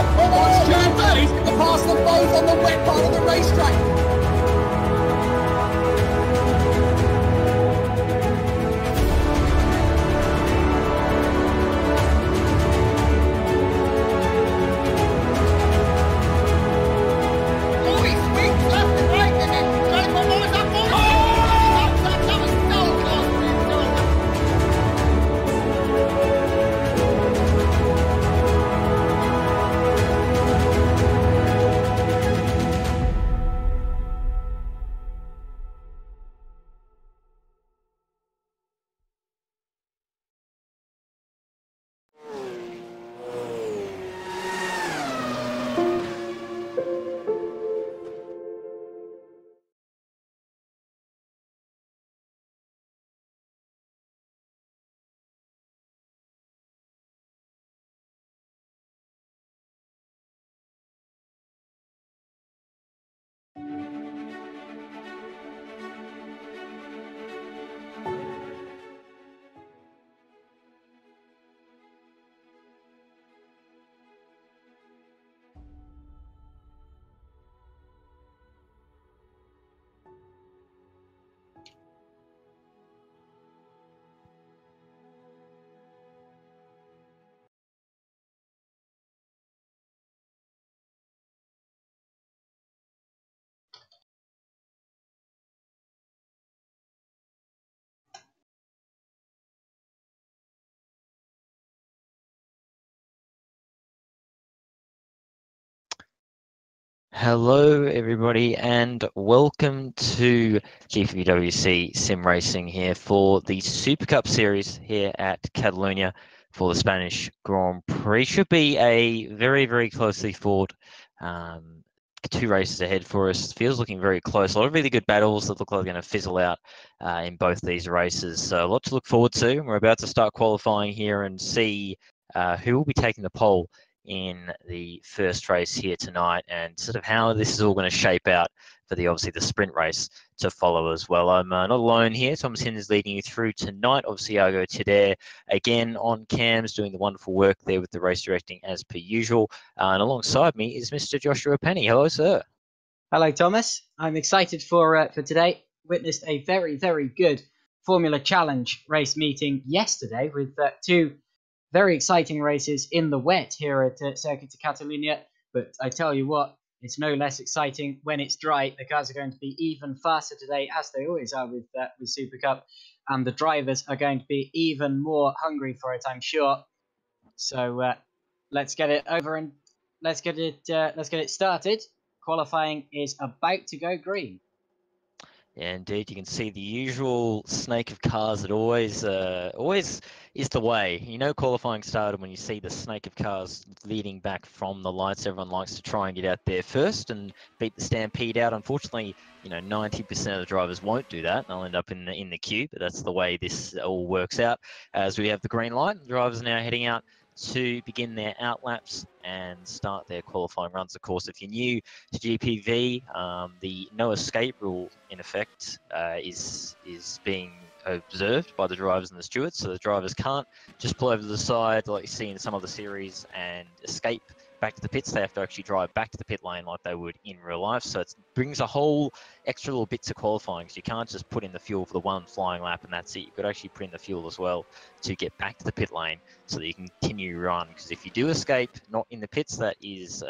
to pass them both on the wet part of the racetrack. Hello everybody and welcome to GPWC Sim Racing here for the Super Cup series here at Catalunya for the Spanish Grand Prix. Should be a very closely fought two races ahead for us. Feels looking very close. A lot of really good battles that look like they're going to fizzle out in both these races. So a lot to look forward to. We're about to start qualifying here and see who will be taking the pole in the first race here tonight, and sort of how this is all going to shape out for obviously the sprint race to follow as well. I'm not alone here. Thomas Hind is leading you through tonight. Obviously, Iago Tedder again on cams doing the wonderful work there with the race directing as per usual. And alongside me is Mr. Joshua Penny. Hello, sir. Hello, Thomas. I'm excited for today. Witnessed a very good Formula Challenge race meeting yesterday with two very exciting races in the wet here at Circuit de Catalunya. But I tell you what, it's no less exciting when it's dry. The cars are going to be even faster today, as they always are with Super Cup, and the drivers are going to be even more hungry for it, I'm sure. So let's get it over and let's get it started. Qualifying is about to go green. Yeah, indeed, you can see the usual snake of cars that always is the way. You know, qualifying started when you see the snake of cars leading back from the lights. Everyone likes to try and get out there first and beat the stampede out. Unfortunately, 90% of the drivers won't do that. They'll end up in the queue, but that's the way this all works out. As we have the green light, the drivers are now heading out to begin their out laps and start their qualifying runs. Of course, if you're new to GPV, the no escape rule in effect is being observed by the drivers and the stewards. So the drivers can't just pull over to the side like you see in some other series and escape back to the pits. They have to actually drive back to the pit lane like they would in real life. So it brings a whole extra little bit to qualifying, because you can't just put in the fuel for the one flying lap and that's it. You've got to actually put in the fuel as well to get back to the pit lane so that you can continue to run. Because if you do escape not in the pits, that is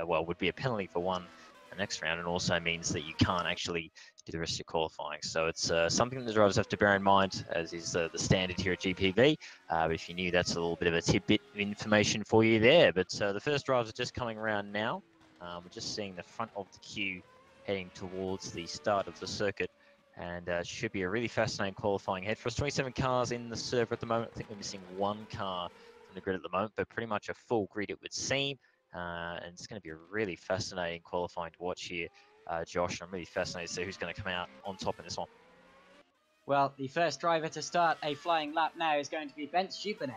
would be a penalty for one the next round, and also means that you can't actually do the rest of your qualifying. So it's something that the drivers have to bear in mind, as is the standard here at GPV. But if you knew, that's a little bit of a tidbit of information for you there. But the first drivers are just coming around now. We're just seeing the front of the queue heading towards the start of the circuit, and should be a really fascinating qualifying head for us. 27 cars in the server at the moment. I think we're missing one car from the grid at the moment, but pretty much a full grid it would seem. And it's going to be a really fascinating qualifying to watch here, Josh. I'm really fascinated to see who's going to come out on top in this one. Well, the first driver to start a flying lap now is going to be Bent Stupanek.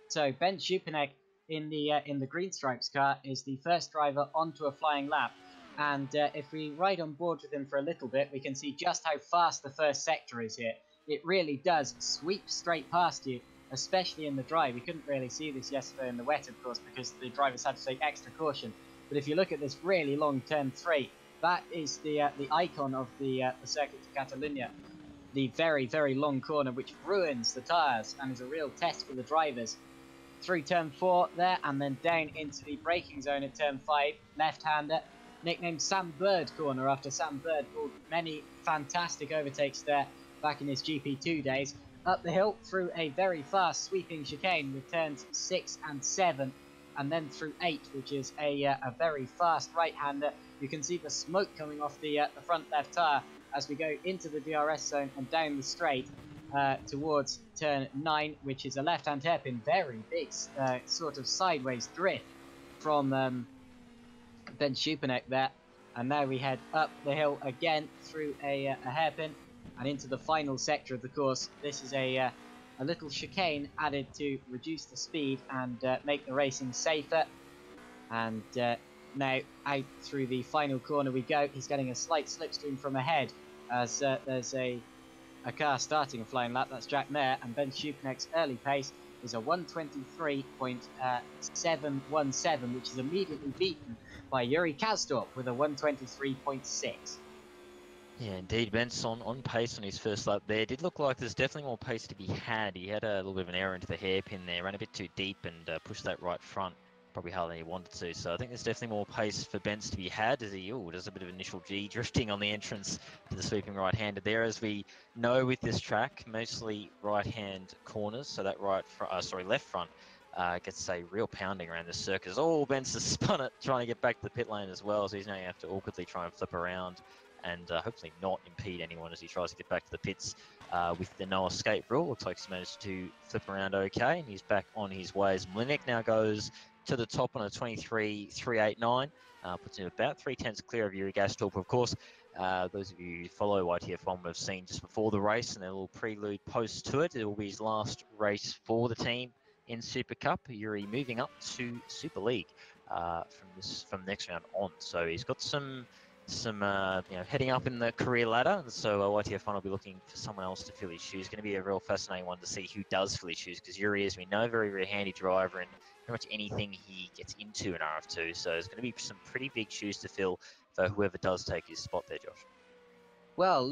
So Bent Stupanek in the Green Stripes car is the first driver onto a flying lap. And if we ride on board with him for a little bit, we can see just how fast the first sector is here. It really does sweep straight past you. especially in the dry. We couldn't really see this yesterday in the wet, of course, because the drivers had to take extra caution. But if you look at this really long turn 3, that is the icon of the Circuit de Catalunya. The very, very long corner, which ruins the tyres and is a real test for the drivers. Through turn 4 there, and then down into the braking zone at turn 5, left-hander, nicknamed Sam Bird corner after Sam Bird pulled many fantastic overtakes there back in his GP2 days. Up the hill through a very fast sweeping chicane with turns 6 and 7, and then through 8, which is a very fast right-hander. You can see the smoke coming off the front left tyre as we go into the DRS zone and down the straight towards turn 9, which is a left-hand hairpin. Very big sort of sideways drift from Ben Schupanek there. And now we head up the hill again through a hairpin and into the final sector of the course. This is a little chicane added to reduce the speed and make the racing safer. And now out through the final corner we go. He's getting a slight slipstream from ahead as there's a car starting a flying lap. That's Jack Mayer, and Ben Schupanek's early pace is a 1:23.717, which is immediately beaten by Yuri Kastorp with a 1:23.6. Yeah, indeed, Ben's on pace on his first lap there. Did look like there's definitely more pace to be had. He had a little bit of an error into the hairpin there, ran a bit too deep and pushed that right front probably harder than he wanted to. So I think there's definitely more pace for Benz to be had as he does a bit of initial G drifting on the entrance to the sweeping right-hander there. As we know with this track, mostly right-hand corners, so that left front gets a real pounding around the circuit. Benz has spun it trying to get back to the pit lane as well, so he's now going to have to awkwardly try and flip around and hopefully not impede anyone as he tries to get back to the pits with the no escape rule. Looks like he's managed to flip around okay, and he's back on his way as Mlinek now goes to the top on a 23.389, puts him about 3/10 clear of Yuri Kastorp. Of course, those of you who follow YTF1 would have seen just before the race and a little prelude post to it. It will be his last race for the team in Super Cup. Yuri moving up to Super League from next round on. So he's got some heading up in the career ladder, and so YTF1 will be looking for someone else to fill his shoes. Going to be a real fascinating one to see who does fill his shoes, because Yuri, as we know, very, very handy driver and pretty much anything he gets into in RF2. So there's going to be some pretty big shoes to fill for whoever does take his spot there, Josh. Well,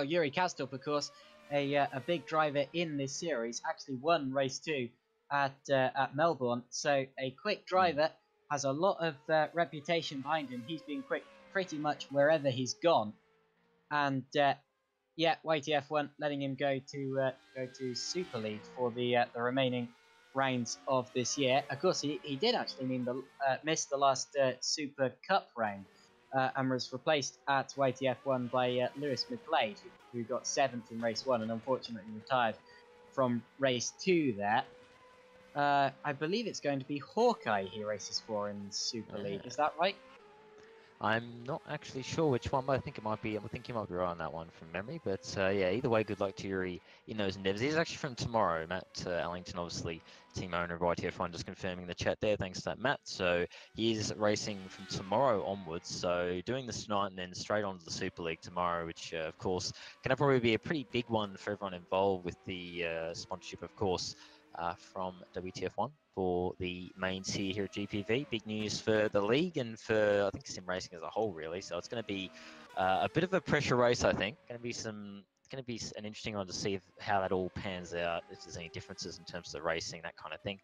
Yuri Kastorp, of course, a big driver in this series, actually won race 2 at Melbourne. So a quick driver. Has a lot of reputation behind him. He's been quick pretty much wherever he's gone, and YTF1 letting him go to Super League for the remaining rounds of this year. Of course, he did actually miss the last Super Cup round and was replaced at YTF1 by Lewis McGlade, who got 7th in race 1 and unfortunately retired from race 2 there. I believe it's going to be Hawkeye he races for in Super League. Is that right? I'm not actually sure which one, but I think you might be right on that one from memory. But either way, good luck to Yuri in those endeavours. He's actually from tomorrow. Matt Allington, obviously team owner of YTF1, just confirming the chat there. Thanks to that, Matt. So he is racing from tomorrow onwards. So doing this tonight and then straight on to the Super League tomorrow, which of course can probably be a pretty big one for everyone involved with the sponsorship, of course. From WTF1 for the mains here at GPV. Big news for the league and for, I think, sim racing as a whole, really. So it's going to be a bit of a pressure race, I think. It's going to be an interesting one to see how that all pans out, if there's any differences in terms of the racing, that kind of thing.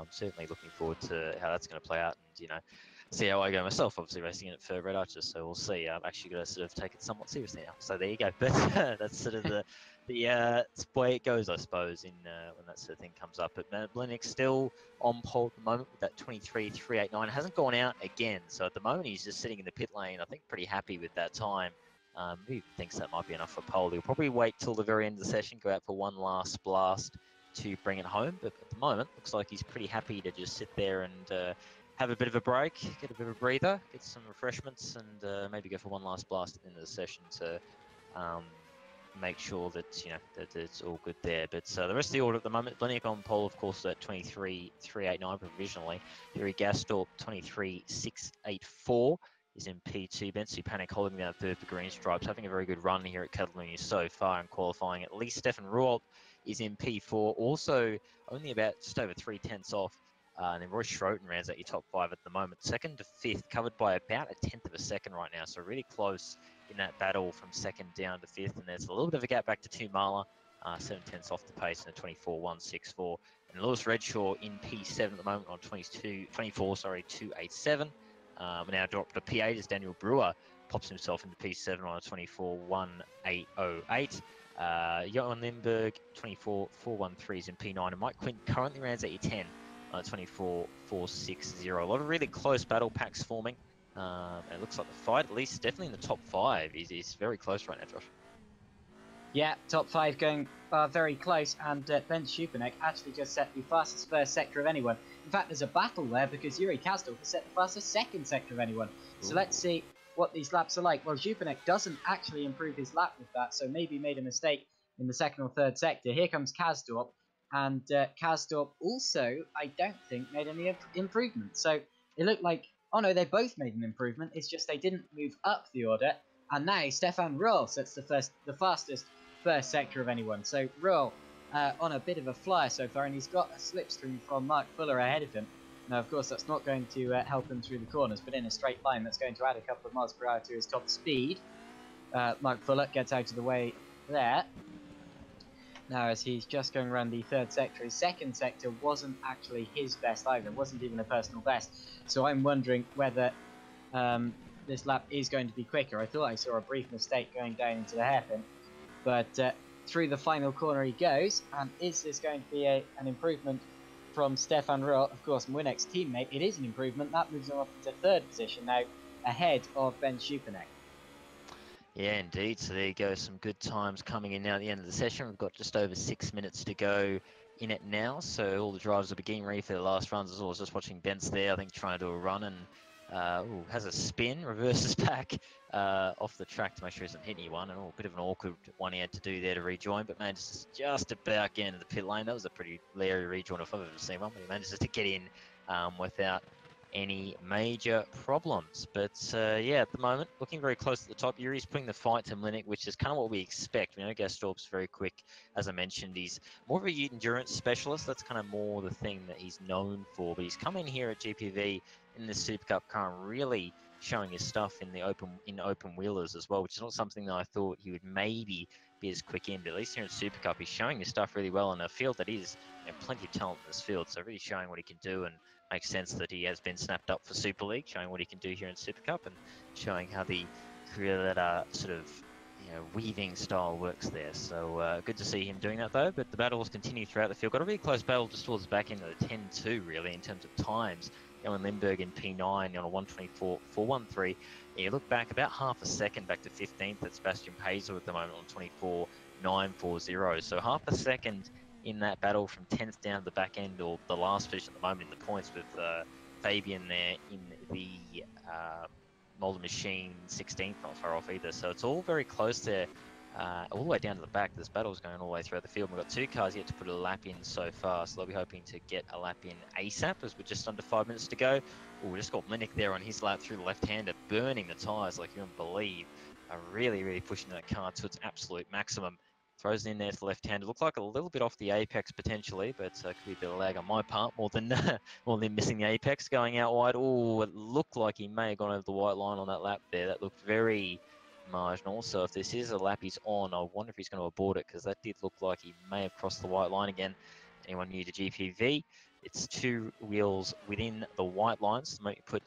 Certainly looking forward to how that's going to play out and, see how I go myself, obviously racing in it for Red Archers, so we'll see. I'm actually going to sort of take it somewhat seriously now. So there you go. But that's sort of the way it goes, I suppose, when that sort of thing comes up. But Mlinek still on pole at the moment with that 23.389. Hasn't gone out again. So at the moment, he's just sitting in the pit lane, I think pretty happy with that time. He thinks that might be enough for pole. He'll probably wait till the very end of the session, go out for one last blast to bring it home. But at the moment, looks like he's pretty happy to just sit there and have a bit of a break, get a bit of a breather, get some refreshments, and maybe go for one last blast at the end of the session to make sure that that it's all good there. But the rest of the order at the moment, Mlinek on pole, of course, at 23.389 provisionally. Yuri Kastorp 23.684 is in P2. Ben Schupanek holding down third for Green Stripes, having a very good run here at Catalunya so far in qualifying. At least Stefan Ruolt is in P4, also only about just over 3/10 off. And then Roy Schroten rounds out your top 5 at the moment. 2nd to 5th, covered by about a 1/10 of a second right now. So really close in that battle from 2nd down to 5th. And there's a little bit of a gap back to Tumala. 7/10 off the pace and a 24.164. And Lewis Redshaw in P7 at the moment on 287. Now dropped to P8 as Daniel Brewer pops himself into P7 on a 24.1808. Johan Lindberg 24.413 is in P9, and Mike Quinn currently rounds at your 10 on a 24.460. A lot of really close battle packs forming. And it looks like the fight, at least definitely in the top 5, is very close right now, Josh. Yeah, top 5 going very close, and Ben Schupanek actually just set the fastest first sector of anyone. In fact, there's a battle there because Yuri Kasdorf has set the fastest second sector of anyone. So Ooh. let's see what these laps are like. Well, Schupanek doesn't actually improve his lap with that, so maybe made a mistake in the second or third sector. Here comes Kasdorf, and Kasdorf also, I don't think, made any improvement. So it looked like, oh no, they both made an improvement. It's just they didn't move up the order. And now Stefan Roll sets the fastest first sector of anyone. So Roll on a bit of a flyer so far, and he's got a slipstream from Mark Fuller ahead of him. Now, of course, that's not going to help him through the corners, but in a straight line, that's going to add a couple of miles per hour to his top speed. Mark Fuller gets out of the way there. Now, as he's just going around the third sector, his second sector wasn't actually his best either. It wasn't even a personal best. So I'm wondering whether this lap is going to be quicker. I thought I saw a brief mistake going down into the hairpin. But through the final corner he goes, and is this going to be an improvement from Stefan Roth? Of course, Mwinek's teammate. It is an improvement. That moves him up into third position now, ahead of Ben Schupanek. Yeah, indeed. So there you go. Some good times coming in now at the end of the session. We've got just over 6 minutes to go in it now. So all the drivers will be getting ready for the last runs. As well as just watching Bent's there, I think, trying to do a run and has a spin, reverses back off the track to make sure he doesn't hit anyone, and a bit of an awkward one he had to do there to rejoin, but manages just about get into the pit lane. That was a pretty leery rejoin if I've ever seen one, but he manages to get in without any major problems. But yeah, at the moment, looking very close at the top. Yuri's putting the fight to Mlinik, which is kind of what we expect. We know Gastorp's very quick. As I mentioned, he's more of a endurance specialist. That's kind of more the thing that he's known for. But he's come in here at GPV in the Super Cup car, really showing his stuff in the open wheelers as well, which is not something that I thought he would maybe be as quick in. But at least here in Super Cup, he's showing his stuff really well in a field that is, plenty of talent in this field. So really showing what he can do, and makes sense that he has been snapped up for Super League, showing what he can do here in Super Cup and showing how the sort of weaving style works there. So good to see him doing that though. But the battles continue throughout the field. Got a really close battle just towards the back end of the 10-2 really in terms of times. Johan Lindberg in P9 on a 124.413. You look back about half a second back to 15th. That's Bastian Pazer at the moment on 24.940. So half a second in that battle from 10th down to the back end, or the last position at the moment in the points, with Fabian there in the Molder Machine 16th, not far off either. So it's all very close there, all the way down to the back. This battle's going all the way throughout the field. We've got 2 cars yet to put a lap in so far, so they'll be hoping to get a lap in ASAP as we're just under 5 minutes to go. Oh, we just got Mlinik there on his lap through the left-hander, burning the tyres like you wouldn't believe. Really pushing that car to its absolute maximum. Throws it in there to the left-hander. Looked like a little bit off the apex potentially, but could be a bit of lag on my part more than missing the apex, going out wide. Oh, it looked like he may have gone over the white line on that lap there. That looked very marginal. So if this is a lap he's on, I wonder if he's going to abort it, because that did look like he may have crossed the white line again. Anyone new to GPV, it's 2 wheels within the white lines. So maybe put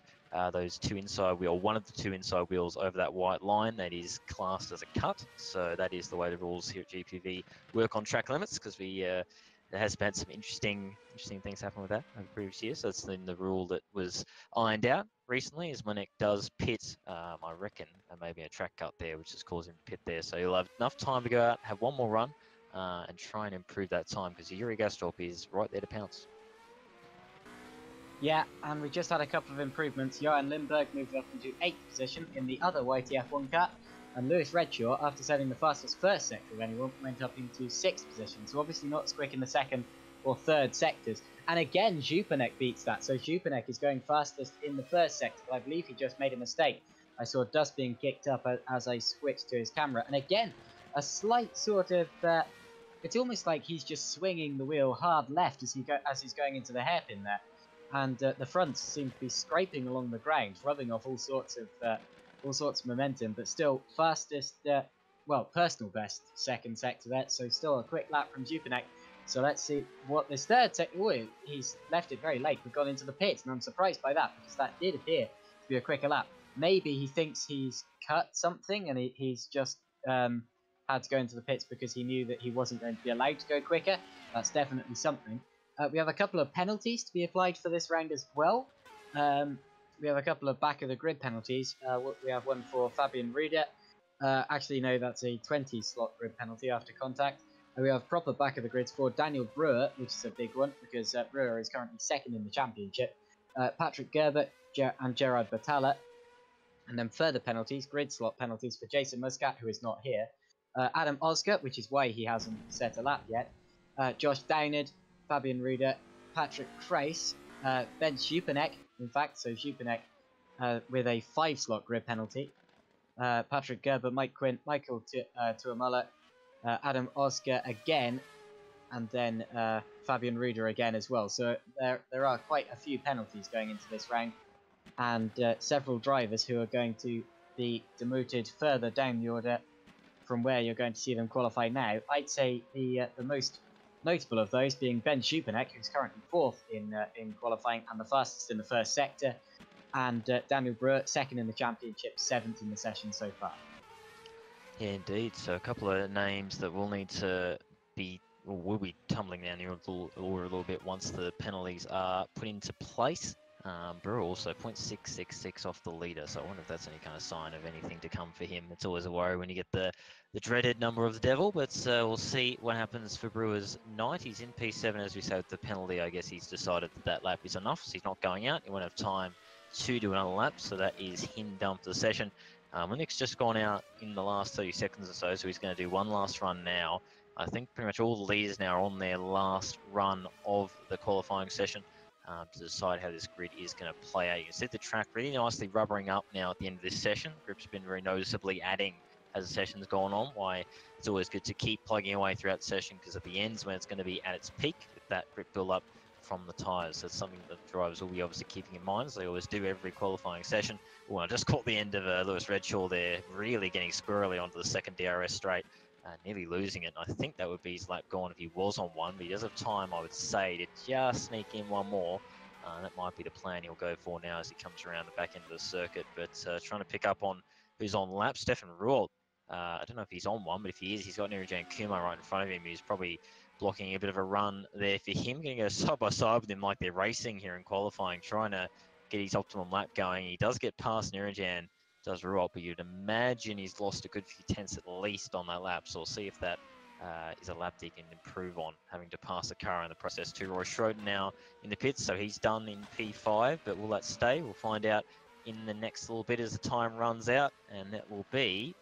those 2 inside wheel, one of the 2 inside wheels over that white line. That is classed as a cut. So that is the way the rules here at GPV work on track limits, because there has been some interesting things happen with that over previous years. So it's the rule that was ironed out recently, is when it does pit, I reckon, maybe a track cut there, which has caused him to pit there. So he'll have enough time to go out, have one more run, and try and improve that time, because Yuri Gastorp is right there to pounce. Yeah, and we just had a couple of improvements. Johan Lindberg moved up into 8th position in the other YTF1 car, and Lewis Redshaw, after setting the fastest first sector of anyone, went up into 6th position. So obviously not as quick in the second or third sectors. And again, Schupanek beats that. So Schupanek is going fastest in the first sector, but I believe he just made a mistake. I saw dust being kicked up as I switched to his camera. And again, a slight sort of it's almost like he's just swinging the wheel hard left as he's going into the hairpin there, and the fronts seem to be scraping along the ground, rubbing off all sorts of momentum, but still fastest. Personal best second sector there, so still a quick lap from Jupanek. So let's see what this third sector. Oh, he's left it very late. We've gone into the pits, and I'm surprised by that because that did appear to be a quicker lap. Maybe he thinks he's cut something, and he's just had to go into the pits because he knew that he wasn't going to be allowed to go quicker. That's definitely something. We have a couple of penalties to be applied for this round as well. We have a couple of back of the grid penalties. We have one for Fabian Ruder. Actually, no, that's a 20-slot grid penalty after contact. We have proper back of the grids for Daniel Brewer, which is a big one because Brewer is currently second in the championship. Patrick Gerber and Gerard Batalla. And then further penalties, grid slot penalties for Jason Muscat, who is not here. Adam Oscar, which is why he hasn't set a lap yet. Josh Downard, Fabian Ruder, Patrick Kreis, Ben Schupanek, in fact, so Schupanek with a 5-slot grid penalty. Patrick Gerber, Mike Quinn, Michael Tuamala, Adam Oscar again, and then Fabian Ruder again as well. So there are quite a few penalties going into this round, and several drivers who are going to be demoted further down the order from where you're going to see them qualify now. I'd say the most notable of those being Ben Schupanek, who's currently 4th in qualifying and the fastest in the first sector, and Daniel Brewer, 2nd in the championship, 7th in the session so far. Yeah, indeed. So a couple of names that will need to be, or will be tumbling down the order a little bit once the penalties are put into place. Brewer also 0.666 off the leader, so I wonder if that's any kind of sign of anything to come for him. It's always a worry when you get the dreaded number of the devil, but we'll see what happens for Brewer's night. He's in P7, as we said, with the penalty. I guess he's decided that lap is enough, so he's not going out. He won't have time to do another lap, so that is him done for the session. Nick's just gone out in the last 30 seconds or so he's going to do one last run now. I think pretty much all the leaders now are on their last run of the qualifying session to decide how this grid is going to play out. You can see the track really nicely rubbering up now at the end of this session. Grip's been very noticeably adding as the session's gone on, why it's always good to keep plugging away throughout the session, because at the end's when it's going to be at its peak with that grip build up from the tyres. So it's something that drivers will be obviously keeping in mind, as they always do every qualifying session. Well, I just caught the end of Lewis Redshaw there, really getting squirrely onto the second DRS straight, nearly losing it. And I think that would be his lap gone if he was on one, but he does have time, I would say, to just sneak in one more. That might be the plan he'll go for now as he comes around the back end of the circuit. But trying to pick up on who's on lap, Stefan Ruolt. I don't know if he's on one, but if he is, he's got Nirajan Kumar right in front of him. He's probably blocking a bit of a run there for him. Going to go side by side with him like they're racing here in qualifying, trying to get his optimum lap going. He does get past Nirajan, does Ruolt, but you'd imagine he's lost a good few tenths at least on that lap. So we'll see if that is a lap that he can improve on, having to pass a car in the process too. Roy Schroeder now in the pits, so he's done in P5, but will that stay? We'll find out in the next little bit as the time runs out, and that will be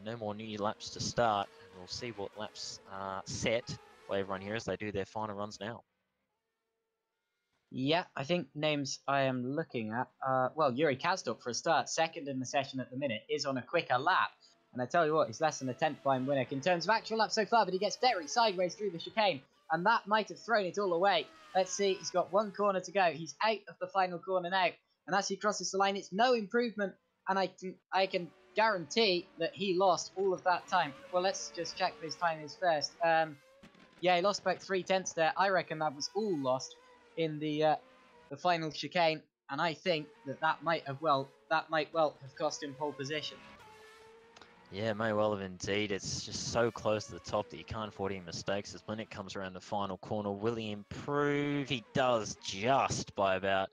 no more new laps to start. And we'll see what laps are set by everyone here as they do their final runs now. Yeah, I think names I am looking at. Yuri Kazdorp, for a start, 2nd in the session at the minute, is on a quicker lap. And I tell you what, he's less than a 10th behind Winnick in terms of actual laps so far, but he gets very sideways through the chicane, and that might have thrown it all away. Let's see, he's got one corner to go. He's out of the final corner now, and as he crosses the line, it's no improvement, and I can guarantee that he lost all of that time. Well, let's just check his time is first. Yeah, he lost about 3/10 there. I reckon that was all lost in the final chicane, and I think that might well have cost him pole position. Yeah, it may well have indeed. It's just so close to the top that you can't afford any mistakes. As Blinick comes around the final corner, will he improve? He does, just by about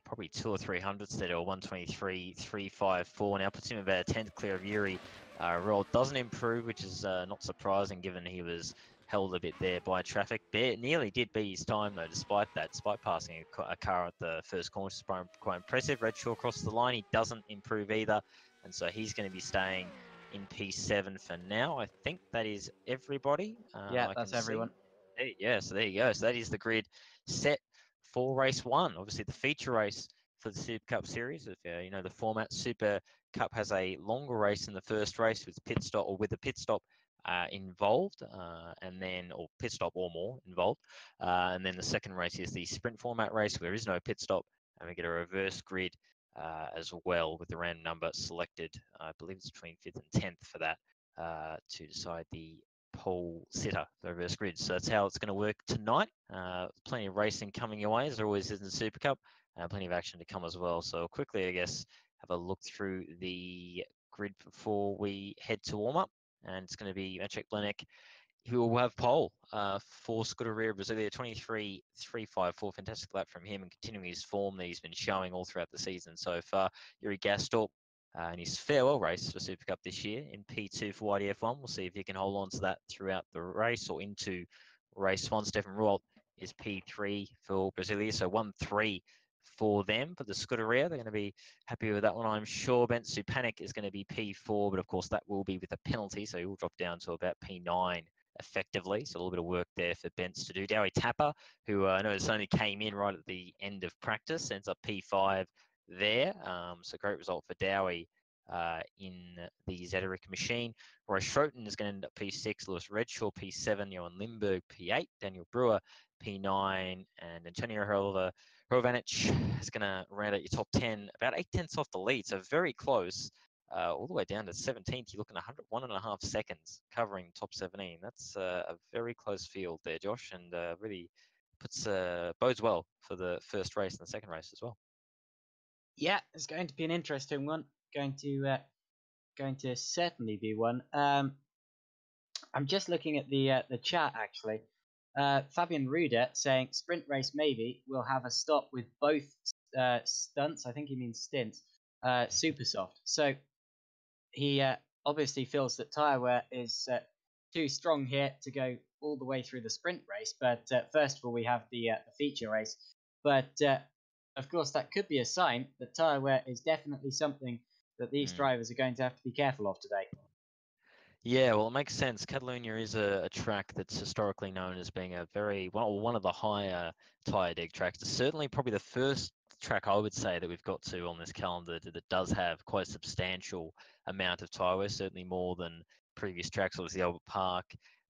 probably 200 or 300 there, or 123.354. Now puts him about a 10th clear of Yuri. Roll doesn't improve, which is not surprising given he was held a bit there by traffic. Nearly did beat his time though, despite passing a car at the first corner, which is quite impressive. Redshaw crosses the line. He doesn't improve either, and so he's going to be staying in P7 for now. I think that is everybody. Yeah, that's everyone. Yeah, so there you go. So that is the grid set for race 1. Obviously, the feature race for the Super Cup Series. If you know the format, Super Cup has a longer race in the first race with the pit stop involved, and then, or pit stop or more involved. And then the second race is the sprint format race where there is no pit stop, and we get a reverse grid as well with the random number selected. I believe it's between 5th and 10th for that to decide the pole sitter, the reverse grid. So that's how it's going to work tonight. Plenty of racing coming your way, as there always is in the Super Cup. Plenty of action to come as well. So quickly, I guess, have a look through the grid before we head to warm up. And it's going to be Maciej Blenek, who will have pole for Scuderia Brasilia, 23.354. Fantastic lap from him and continuing his form that he's been showing all throughout the season so far. Yuri Gastorp in his farewell race for Super Cup this year in P2 for YDF1. We'll see if he can hold on to that throughout the race or into race 1. Stefan Ruolt is P3 for Brasilia, so 1-3 for them, for the Scuderia. They're going to be happy with that one, I'm sure. Bent Supanik is going to be P4, but of course that will be with a penalty, so he will drop down to about P9 effectively. So a little bit of work there for Bents to do. Dowie Tapper, who I noticed only came in right at the end of practice, ends up P5 there. So great result for Dowie in the Zetterick machine. Roy Schroten is going to end up P6, Lewis Redshaw P7, Johan Limburg P8, Daniel Brewer P9, and Antonio Hrovanich is going to round out your top 10, about 8/10 off the lead, so very close, all the way down to 17th. You're looking at 101.5 seconds covering top 17. That's a very close field there, Josh, and really bodes well for the first race and the second race as well. Yeah, it's going to be an interesting one. Going to certainly be one. I'm just looking at the chat actually. Fabian Ruder saying sprint race maybe will have a stop with both stunts. I think he means stints. Super soft. So he obviously feels that tyre wear is too strong here to go all the way through the sprint race. But first of all, we have the feature race. But of course, that could be a sign that tyre wear is definitely something that these drivers are going to have to be careful of today. Yeah, well, it makes sense. Catalunya is a track that's historically known as being one of the higher tyre deg tracks. It's certainly probably the first track I would say that we've got to on this calendar that does have quite a substantial amount of tyre wear, certainly more than previous tracks. Obviously, Albert Park,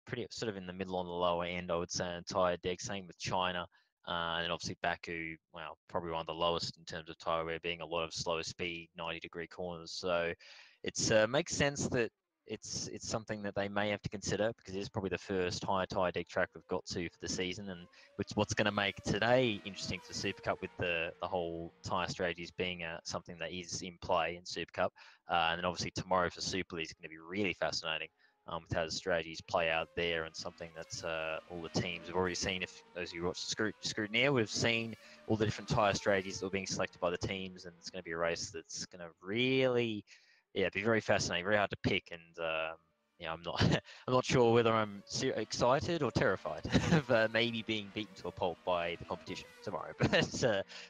pretty sort of in the middle on the lower end, I would say, in tyre deg. Same with China. And then obviously Baku, well, probably one of the lowest in terms of tyre wear, being a lot of slow speed, 90-degree corners. So it makes sense that it's something that they may have to consider, because it is probably the first higher tyre deg track we've got to for the season, and which what's going to make today interesting for Super Cup, with the whole tyre strategies being something that is in play in Super Cup. And then obviously tomorrow for Super League is going to be really fascinating. With how the strategies play out there, and something that all the teams have already seen. If those of you watch the scrutineer would have seen all the different tyre strategies that were being selected by the teams, and it's going to be a race that's going to really, be very fascinating, very hard to pick. And I'm not sure whether I'm excited or terrified of maybe being beaten to a pulp by the competition tomorrow. But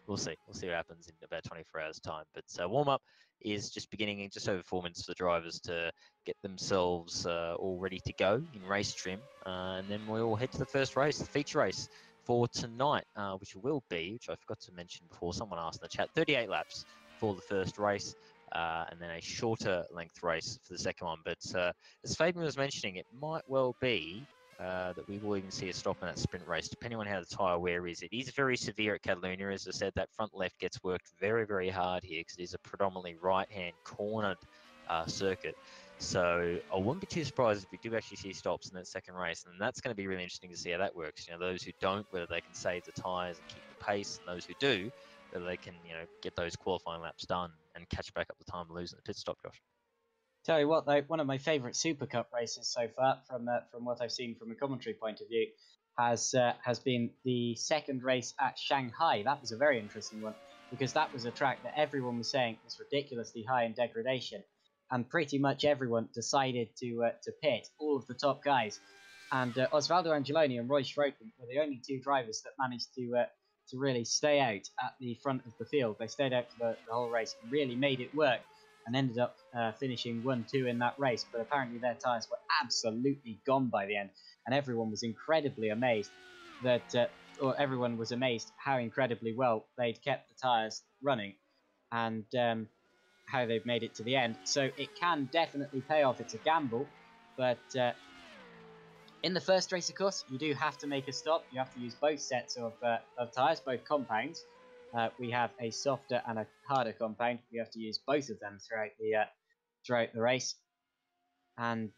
we'll see. We'll see what happens in about 24 hours' time. But warm up is just beginning in just over 4 minutes for the drivers to get themselves all ready to go in race trim, and then we'll head to the first race, the feature race for tonight, which I forgot to mention before, someone asked in the chat, 38 laps for the first race, and then a shorter length race for the second one. But as Fabian was mentioning, it might well be that we will even see a stop in that sprint race, depending on how the tyre wear is. It is very severe at Catalunya. As I said, that front left gets worked very, very hard here, because it is a predominantly right-hand cornered circuit. So I wouldn't be too surprised if we do actually see stops in that second race, and that's going to be really interesting to see how that works. Those who don't, whether they can save the tyres and keep the pace, and those who do, whether they can get those qualifying laps done and catch back up the time losing the pit stop, Josh. Tell you what, though, one of my favourite Super Cup races so far, from what I've seen from a commentary point of view, has been the second race at Shanghai. That was a very interesting one, because that was a track that everyone was saying was ridiculously high in degradation, and pretty much everyone decided to pit, all of the top guys. And Osvaldo Angeloni and Roy Schroten were the only two drivers that managed to really stay out at the front of the field. They stayed out for the whole race and really made it work, and ended up finishing 1-2 in that race. But apparently their tyres were absolutely gone by the end, and everyone was incredibly amazed everyone was amazed how incredibly well they'd kept the tyres running, and how they've made it to the end. So it can definitely pay off. It's a gamble, But in the first race, of course, you do have to make a stop. You have to use both sets of tyres, both compounds. We have a softer and a harder compound. We have to use both of them throughout the race. And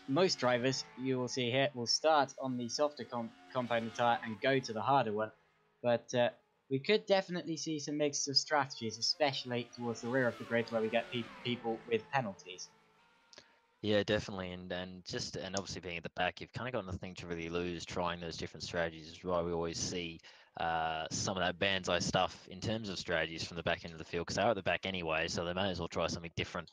most drivers, you will see here, will start on the softer compounded tyre and go to the harder one. But we could definitely see some mix of strategies, especially towards the rear of the grid where we get people with penalties. Yeah, definitely, and obviously being at the back, you've kind of got nothing to really lose trying those different strategies. Is why we always see some of that Banzai stuff in terms of strategies from the back end of the field, because they're at the back anyway, so they may as well try something different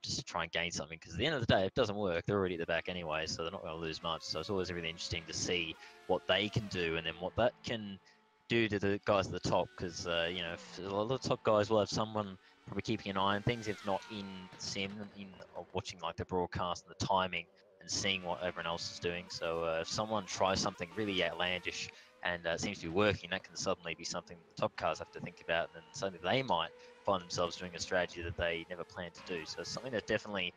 just to try and gain something. Because at the end of the day, if it doesn't work, they're already at the back anyway, so they're not going to lose much. So it's always really interesting to see what they can do, and then what that can do to the guys at the top. Because you know, a lot of the top guys will have someone probably keeping an eye on things, if not in sim, in watching like the broadcast and the timing and seeing what everyone else is doing. So if someone tries something really outlandish and seems to be working, that can suddenly be something the top cars have to think about, and then suddenly they might find themselves doing a strategy that they never planned to do. So it's something that definitely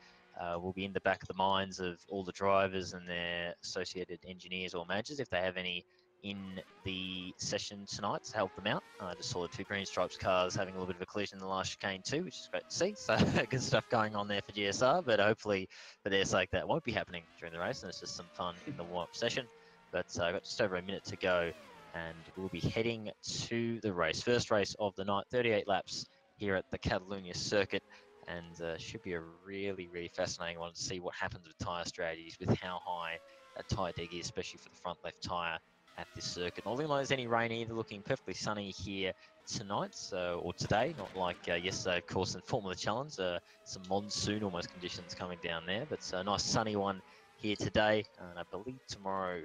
will be in the back of the minds of all the drivers and their associated engineers or managers if they have any in the session tonight to help them out. I just saw the two Green Stripes cars having a little bit of a collision in the last chicane too, which is great to see. So good stuff going on there for GSR, but hopefully for their sake that won't be happening during the race, and it's just some fun in the warm-up session. But I've got just over a minute to go, and we'll be heading to the race. First race of the night, 38 laps here at the Catalunya circuit, and should be a really, really fascinating one to see what happens with tyre strategies, with how high that tyre deck is, especially for the front left tyre at this circuit. Not looking like there's any rain either, looking perfectly sunny here tonight, or today, not like yesterday, of course, in Formula Challenge. Some monsoon almost conditions coming down there, but a nice sunny one here today, and I believe tomorrow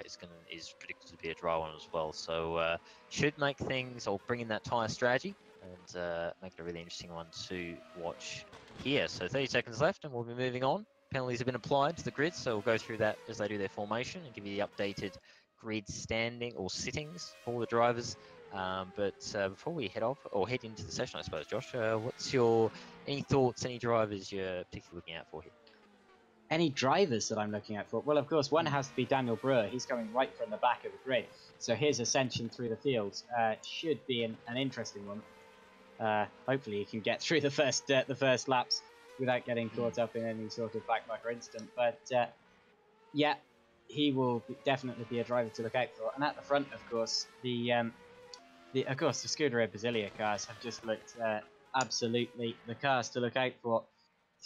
is predicted to be a dry one as well. So should make things, or bring in that tyre strategy, and make it a really interesting one to watch here. So 30 seconds left, and we'll be moving on. Penalties have been applied to the grid, so we'll go through that as they do their formation and give you the updated grid standing or sittings for the drivers. But before we head off or head into the session, I suppose, Josh, what's any thoughts, any drivers you're particularly looking out for here? Any drivers that I'm looking out for? Well, of course, one has to be Daniel Brewer. He's coming right from the back of the grid, so his ascension through the fields should be an interesting one. Hopefully, he can get through the first laps without getting caught up in any sort of backmarker incident. But yeah, he will definitely be a driver to look out for. And at the front, of course, the Scuderia Basilia cars have just looked absolutely the cars to look out for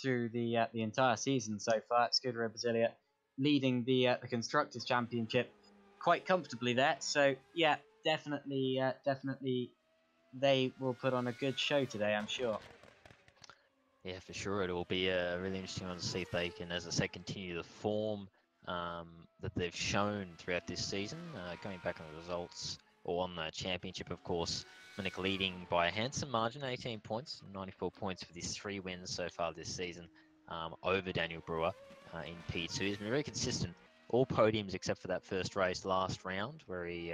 through the entire season so far. Scuderia Basilia leading the Constructors' Championship quite comfortably there. So yeah, definitely they will put on a good show today, I'm sure. Yeah, for sure. It will be a really interesting one to see if they can, as I said, continue the form that they've shown throughout this season. Going back on the results, or on the championship, of course, Minik leading by a handsome margin, 18 points, 94 points for these 3 wins so far this season over Daniel Brewer in P2. He's been very consistent. All podiums except for that first race last round, where he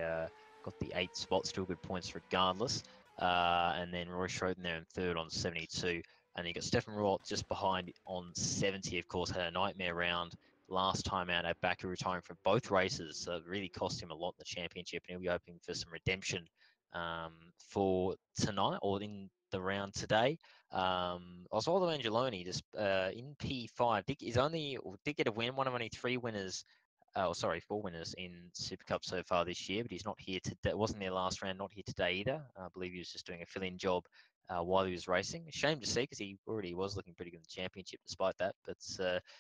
got the 8th spot, still good points regardless. And then Roy Schroden there in third on 72. And you got Stefan Rort just behind on 70, of course, had a nightmare round last time out at Baku, retiring from both races. So it really cost him a lot in the championship, and he'll be hoping for some redemption for tonight, or in the round today. Osvaldo Angeloni just in P5 did get a win, one of only 4 winners in Super Cup so far this year, but he's not here today. Wasn't there last round, not here today either. I believe he was just doing a fill-in job while he was racing. A shame to see, because he already was looking pretty good in the championship despite that. But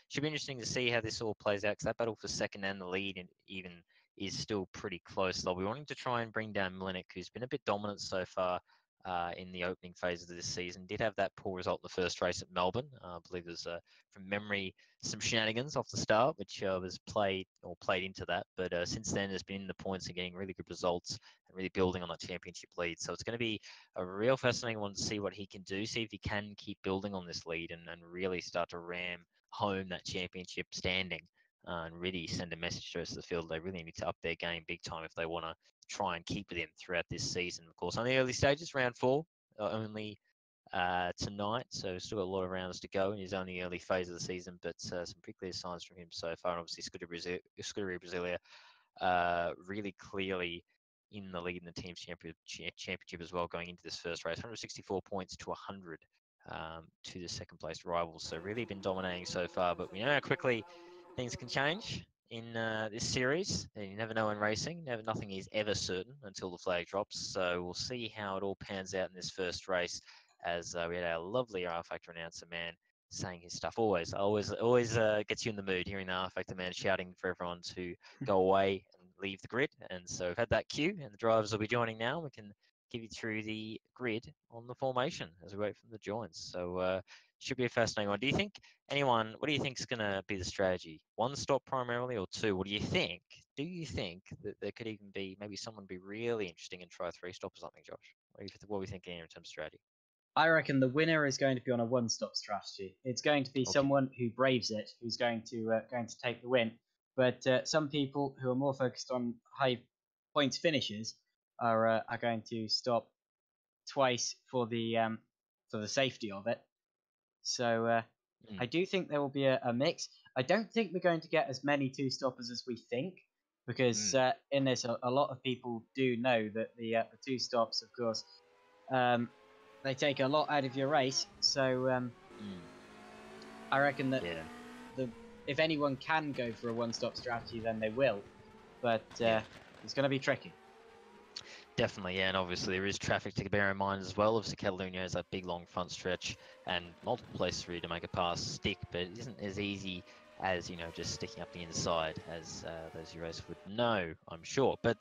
should be interesting to see how this all plays out, because that battle for second and the lead even is still pretty close. They'll be wanting to try and bring down Milik, who's been a bit dominant so far in the opening phases of this season. Did have that poor result in the first race at Melbourne. I believe there's, from memory, some shenanigans off the start, which was played into that. But since then, has been in the points and getting really good results and really building on that championship lead. So it's going to be a real fascinating one to see what he can do, see if he can keep building on this lead and really start to ram home that championship standing. And really send a message to the rest of the field. They really need to up their game big time if they want to try and keep it in throughout this season. Of course, on the early stages, round 4, only tonight, so still got a lot of rounds to go in his only early phase of the season, but some pretty clear signs from him so far. And obviously, Scuderia Brasilia really clearly in the lead in the team's championship as well, going into this first race. 164 points to 100 to the second place rivals. So really been dominating so far, but we know how quickly things can change in this series. And you never know in racing. Nothing is ever certain until the flag drops. So we'll see how it all pans out in this first race, as we had our lovely R Factor announcer man saying his stuff. Always gets you in the mood hearing the R Factor man shouting for everyone to go away and leave the grid. And so we've had that cue, and the drivers will be joining now. We can give you through the grid on the formation as we wait for them to join. So should be a fascinating one. What do you think is going to be the strategy? One stop primarily, or two? What do you think? Do you think that there could even be maybe someone be really interesting and try 3 stop or something, Josh? What are we thinking in terms of strategy? I reckon the winner is going to be on a one-stop strategy. It's going to be someone who braves it, who's going to take the win. But some people who are more focused on high points finishes are going to stop twice for the safety of it. So I do think there will be a mix. I don't think we're going to get as many 2-stoppers as we think, because in this a lot of people do know that the 2 stops, of course, they take a lot out of your race. So I reckon that if anyone can go for a one-stop strategy, then they will. But it's going to be tricky. Definitely, yeah, and obviously there is traffic to bear in mind as well. Obviously, Catalunya has that big long front stretch and multiple places for you to make a pass stick, but it isn't as easy as, just sticking up the inside, as those you racers would know, I'm sure. But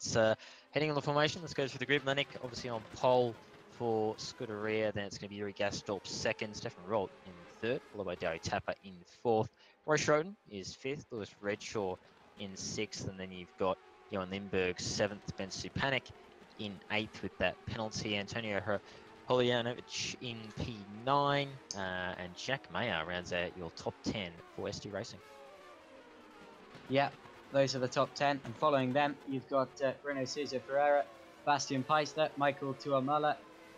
heading on the formation, let's go through the grid. Mlinic obviously on pole for Scuderia, then it's going to be Yuri Gastorp second, Stefan Rolt in third, followed by Dari Tapper in fourth. Roy Schroten is fifth, Lewis Redshaw in sixth, and then you've got Johan Lindberg seventh, Ben Supanik in 8th with that penalty, Antonio Holjanovic in P9, and Jack Mayer rounds out your top 10 for ST Racing. Yeah, those are the top 10, and following them, you've got Bruno Souza Ferreira, Bastian Peister, Michael Tuamala,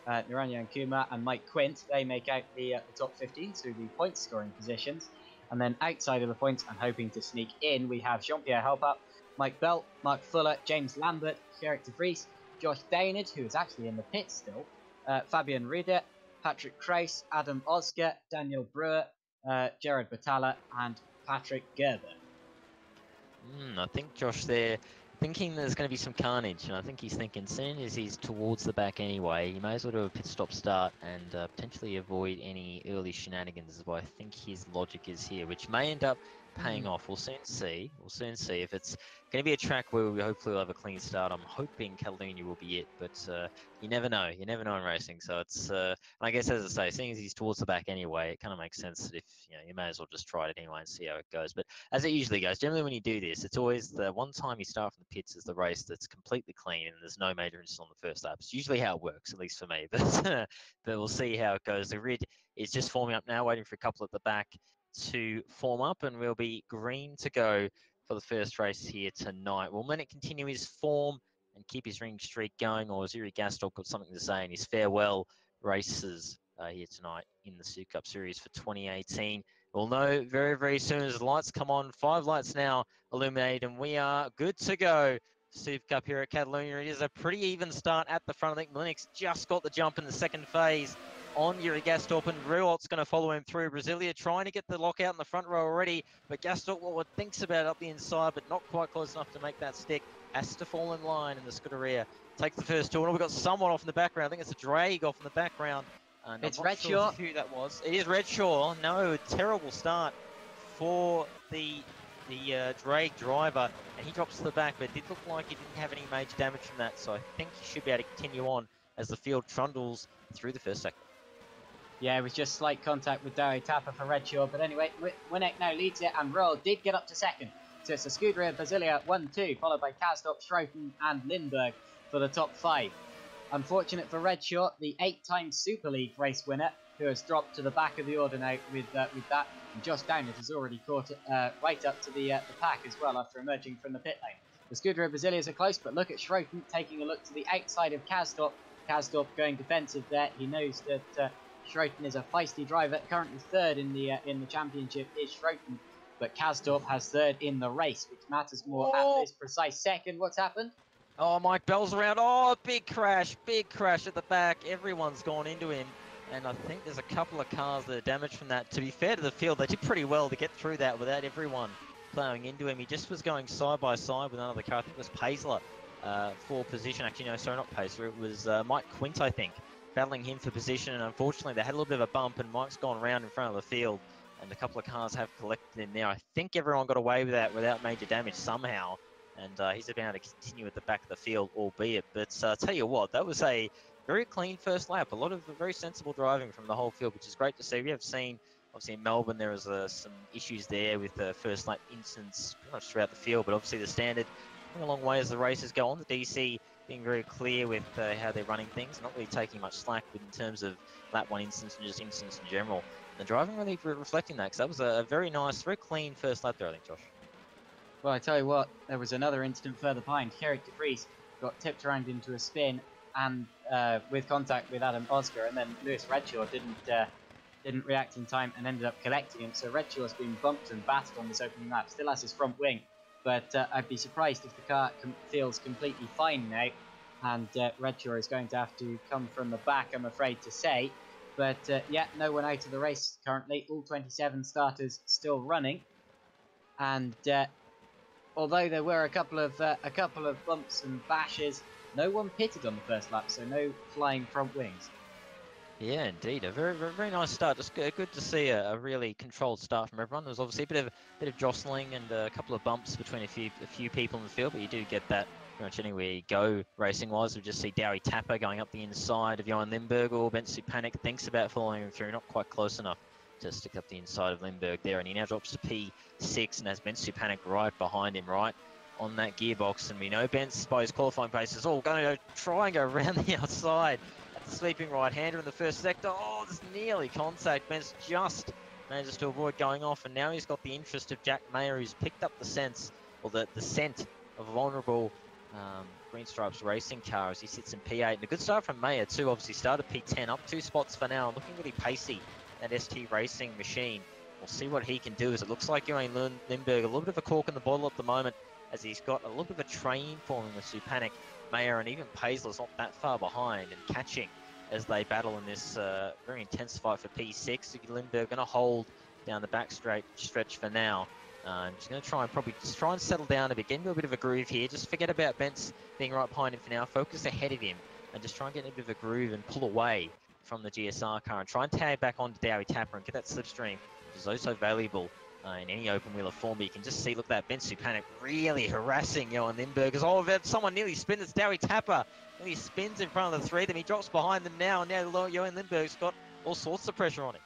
Naranjan Kumar, and Mike Quint. They make out the top 15 through the point scoring positions. And then outside of the points and hoping to sneak in, we have Jean-Pierre Helpap, Mike Bell, Mark Fuller, James Lambert, Gerrit de Vries, Josh Daynard, who is actually in the pit still, Fabian Rieder, Patrick Kraus, Adam Oscar, Daniel Brewer, Gerard Batalla, and Patrick Gerber. I think Josh there thinking there's going to be some carnage, and I think he's thinking soon as he's towards the back anyway, you may as well do a pit stop start and potentially avoid any early shenanigans, is what I think his logic is here, which may end up paying off. We'll soon see. If it's going to be a track where we hopefully will have a clean start. I'm hoping Catalunya will be it, but you never know. You never know in racing. So it's, and I guess as I say, seeing as he's towards the back anyway, it kind of makes sense that if you may as well just try it anyway and see how it goes. But as it usually goes, generally when you do this, it's always the one time you start from the pits is the race that's completely clean and there's no major incidents on the first lap. It's usually how it works, at least for me. But we'll see how it goes. The grid is just forming up now, waiting for a couple at the back to form up, and we'll be green to go for the first race here tonight. Will Mlinic continue his form and keep his ring streak going, or has Yuri Gastorp got something to say in his farewell races here tonight in the Super Cup Series for 2018? We'll know very, very soon as the lights come on. 5 lights now illuminated, and we are good to go. Super Cup here at Catalunya. It is a pretty even start at the front. I think Mlinic's just got the jump in the second phase on Yuri Gastorp, and Ruolt's going to follow him through. Brasilia trying to get the lockout in the front row already, but Gastorp thinks about it up the inside, but not quite close enough to make that stick. Has to fall in line in the Scuderia. Takes the first turn. We've got someone off in the background. I think it's a drag off in the background. It's Redshaw. Who that was? It is Redshaw. No, terrible start for the drag driver, and he drops to the back, but it did look like he didn't have any major damage from that, so I think he should be able to continue on as the field trundles through the first sector. Yeah, it was just slight contact with Dari Tapper for Redshaw, but anyway, Winnick now leads it, and Roll did get up to second. So it's a Scuderia Brasilia 1-2, followed by Gastorp, Schroten, and Lindberg for the top 5. Unfortunate for Redshaw, the 8-time Super League race winner, who has dropped to the back of the order now with that. And Josh Downard has already caught right up to the pack as well after emerging from the pit lane. The Scuderia Brasilias are close, but look at Schroten taking a look to the outside of Gastorp. Gastorp going defensive there. He knows that Schroten is a feisty driver. Currently third in the championship is Schroten, but Kasdorp has third in the race, which matters more at this precise second. What's happened? Oh, Mike Bell's around. Oh, big crash at the back. Everyone's gone into him. And I think there's a couple of cars that are damaged from that. To be fair to the field, they did pretty well to get through that without everyone plowing into him. He just was going side by side with another car. I think it was Paisler for position. Actually, no, sorry, not Paisler. It was Mike Quint, I think, battling him for position. And unfortunately, they had a little bit of a bump, and Mike's gone around in front of the field. And a couple of cars have collected in there. I think everyone got away with that without major damage somehow. And he's about to continue at the back of the field, albeit. But tell you what, that was a very clean first lap. A lot of very sensible driving from the whole field, which is great to see. We have seen, obviously, in Melbourne, there was some issues there with the first lap incidents pretty much throughout the field. But obviously, the standard going a long way as the races go on. The DC being very clear with how they're running things, not really taking much slack in terms of lap 1 incidents and just incidents in general. The driving really reflecting that, because that was a very nice, very clean first lap there, I think, Josh. Well, I tell you what, there was another incident further behind. Gerrit de Vries got tipped around into a spin and with contact with Adam Oscar, and then Lewis Redshaw didn't react in time and ended up collecting him. So Redshaw's been bumped and battered on this opening lap, still has his front wing, but I'd be surprised if the car feels completely fine now, and Redshaw is going to have to come from the back, I'm afraid to say. But yeah, no one out of the race currently. All 27 starters still running, and although there were a couple of bumps and bashes, no one pitted on the first lap, so no flying front wings. Yeah, indeed, a very, very, very nice start. Just good to see a really controlled start from everyone. There was obviously a bit of jostling and a couple of bumps between a few people in the field, but you do get that pretty much anywhere you go racing-wise. We just see Dowie Tapper going up the inside of Johan Limburg, or Ben Supanek thinks about following him through, not quite close enough to stick up the inside of Limburg there, and he now drops to P6 and has Ben Supanek right behind him, right on that gearbox. And we know Ben's by his qualifying pace is all going to try and go around the outside at the sweeping right-hander in the first sector. Oh, there's nearly contact. Ben's just manages to avoid going off, and now he's got the interest of Jack Mayer, who's picked up the scent of a vulnerable Green Stripes racing car as he sits in P8. And a good start from Mayer too, obviously started P10, up 2 spots for now, looking really pacey, that ST Racing machine. We'll see what he can do, as it looks like Johan Limburg a little bit of a cork in the bottle at the moment, as he's got a little bit of a train forming with Supanek, Mayer, and even Paisler's not that far behind and catching as they battle in this very intense fight for P6. Limburg going to hold down the back stretch for now. I'm just going to try and settle down a bit, get into a bit of a groove here. Just forget about Bence being right behind him for now. Focus ahead of him and just try and get in a bit of a groove and pull away from the GSR car and try and tag back onto Dowie Tapper and get that slipstream, which is also valuable in any open wheeler form. But you can just see, look at that, Ben Supanek really harassing Johan Limburg. Someone nearly spins. It's Dowie Tapper. Nearly spins in front of the three of them. He drops behind them now, and now Johan Limburg's got all sorts of pressure on him.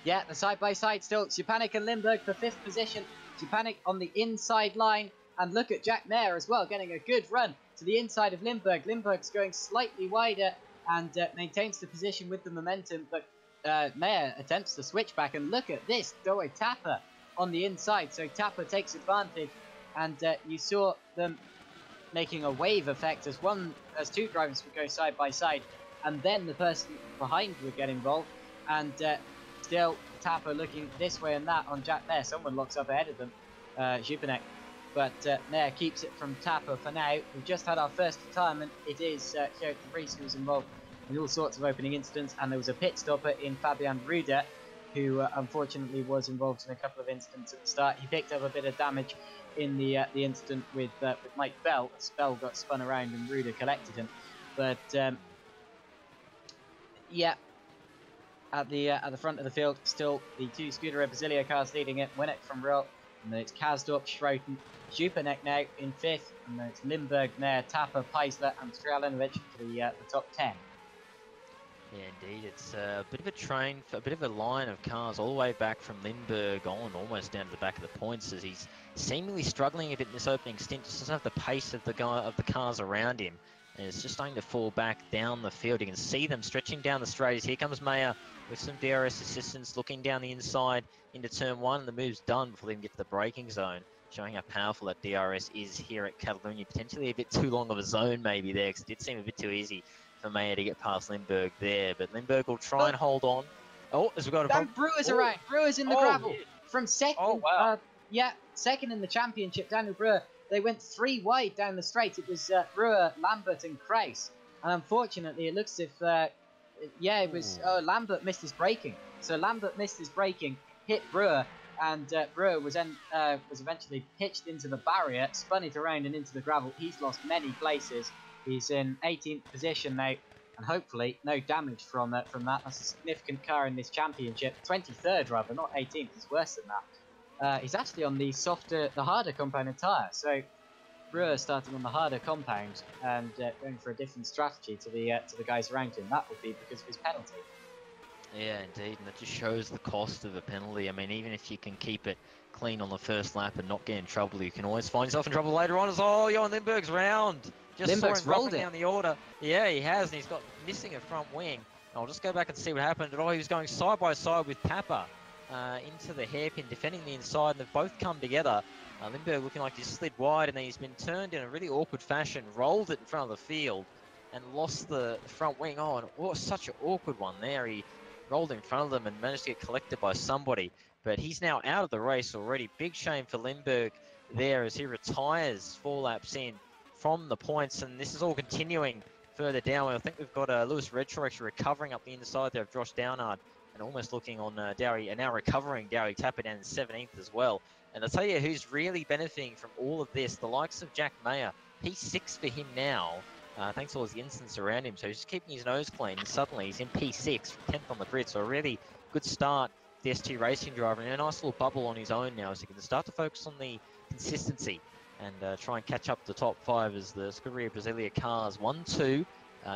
Yeah, the side-by-side still. Supanek and Limburg for 5th position. Supanek on the inside line. And look at Jack Mayer as well, getting a good run to the inside of Limburg. Limburg's going slightly wider and maintains the position with the momentum. But Mayer attempts to switch back. And look at this, Dowie Tapper on the inside. So Tapper takes advantage. And you saw them making a wave effect as two drivers would go side by side. And then the person behind would get involved. And still, Tapper looking this way and that on Jack Mayer. Someone locks up ahead of them, Supanek. But Mayer keeps it from Tapper for now. We've just had our first retirement. It is Gerrit de Vries who was involved in all sorts of opening incidents. And there was a pit stopper in Fabian Ruder, who unfortunately was involved in a couple of incidents at the start. He picked up a bit of damage in the incident with Mike Bell. Bell got spun around and Ruder collected him. But yeah. At the front of the field, still the 2 Scuderia Basilia cars leading it. Winnick from Real, and then it's Kasdorp, Schroten, Supanek now in 5th, and then it's Limburg, Mayer, Tapper, Paisler, and Strijanovic for the top 10. Yeah, indeed, it's a bit of a train, a bit of a line of cars all the way back from Limburg on, almost down to the back of the points, as he's seemingly struggling a bit in this opening stint. Just doesn't have the pace of the cars around him. And it's just starting to fall back down the field. You can see them stretching down the straights. Here comes Mayer with some DRS assistance, looking down the inside into turn 1. And the move's done before they even get to the braking zone, showing how powerful that DRS is here at Catalonia. Potentially a bit too long of a zone maybe there, because it did seem a bit too easy for Mayer to get past Lindbergh there, but Lindbergh will try and hold on. Oh, as we got a Dan Brewer's around. Brewer's in the gravel from second. Oh, wow. Second in the championship. Daniel Brewer. They went 3 wide down the straight. It was Brewer, Lambert, and Kraus. And unfortunately, it looks as if it was Lambert missed his braking. So Lambert missed his braking, hit Brewer, and Brewer was eventually pitched into the barrier, spun it around and into the gravel. He's lost many places. He's in 18th position now, and hopefully no damage from that. That's a significant car in this championship. 23rd rather, not 18th. It's worse than that. He's actually on the harder compounded tyre. So Brewer starting on the harder compound and going for a different strategy to the guys around him. That would be because of his penalty. Yeah, indeed, and it just shows the cost of a penalty. I mean, even if you can keep it clean on the first lap and not get in trouble, you can always find yourself in trouble later on. Johan Lindbergh's round. Just rolled down the order. Yeah, he has, and he's got missing a front wing. I'll just go back and see what happened. He was going side by side with Tapper into the hairpin, defending the inside, and they've both come together. Lindbergh looking like he's slid wide, and then he's been turned in a really awkward fashion, rolled it in front of the field, and lost the front wing. Oh, and what such an awkward one there. He rolled in front of them and managed to get collected by somebody. But he's now out of the race already. Big shame for Lindbergh there as he retires 4 laps in from the points. And this is all continuing further down. I think we've got Lewis Redshaw actually recovering up the inside there of Josh Downard and almost looking on Dowie, and now recovering Dowie Tapper down in 17th as well. And I'll tell you who's really benefiting from all of this, the likes of Jack Mayer. P6 for him now. Thanks to all the incidents around him. So he's just keeping his nose clean, and suddenly he's in P6, 10th on the grid. So a really good start, the ST Racing driver, and a nice little bubble on his own now, so he can start to focus on the consistency and try and catch up the top 5 as the Scuderia Brasilia cars 1-2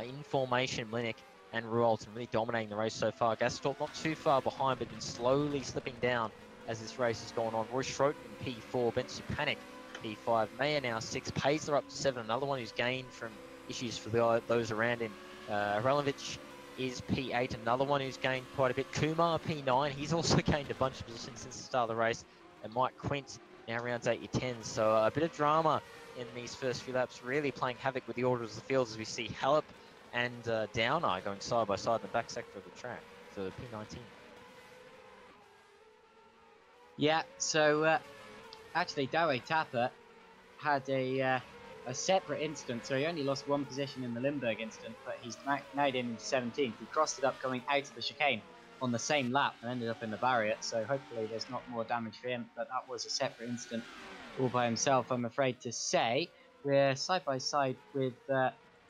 in formation. Mlinick and Rualton really dominating the race so far. Gastorp not too far behind, but been slowly slipping down as this race has gone on. Roy Schroeter in P4, Ben Supanik P5, Mayer now 6, Paisler up to 7, another one who's gained from issues for those around him. Hralovic is P8, another one who's gained quite a bit. Kumar P9, he's also gained a bunch of positions since the start of the race. And Mike Quint now rounds out your 10s. So a bit of drama in these first few laps, really playing havoc with the orders of the fields as we see Hallop and Downer going side by side in the back sector of the track for P19. Yeah, so actually Dowie Tapper had a separate incident, so he only lost 1 position in the Lindbergh incident, but he's now in 17th. He crossed it up coming out of the chicane on the same lap and ended up in the barrier, so hopefully there's not more damage for him, but that was a separate incident all by himself, I'm afraid to say. We're side by side with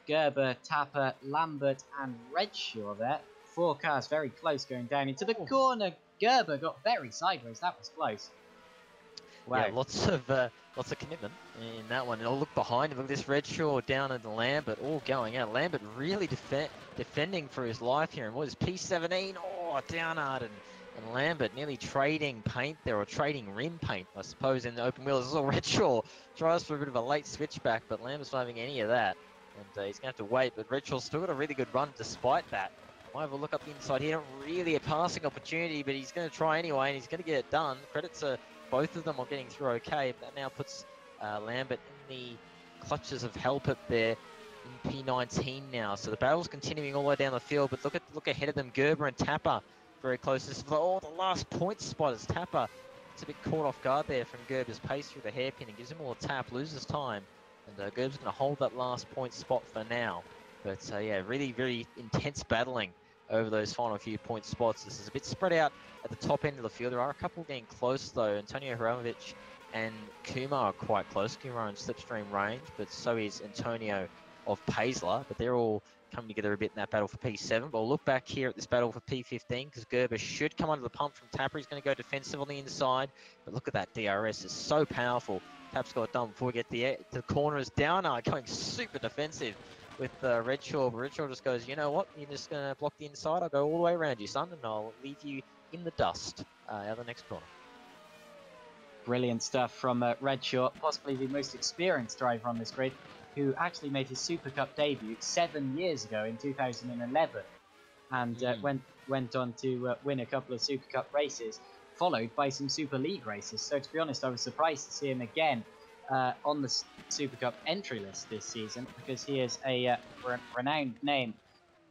Gerber, Tapper, Lambert and Redshaw there. 4 cars very close going down into the corner. Gerber got very sideways, that was close. Wow. Yeah, lots of commitment in that one. And I'll look behind him. Look at this Redshaw down at Lambert, all going out. Lambert really defending for his life here. And what is P17? Oh, Downard and Lambert nearly trading paint there, or trading rim paint, I suppose, in the open wheels. This is all Redshaw tries for a bit of a late switchback, but Lambert's not having any of that. And he's going to have to wait. But Redshaw's still got a really good run despite that. Might have a look up the inside here. Not really a passing opportunity, but he's going to try anyway, and he's going to get it done. Credit to both of them are getting through okay. That now puts Lambert in the clutches of Halpert there in P19 now. So the battle's continuing all the way down the field, but look ahead of them. Gerber and Tapper very close. This is the last point spot as Tapper. It's a bit caught off guard there from Gerber's pace through the hairpin and gives him all a tap, loses time. And Gerber's going to hold that last point spot for now. But yeah, really, very intense battling over those final few point spots. This is a bit spread out at the top end of the field. There are a couple getting close though. Antonio Hralovic and Kumar are quite close. Kumar in slipstream range, but so is Antonio of Paisler. But they're all coming together a bit in that battle for P7. But we'll look back here at this battle for P15 because Gerber should come under the pump from Tapper. He's going to go defensive on the inside. But look at that DRS, is so powerful. Tap's got it done before we get to the corners. Downer going super defensive with Redshaw. Redshaw just goes, you know what, you're just going to block the inside. I'll go all the way around you, son, and I'll leave you in the dust out the next corner. Brilliant stuff from Redshaw, possibly the most experienced driver on this grid, who actually made his Super Cup debut 7 years ago in 2011, and went on to win a couple of Super Cup races, followed by some Super League races. So to be honest, I was surprised to see him again on the Super Cup entry list this season, because he is a renowned name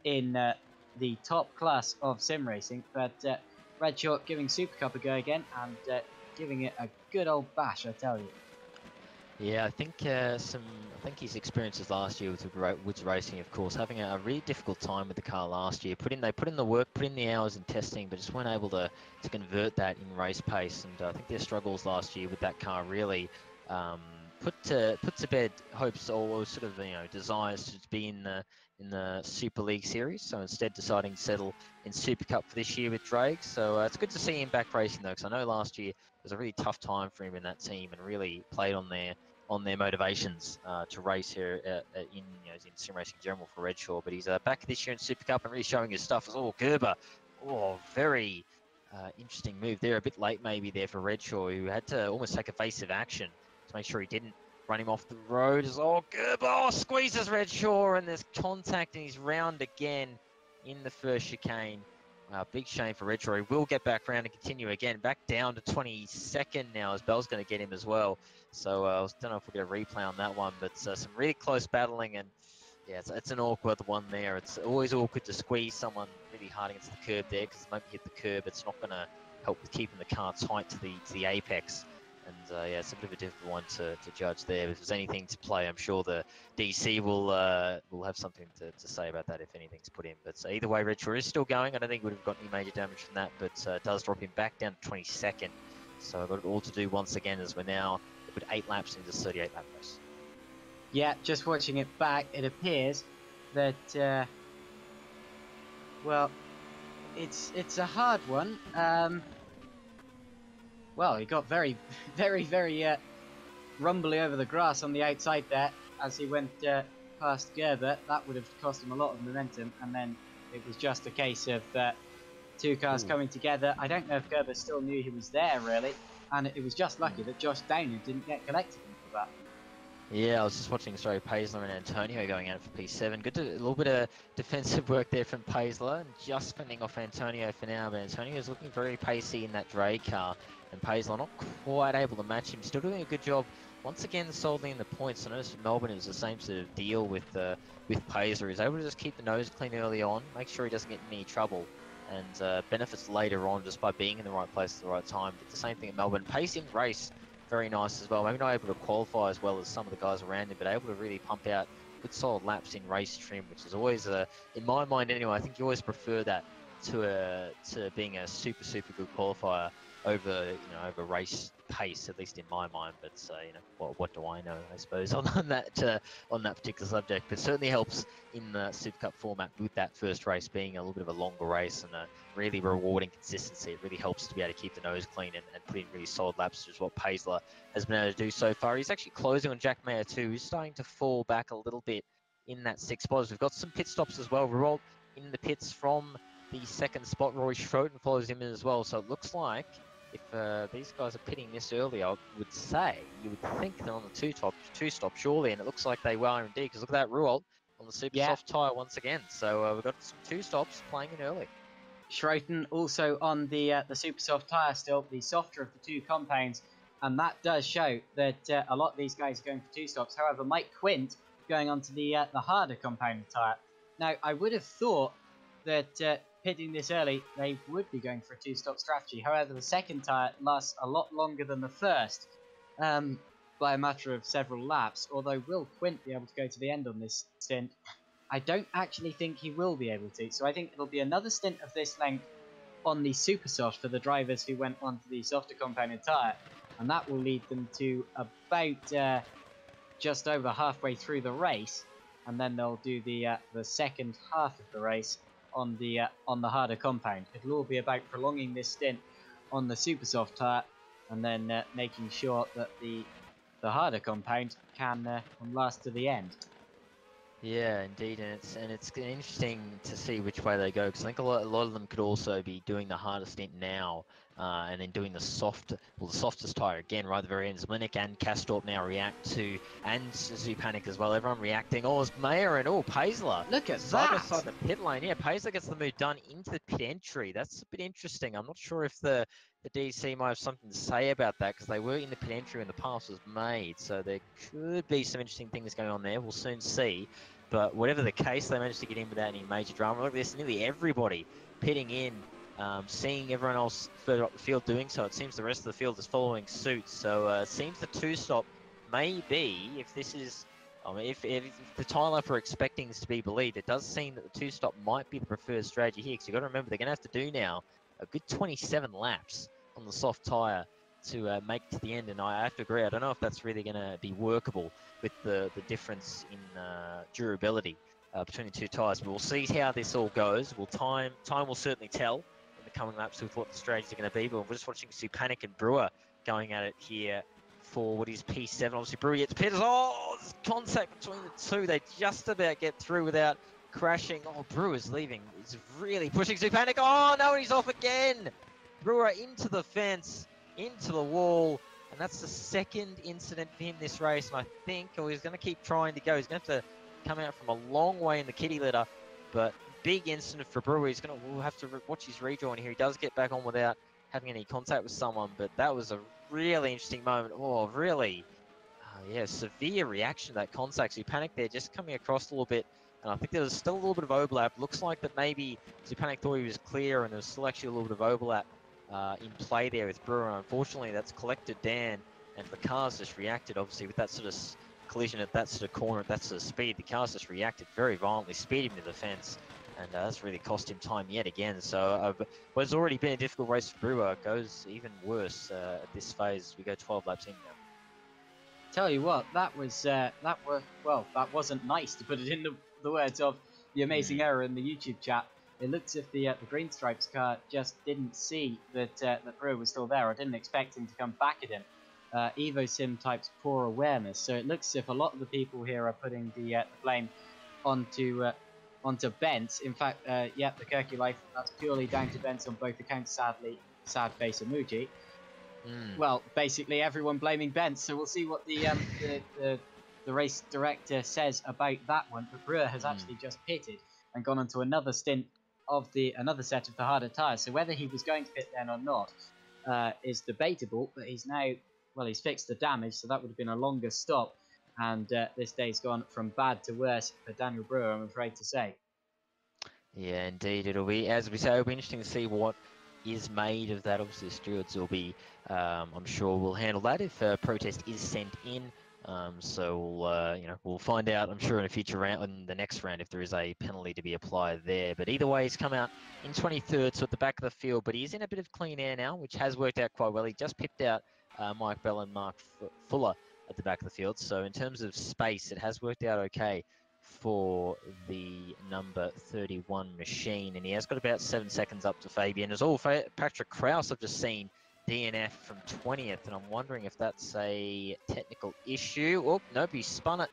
in the top class of sim racing. But Red Short giving Super Cup a go again and giving it a good old bash, I tell you. Yeah, I think his experiences last year with Woods Racing, of course, having a really difficult time with the car last year. They put in the work, put in the hours in testing, but just weren't able to convert that in race pace. And I think their struggles last year with that car really put to bed hopes or sort of desires to be in the Super League series. So instead, deciding to settle in Super Cup for this year with Drake. So it's good to see him back racing though, because I know last year was a really tough time for him in that team and really played on their motivations to race here in sim racing in general for Redshaw. But he's back this year in Super Cup and really showing his stuff. Oh, Gerber, very interesting move there. A bit late maybe there for Redshaw, who had to almost take evasive action to make sure he didn't run him off the road. Gerber squeezes Redshaw, and there's contact, and he's round again in the first chicane. Big shame for Redshaw. He will get back round and continue again. Back down to 22nd now, as Bell's going to get him as well. So I don't know if we'll get a replay on that one, but some really close battling, and yeah, it's an awkward one there. It's always awkward to squeeze someone really hard against the curb there, because the moment you hit the curb, it's not going to help with keeping the car tight to the apex. And yeah, it's a bit of a difficult one to judge there. But if there's anything to play, I'm sure the DC will have something to say about that if anything's put in. But either way, Redshaw is still going. I don't think he would have got any major damage from that, but it does drop him back down to 22nd. So I've got it all to do once again, as we're now with 8 laps into the 38 lap race. Yeah, just watching it back, it appears that well, it's a hard one. Well, he got very rumbly over the grass on the outside there as he went past Gerber. That would have cost him a lot of momentum, and then it was just a case of two cars coming together. I don't know if Gerber still knew he was there, really, and it was just lucky that Josh Downer didn't get collected for that. Yeah, I was just watching Paisler and Antonio going out for P7. A little bit of defensive work there from Paisler, and just fending off Antonio for now. But Antonio is looking very pacey in that Dre car, and Paisler not quite able to match him. Still doing a good job once again solidly in the points. I noticed Melbourne is the same sort of deal with Paisler. He's able to just keep the nose clean early on, make sure he doesn't get in any trouble, and benefits later on just by being in the right place at the right time. Did the same thing at Melbourne. Pacing race. Very nice as well. Maybe not able to qualify as well as some of the guys around him, but able to really pump out good solid laps in race trim, which is always, in my mind anyway, I think you always prefer that to being a super good qualifier over race pace, at least in my mind. But what do I know, I suppose, on that particular subject. But certainly helps in the Super Cup format with that first race being a little bit of a longer race and a really rewarding consistency. It really helps to be able to keep the nose clean and put in really solid laps, which is what Paisler has been able to do so far. He's actually closing on Jack Mayer too. He's starting to fall back a little bit in that 6th spot. We've got some pit stops as well. Rolt in the pits from the 2nd spot. Rory Schroten follows him in as well. So it looks like if these guys are pitting this early, I would say you would think they're on the two stop surely, and it looks like they are indeed, because look at that Ruolt on the super soft tyre once again. So we've got some 2 stops playing in early. Schroten also on the super soft tyre still, the softer of the 2 compounds, and that does show that a lot of these guys are going for 2 stops. However, Mike Quint going on to the harder compound tyre. Now, I would have thought that pitting this early, they would be going for a 2-stop strategy. However, the 2nd tyre lasts a lot longer than the 1st, by a matter of several laps, although will Quint be able to go to the end on this stint? I don't actually think he will be able to, so I think it'll be another stint of this length on the super soft for the drivers who went onto the softer compounded tyre, and that will lead them to about just over halfway through the race, and then they'll do the second half of the race on the harder compound. It'll all be about prolonging this stint on the super soft tyre, and then making sure that the harder compound can last to the end. Yeah, indeed, and it's interesting to see which way they go, because I think a lot of them could also be doing the harder stint now, and then doing the softest tyre again right at the very end. Zmlinik and Kastorp now react to, and Zupanic as well. Everyone reacting. Oh, it's Mayer and Paisler. Look at side that! by side the pit lane. Yeah, Paisler gets the move done into the pit entry. That's a bit interesting. I'm not sure if the DC might have something to say about that, because they were in the pit entry when the pass was made. So there could be some interesting things going on there. We'll soon see. But whatever the case, they managed to get in without any major drama. Look at this, nearly everybody pitting in, seeing everyone else further up the field doing so. It seems the rest of the field is following suit. So it seems the two-stop may be, if this is, I mean, if the tyre life we're expecting is to be believed, it does seem that the two-stop might be the preferred strategy here, because you've got to remember they're going to have to do now a good 27 laps on the soft tyre to make it to the end, and I have to agree, I don't know if that's really going to be workable with the difference in durability between the two tyres, but we'll see how this all goes. Time will certainly tell in the coming laps with what the strategies are going to be, but we're just watching Supanic and Brewer going at it here for what is P7. Obviously, Brewer gets Peters. Oh, there's contact between the two. They just about get through without crashing. Oh, Brewer's leaving. He's really pushing Supanic. Oh, no, he's off again. Brewer into the fence, into the wall, and that's the second incident for him this race, and I think he's going to keep trying to go. He's going to have to come out from a long way in the kitty litter, but big incident for Brewer. We'll have to watch his rejoin here. He does get back on without having any contact with someone, but that was a really interesting moment. Oh, really, yeah, severe reaction to that contact. So he panicked there, just coming across a little bit, and I think there was still a little bit of overlap. Looks like that maybe Supanic thought he was clear, and there was still actually a little bit of overlap in play there with Brewer. Unfortunately, that's collected Dan, and the car's just reacted, obviously, with that sort of collision at that sort of corner, at that sort of speed. The car's just reacted very violently, speed him to the fence, and that's really cost him time yet again. So what's already been a difficult race for Brewer goes even worse at this phase. We go 12 laps in now. Tell you what, that wasn't nice, to put it in the words of the amazing error in the YouTube chat. It looks as if the Green Stripes car just didn't see that Brewer was still there. I didn't expect him to come back at him. EvoSim types poor awareness. So it looks as if a lot of the people here are putting the blame onto Bent. In fact, the Kirky Life, that's purely down to Bent on both accounts, sadly. Sad face emoji. Well, basically everyone blaming Bent. So we'll see what the race director says about that one. But Brewer has actually just pitted and gone on to another stint of another set of the harder tyres. So whether he was going to pit then or not is debatable, but he's fixed the damage, so that would have been a longer stop, and this day's gone from bad to worse for Daniel Brewer, I'm afraid to say. Yeah, indeed, it'll be, as we say, it'll be interesting to see what is made of that. Obviously the stewards will be, I'm sure we'll handle that if a protest is sent in. So we'll find out, I'm sure, in a future round, in the next round, if there is a penalty to be applied there. But either way, he's come out in 23rd, so at the back of the field. But he's in a bit of clean air now, which has worked out quite well. He just pipped out Mike Bell and Mark Fuller at the back of the field. So in terms of space, it has worked out okay for the number 31 machine. And he has got about 7 seconds up to Fabian. As all Patrick Kraus I've just seen DNF from 20th, and I'm wondering if that's a technical issue. Oh, nope, he spun it.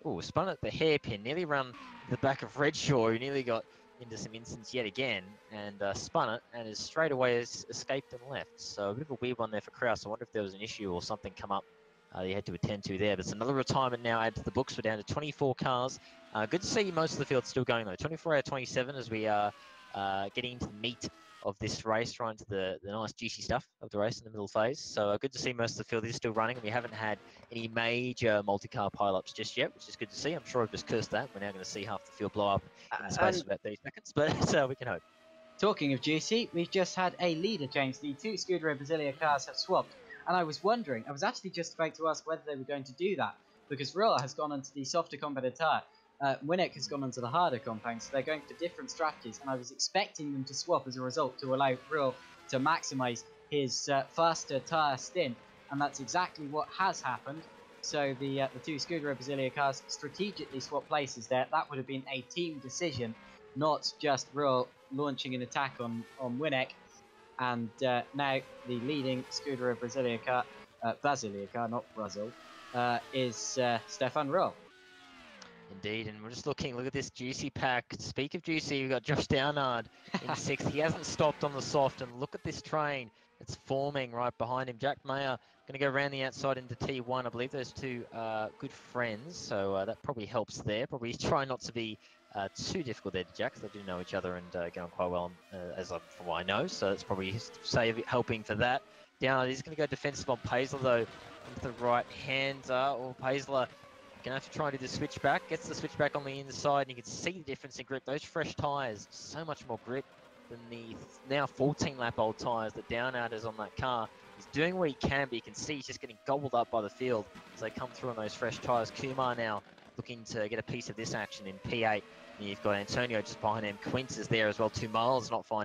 Oh, spun it the hairpin, nearly run the back of Redshaw, who nearly got into some incidents yet again, and spun it, and is straight away escaped and left. So a bit of a weird one there for Kraus. I wonder if there was an issue or something come up you had to attend to there. But it's another retirement now added to the books. We're down to 24 cars. Good to see most of the field still going though. 24 out of 27 as we are getting into the meat of this race, right into the nice juicy stuff of the race in the middle phase. So good to see most of the field is still running. We haven't had any major multi-car pile-ups just yet, which is good to see. I'm sure I've just cursed that. We're now going to see half the field blow up in the space of about 30 seconds, but we can hope. Talking of juicy, we've just had a leader change. The two Scuderia Brasilia cars have swapped, and I was actually just about to ask whether they were going to do that, because Rilla has gone onto the softer compounded tyre. Winnick has gone onto the harder compound, so they're going for different strategies, and I was expecting them to swap as a result to allow Rill to maximise his faster tyre stint, and that's exactly what has happened. So the two Scuderia Brasilia cars strategically swap places there. That would have been a team decision, not just Rill launching an attack on Winnick. And now the leading Scuderia Brasilia car, not Brazil, is Stefan Rill. Indeed, and we're just look at this juicy pack. Speak of juicy, we've got Josh Downard in 6th. He hasn't stopped on the soft, and look at this train. It's forming right behind him. Jack Mayer going to go around the outside into T1. I believe those two are good friends, so that probably helps there. Probably try not to be too difficult there to Jack, because they do know each other and get on quite well, from what I know. So that's probably helping for that. Downard is going to go defensive on Paisley, though, with the right hand. Paisley Gonna have to try and do the switchback. Gets the switchback on the inside, and you can see the difference in grip. Those fresh tyres, so much more grip than the now 14-lap-old tyres that Downard is on that car. He's doing what he can, but you can see he's just getting gobbled up by the field as they come through on those fresh tyres. Kumar now looking to get a piece of this action in P8. And you've got Antonio just behind him. Quince is there as well. 2 miles not far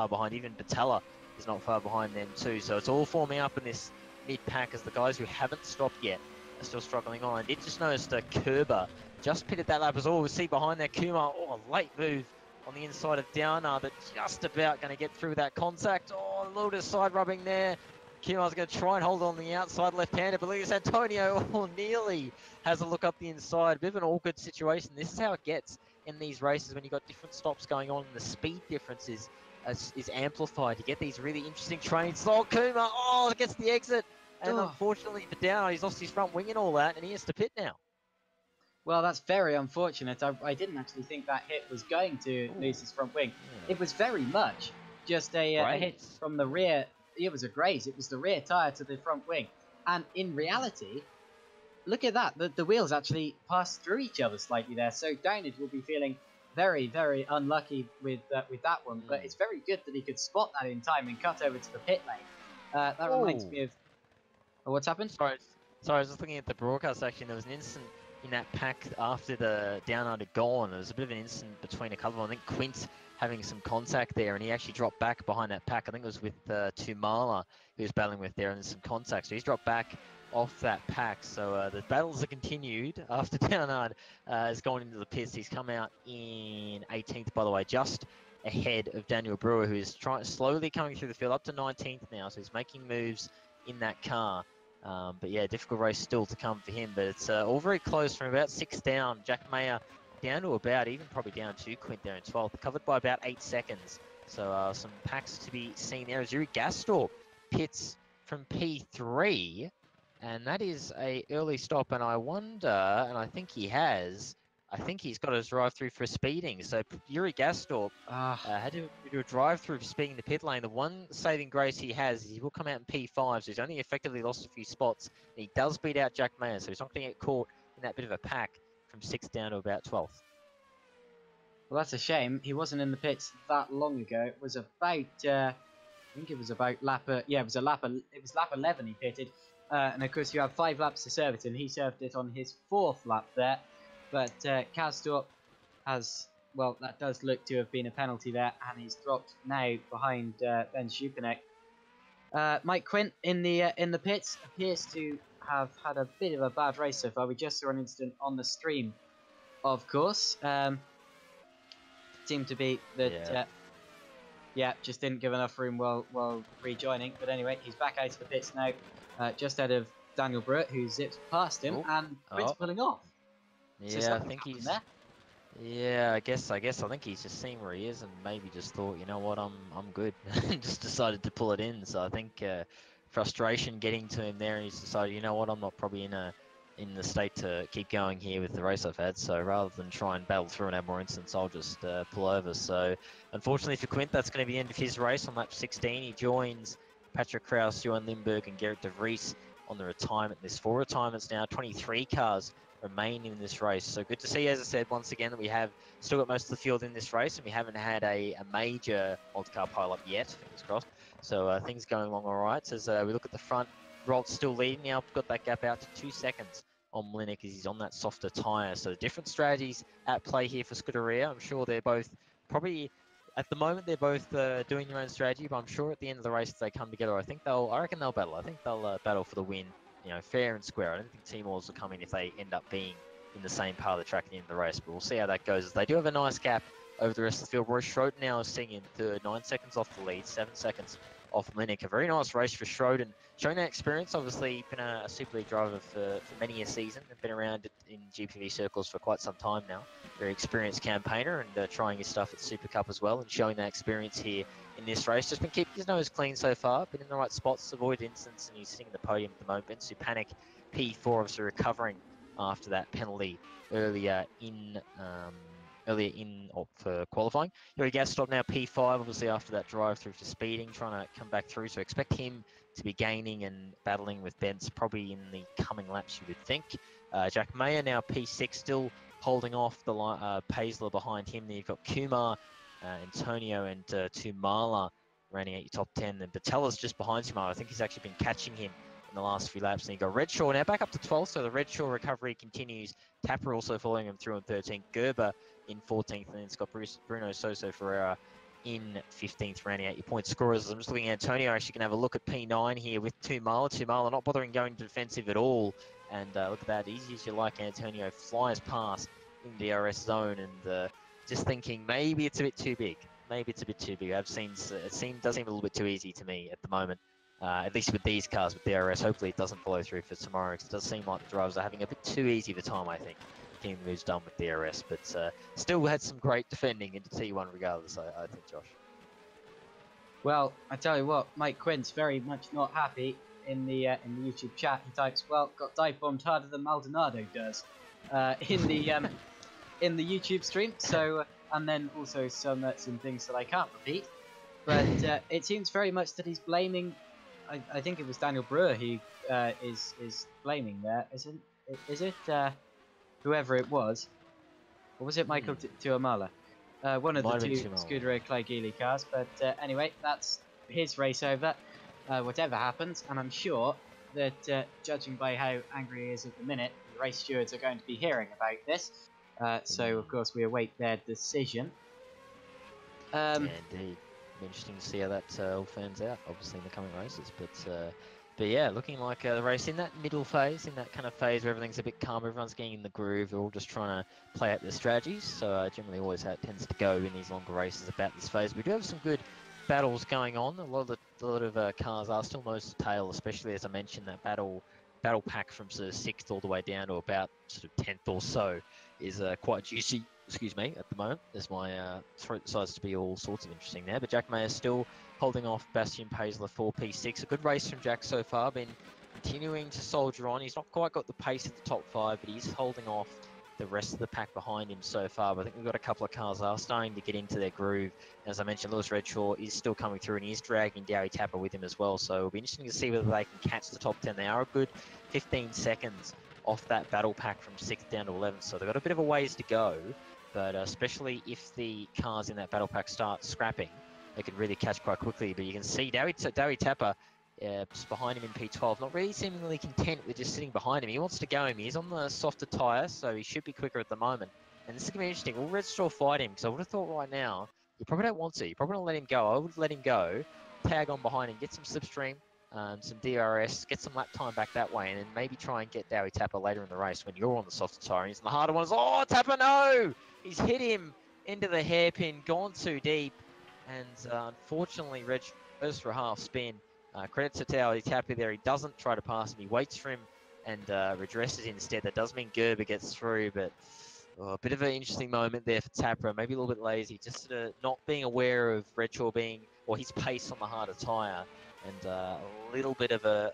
behind. Even Batella is not far behind them too. So it's all forming up in this mid-pack as the guys who haven't stopped yet are still struggling on. I did just notice that Kerber just pitted that lap as well. We see behind there Kumar, a late move on the inside of Downer, that just about going to get through that contact. A little bit of side rubbing there. Kumar's going to try and hold on the outside left-hander, but Lucas Antonio nearly has a look up the inside. A bit of an awkward situation. This is how it gets in these races when you've got different stops going on and the speed difference is amplified. You get these really interesting trains. Kumar, it gets the exit. And unfortunately for Downer, he's lost his front wing and all that, and he has to pit now. Well, that's very unfortunate. I didn't actually think that hit was going to lose his front wing. Yeah. It was very much just a hit from the rear. It was a graze. It was the rear tyre to the front wing. And in reality, look at that. The wheels actually passed through each other slightly there. So Downard will be feeling very, very unlucky with that one. But it's very good that he could spot that in time and cut over to the pit lane. That reminds me of... Oh, what's happened? Sorry, I was just looking at the broadcast section. There was an instant in that pack after the Downard had gone. There was a bit of an instant between a couple of them. I think Quint having some contact there, and he actually dropped back behind that pack. I think it was with Tumala he was battling with there, and some contact. So he's dropped back off that pack. So the battles are continued after Downard has gone into the pits. He's come out in 18th, by the way, just ahead of Daniel Brewer, who's slowly coming through the field up to 19th now. So he's making moves in that car. But yeah, difficult race still to come for him. But it's all very close from about 6 down. Jack Mayer down to about, even probably down to Quint there in 12th, covered by about 8 seconds. So some packs to be seen there. Yuri Gastor pits from P3, and that is a early stop. And I wonder, and I think he's got his drive-through for speeding. So Yuri Gastor had to do a drive-through for speeding the pit lane. The one saving grace he has is he will come out in P5, so he's only effectively lost a few spots. And he does beat out Jack Mayer, so he's not going to get caught in that bit of a pack from 6th down to about 12th. Well, that's a shame. He wasn't in the pits that long ago. It was about, I think it was about lap 11 he pitted. And of course you have 5 laps to serve it, and he served it on his 4th lap there. But Kastorp has, well, that does look to have been a penalty there, and he's dropped now behind Ben Schupanek. Mike Quint in the pits appears to have had a bit of a bad race so far. We just saw an incident on the stream, of course. Seemed to be that, just didn't give enough room while rejoining. But anyway, he's back out of the pits now, just ahead of Daniel Brewitt, who zips past him, and Quint's pulling off. Yeah, I think he's there. Yeah, I think he's just seen where he is and maybe just thought, you know what, I'm good, and just decided to pull it in. So I think frustration getting to him there, and he's decided, you know what, I'm not probably in the state to keep going here with the race I've had. So rather than try and battle through and have more incidents, I'll just pull over. So unfortunately for Quint, that's going to be the end of his race on lap 16. He joins Patrick Kraus, Johan Lindberg, and Gerrit de Vries on the retirement list. 4 retirements now, 23 cars remain in this race. So good to see, as I said, once again, that we have still got most of the field in this race, and we haven't had a major multi-car pile-up yet, fingers crossed. So things going along all right. As we look at the front, Rolt's still leading now, got that gap out to 2 seconds on Mlinick as he's on that softer tyre. So different strategies at play here for Scuderia. I'm sure they're both probably, at the moment, they're both doing their own strategy, but I'm sure at the end of the race, if they come together, I reckon they'll battle. I think they'll battle for the win, you know, fair and square. I don't think Timors will come in if they end up being in the same part of the track at the end of the race, but we'll see how that goes. As they do have a nice gap over the rest of the field. Roy Schroden now is sitting in third, 9 seconds off the lead, 7 seconds off Mlinick. A very nice race for Schroden. Showing that experience, obviously been a Super League driver for many a season, and been around in GPV circles for quite some time now. Very experienced campaigner, and trying his stuff at Super Cup as well, and showing that experience here in this race. Just been keeping his nose clean so far, been in the right spots, avoid incidents, and he's sitting in the podium at the moment. Ben Supanik, P4, obviously recovering after that penalty earlier in for qualifying. Yuri Gaston now P5, obviously after that drive through for speeding, trying to come back through. So expect him to be gaining and battling with Bentz probably in the coming laps, you would think. Jack Mayer now P6, still holding off the Paisler behind him. Then you've got Kumar, Antonio, and Tumala running at your top 10. And Batella's just behind Tumala. I think he's actually been catching him in the last few laps. And you've got Redshaw now back up to 12th, so the Redshaw recovery continues. Tapper also following him through in 13th. Gerber in 14th, and then it's got Bruno Soso Ferreira in 15th, rounding out your point scorers. I'm just looking at Antonio. Actually, can have a look at P9 here with Tumala. Tumala not bothering going defensive at all. And look at that, easy as you like, Antonio flies past in the DRS zone, and just thinking maybe it's a bit too big. Maybe it's a bit too big. Does seem a little bit too easy to me at the moment. At least with these cars with DRS. Hopefully it doesn't follow through for tomorrow, because it does seem like the drivers are having a bit too easy of a time, I think, getting the moves done with DRS. But still had some great defending into T1 regardless, I think, Josh. Well, I tell you what, Mike Quinn's very much not happy in the YouTube chat. He types, "Well, got dive bombed harder than Maldonado does," in the YouTube stream. So, and then also some things that I can't repeat. But it seems very much that he's blaming. I think it was Daniel Brewer who is blaming there. Is it whoever it was? Or was it Michael Tuamala? One of the two Scuderia Clay Geely cars. But anyway, that's his race over. Whatever happens, and I'm sure that judging by how angry he is at the minute, the race stewards are going to be hearing about this. So of course we await their decision. Yeah, indeed. Interesting to see how that all turns out, obviously, in the coming races. But yeah, looking like the race in that middle phase, in that kind of phase where everything's a bit calm, everyone's getting in the groove, they're all just trying to play out their strategies. So generally always how it tends to go in these longer races about this phase. We do have some good battles going on. A lot of cars are still nose to tail, especially as I mentioned, that battle pack from sort of 6th all the way down to about sort of 10th or so is quite juicy. Excuse me, at the moment, as my throat decides to be all sorts of interesting there. But Jack Mayer still holding off Bastian Paisler 4P6. A good race from Jack so far, been continuing to soldier on. He's not quite got the pace of the top 5, but he's holding off the rest of the pack behind him so far. But I think we've got a couple of cars that are starting to get into their groove. As I mentioned, Lewis Redshaw is still coming through, and he is dragging Dowie Tapper with him as well. So it'll be interesting to see whether they can catch the top 10. They are a good 15 seconds off that battle pack from 6th down to 11th. So they've got a bit of a ways to go. But especially if the cars in that battle pack start scrapping, they could really catch quite quickly. But you can see Dowie Tapper just behind him in P12, not really seemingly content with just sitting behind him. He wants to go him. He's on the softer tyre, so he should be quicker at the moment. And this is going to be interesting. Will Redshaw fight him? Because I would have thought right now, you probably don't want to. You probably don't let him go. I would let him go, tag on behind him, get some slipstream, some DRS, get some lap time back that way, and then maybe try and get Dowie Tapper later in the race when you're on the softer tyre. And he's in the harder ones. Oh, Tapper, no! He's hit him into the hairpin, gone too deep, and unfortunately, Reg goes for a half spin. Credit to Dowie Tapper there. He doesn't try to pass him. He waits for him and redresses instead. That does mean Gerber gets through, but a bit of an interesting moment there for Tapper. Maybe a little bit lazy, just sort of not being aware of Redshaw or his pace on the harder tyre, and a little bit of a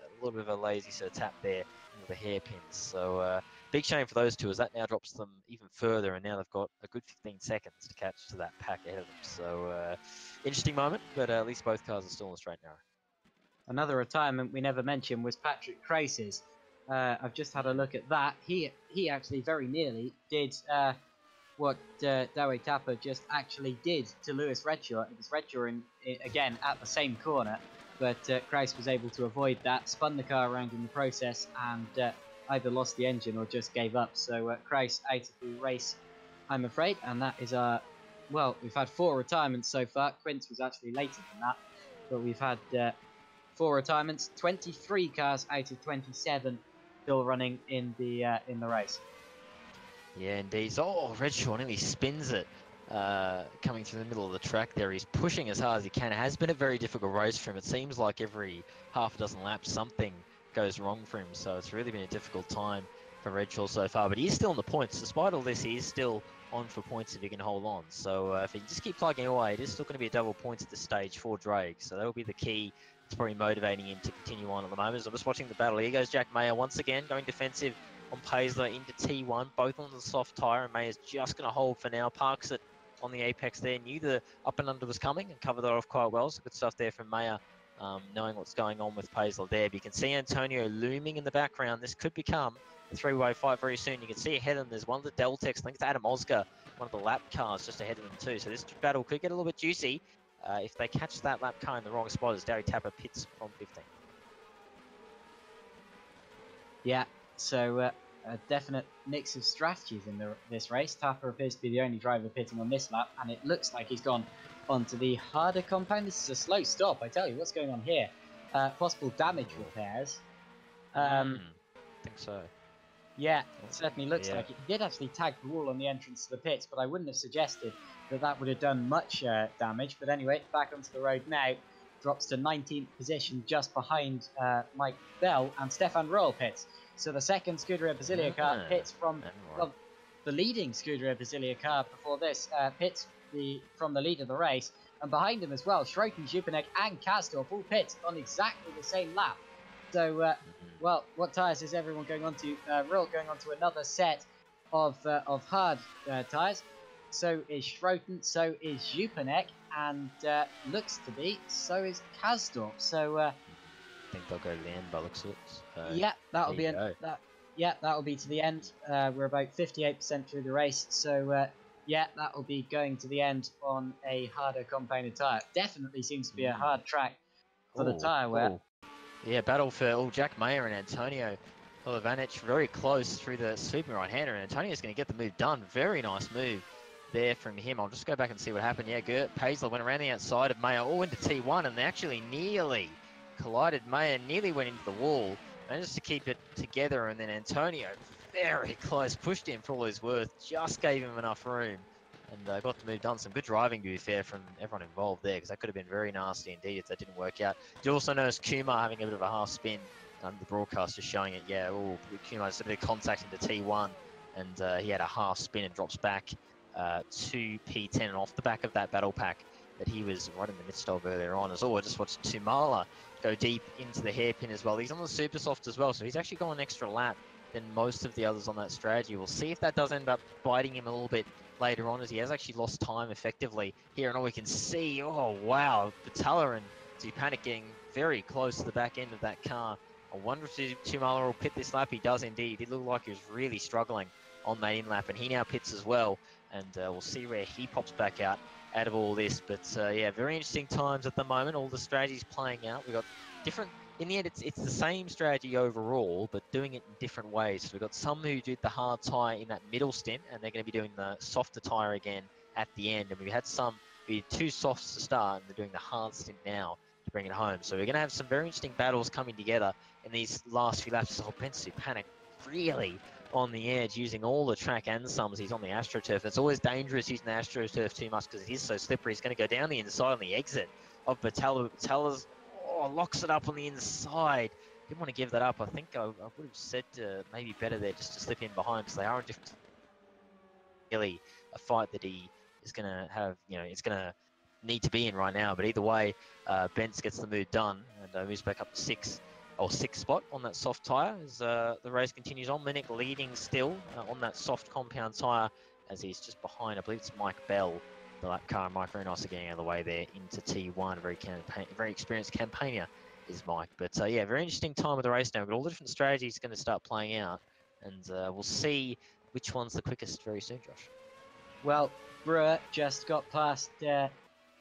lazy sort of tap there with the hairpins. So big shame for those two, as that now drops them even further, and now they've got a good 15 seconds to catch to that pack ahead of them. So interesting moment, but at least both cars are still in the straight and narrow. Another retirement we never mentioned was Patrick Crace's. I've just had a look at that. He actually very nearly did what Dowie Tapper just actually did to Lewis Redshaw. It was Redshaw again at the same corner, but Crace was able to avoid that, spun the car around in the process, and either lost the engine or just gave up. So Crace out of the race, I'm afraid, and that is well, we've had 4 retirements so far. Quince was actually later than that, but we've had 4 retirements, 23 cars out of 27 still running in the race. Yeah, indeed. Oh, Redshaw nearly spins it coming through the middle of the track there. He's pushing as hard as he can. It has been a very difficult race for him. It seems like every half a dozen laps something goes wrong for him, so it's really been a difficult time for Redshaw so far. But he's still in the points. Despite all this, he is still on for points if he can hold on. So if he can just keep plugging away, it is still going to be a double points at this stage for Drake. So that will be the key. It's probably motivating him to continue on at the moment. So I'm just watching the battle. Here goes Jack Mayer once again, going defensive on Paisler into T1, both on the soft tyre, and Mayer's just going to hold for now. Parks it on the apex there, knew the up and under was coming and covered that off quite well. So good stuff there from Mayer, knowing what's going on with Paisler there. But you can see Antonio looming in the background. This could become the three-way fight very soon. You can see ahead of them, there's one of the Deltex, I think it's Adam Oscar, one of the lap cars just ahead of them too. So this battle could get a little bit juicy if they catch that lap car in the wrong spot as Darry Tapper pits from 15. Yeah, so a definite mix of strategies in this race. Tapper appears to be the only driver pitting on this lap, and it looks like he's gone onto the harder compound. This is a slow stop, I tell you. What's going on here? Possible damage repairs. I think so. Yeah, it certainly looks like it. He did actually tag the wall on the entrance to the pits, but I wouldn't have suggested that that would have done much damage. But anyway, back onto the road now. Drops to 19th position, just behind Mike Bell, and Stefan Royal pits. So the second Scuderia Basilia car pits from the leading Scuderia Basilia car before this, pits from the lead of the race. And behind him as well, Schroten, Jupanek and Kasdorf all pit on exactly the same lap. So, well, what tyres is everyone going on to? Royal going on to another set of hard tyres. So is Schroten, so is Jupanek, and looks to be, so is Kasdorf. So I think they'll go to the end by looks of it. So yeah, that'll be that'll be to the end. We're about 58% through the race, so yeah, that'll be going to the end on a harder compounded tyre. Definitely seems to be a hard track for the tyre wear. Yeah, battle for Jack Mayer and Antonio Olivanic very close through the sweeping right-hander, and Antonio's going to get the move done. Very nice move there from him. I'll just go back and see what happened. Yeah, Gert Paisley went around the outside of Mayer, all into T1, and they actually nearly collided. Mayer nearly went into the wall, managed to keep it together, and then Antonio, very close, pushed him for all his worth, just gave him enough room, and got the move done. Some good driving, to be fair, from everyone involved there, because that could have been very nasty indeed if that didn't work out. You also notice Kumar having a bit of a half spin. The broadcast is showing it. Yeah, Kumar just a bit of contact into T1, and he had a half spin and drops back to P10, and off the back of that battle pack that he was right in the midst of earlier on as well. I just watched Tumala go deep into the hairpin as well. He's on the super soft as well, so he's actually gone an extra lap than most of the others on that strategy. We'll see if that does end up biting him a little bit later on, as he has actually lost time effectively here. And all we can see, oh wow, Battala and Zupanik getting very close to the back end of that car. I wonder if Tumala will pit this lap. He does indeed. It looked like he was really struggling on that in lap, and he now pits as well, and we'll see where he pops back out of all this. But yeah, very interesting times at the moment. All the strategies playing out. We've got different, in the end it's the same strategy overall, but doing it in different ways. So we've got some who did the hard tyre in that middle stint, and they're going to be doing the softer tyre again at the end. And we had two softs to start, and they're doing the hard stint now to bring it home. So we're going to have some very interesting battles coming together in these last few laps. So Pensu Panic really on the edge, using all the track and sums. He's on the AstroTurf. It's always dangerous using the AstroTurf too much because it is so slippery. He's going to go down the inside on the exit of Battala. Battala's locks it up on the inside. Didn't want to give that up. I think I would have said maybe better there just to slip in behind, because they are in different. Really a fight that he is going to have, it's going to need to be in right now. But either way, Bentz gets the move done and moves back up to sixth spot on that soft tyre as the race continues on. Minik leading still on that soft compound tyre as he's just behind, I believe it's Mike Bell, the lap car. Mike very nice getting out of the way there into T1. Very experienced campaigner is Mike. But yeah, very interesting time of the race now. We've got all the different strategies going to start playing out, and we'll see which one's the quickest very soon, Josh. Well, Brewer just got past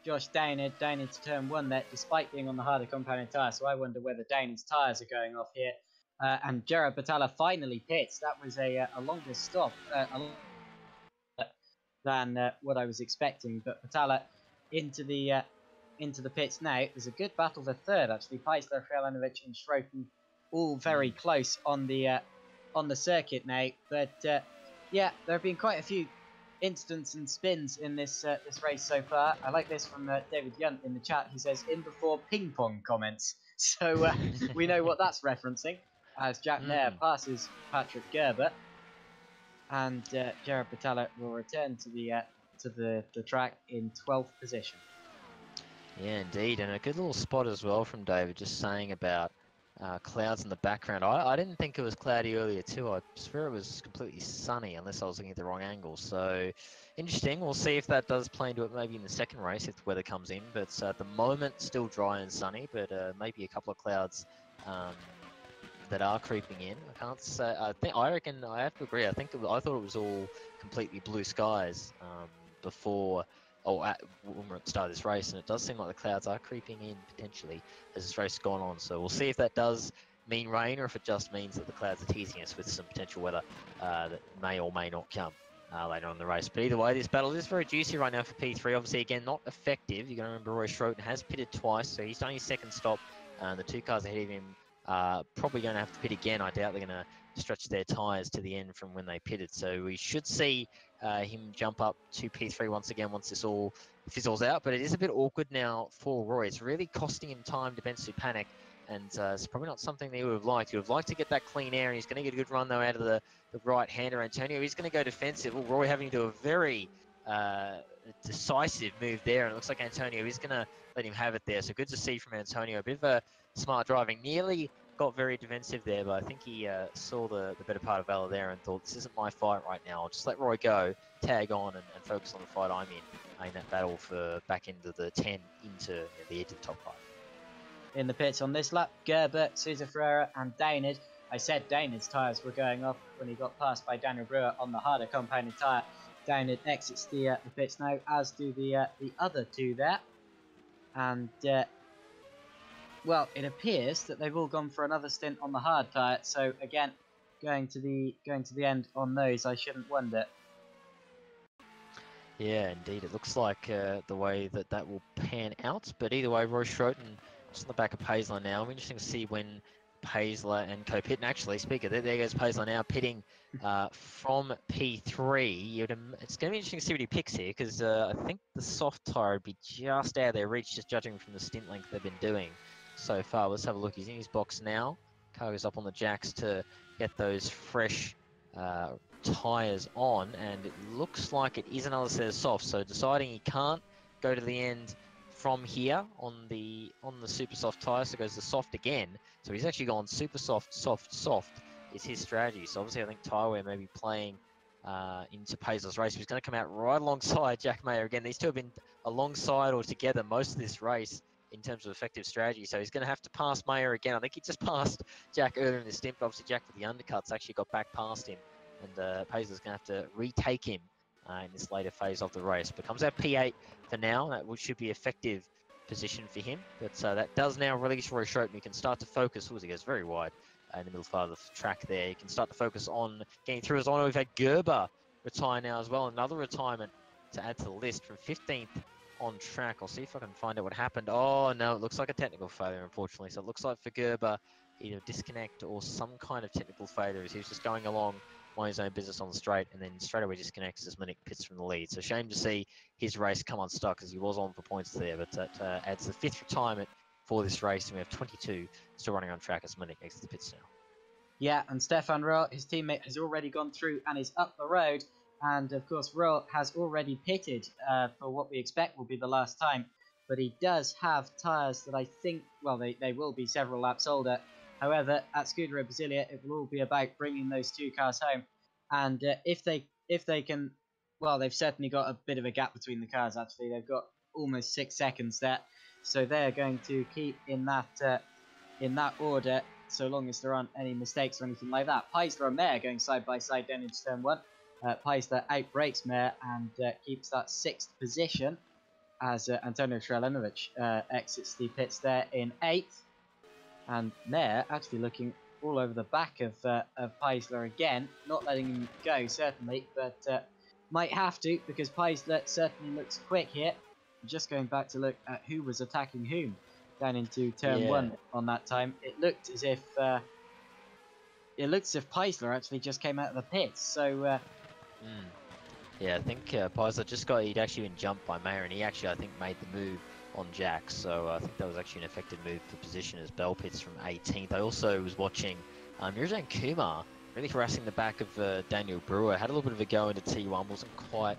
Josh Downard down into turn one there, despite being on the harder compounded tyre. So I wonder whether Downard's tyres are going off here. And Jared Battala finally pits. That was a longer stop than what I was expecting. But Battala into the pits now. It was a good battle for third, actually. Peisler, Frelanovic and Schroten all very close on the circuit now. But yeah, there have been quite a few incidents and spins in this race so far. I like this from David Yunt in the chat. He says, in before ping pong comments. So we know what that's referencing, as Jack Nair passes Patrick Gerber, and Jared Battala will return to the track in 12th position. Yeah, indeed, and a good little spot as well from David, just saying about clouds in the background. I didn't think it was cloudy earlier too. I swear it was completely sunny, unless I was looking at the wrong angle. So interesting. We'll see if that does play into it maybe in the second race if the weather comes in. But at the moment, still dry and sunny, but maybe a couple of clouds that that are creeping in. I can't say. I reckon I have to agree. I thought it was all completely blue skies before. When we're at the start of this race, and it does seem like the clouds are creeping in potentially as this race has gone on. So we'll see if that does mean rain or if it just means that the clouds are teasing us with some potential weather that may or may not come later on in the race. But either way, this battle is very juicy right now for P3. Obviously, again, not effective. You're going to remember Roy Schroten has pitted twice, so he's done his second stop. The two cars ahead of him probably going to have to pit again. I doubt they're going to stretch their tyres to the end from when they pitted. So we should see him jump up to P3 once again once this all fizzles out. But it is a bit awkward now for Roy. It's really costing him time to Bensu Panic. And it's probably not something that he would have liked. He would have liked to get that clean air, and he's going to get a good run, though, out of the right-hander, Antonio. He's going to go defensive. Well, Roy having to do a very decisive move there, and it looks like Antonio is going to let him have it there. So good to see from Antonio. A bit of a smart driving. Nearly got very defensive there, but I think he saw the better part of Vela there and thought, this isn't my fight right now. I'll just let Roy go, tag on, and focus on the fight I'm in that battle for back into the 10 into the edge of the top 5. In the pits on this lap, Gerber, Sousa Ferreira and Daynard. I said Daynard's tyres were going off when he got passed by Daniel Brewer on the harder compounded tyre. Daynard exits the pits now, as do the other two there. And, well, it appears that they've all gone for another stint on the hard tyre. So, again, going to the end on those, I shouldn't wonder. Yeah, indeed. It looks like the way that will pan out. But either way, Roy Schroten just on the back of Paisler now. It'll be interesting to see when Paisler and Co pit. And actually, speaker, there goes Paisler now pitting from P3. It's going to be interesting to see what he picks here, because I think the soft tyre would be just out of their reach, just judging from the stint length they've been doing so far. Let's have a look. He's in his box now. Car goes up on the jacks to get those fresh tyres on, and it looks like it is another set of softs. So deciding he can't go to the end from here on the super soft tyre, so goes the soft again. So he's actually gone super soft, soft, soft is his strategy. So obviously I think tyre wear may be playing into Paisler's race. He's going to come out right alongside Jack Mayer again. These two have been alongside or together most of this race in terms of effective strategy. So he's going to have to pass Mayer again. I think he just passed Jack earlier in the stint, but obviously Jack with the undercuts actually got back past him, and Paisler's going to have to retake him in this later phase of the race. Becomes our P8 for now. That should be effective position for him. But that does now release Roy Schroten. He can start to focus. He goes very wide in the middle part of the track there. He can start to focus on getting through his honor. We've had Gerber retire now as well. Another retirement to add to the list from 15th on track. I'll see if I can find out what happened. Oh, no, it looks like a technical failure, unfortunately. So it looks like for Gerber, either disconnect or some kind of technical failure as he was just going along on his own business on the straight, and then straight away disconnects as Minik pits from the lead. So shame to see his race come unstuck, as he was on for points there, but that adds the 5th retirement for this race, and we have 22 still running on track as Minik exits the pits now. Yeah, and Stefan Rohr, his teammate, has already gone through and is up the road, and of course Rohr has already pitted for what we expect will be the last time, but he does have tyres that I think, well, they will be several laps older. However, at Scuderia Brasilia, it will all be about bringing those two cars home. And if they can, well, they've certainly got a bit of a gap between the cars, actually. They've got almost 6 seconds there. So they're going to keep in that order, so long as there aren't any mistakes or anything like that. Paisler and Mayer going side by side down into turn 1. Paisler outbrakes Mayer and keeps that 6th position as Antonio Srelenovic exits the pits there in 8th. And Mayer actually looking all over the back of Paisler again, not letting him go certainly, but might have to, because Paisler certainly looks quick here. Just going back to look at who was attacking whom down into turn 1 on that time, it looked as if Paisler actually just came out of the pits. So yeah, I think Paisler he'd actually been jumped by Mayer, and he actually, I think, made the move on Jack, so I think that was actually an effective move for position as Bell pits from 18th. I also was watching Mirjan Kumar really harassing the back of Daniel Brewer. Had a little bit of a go into T1, wasn't quite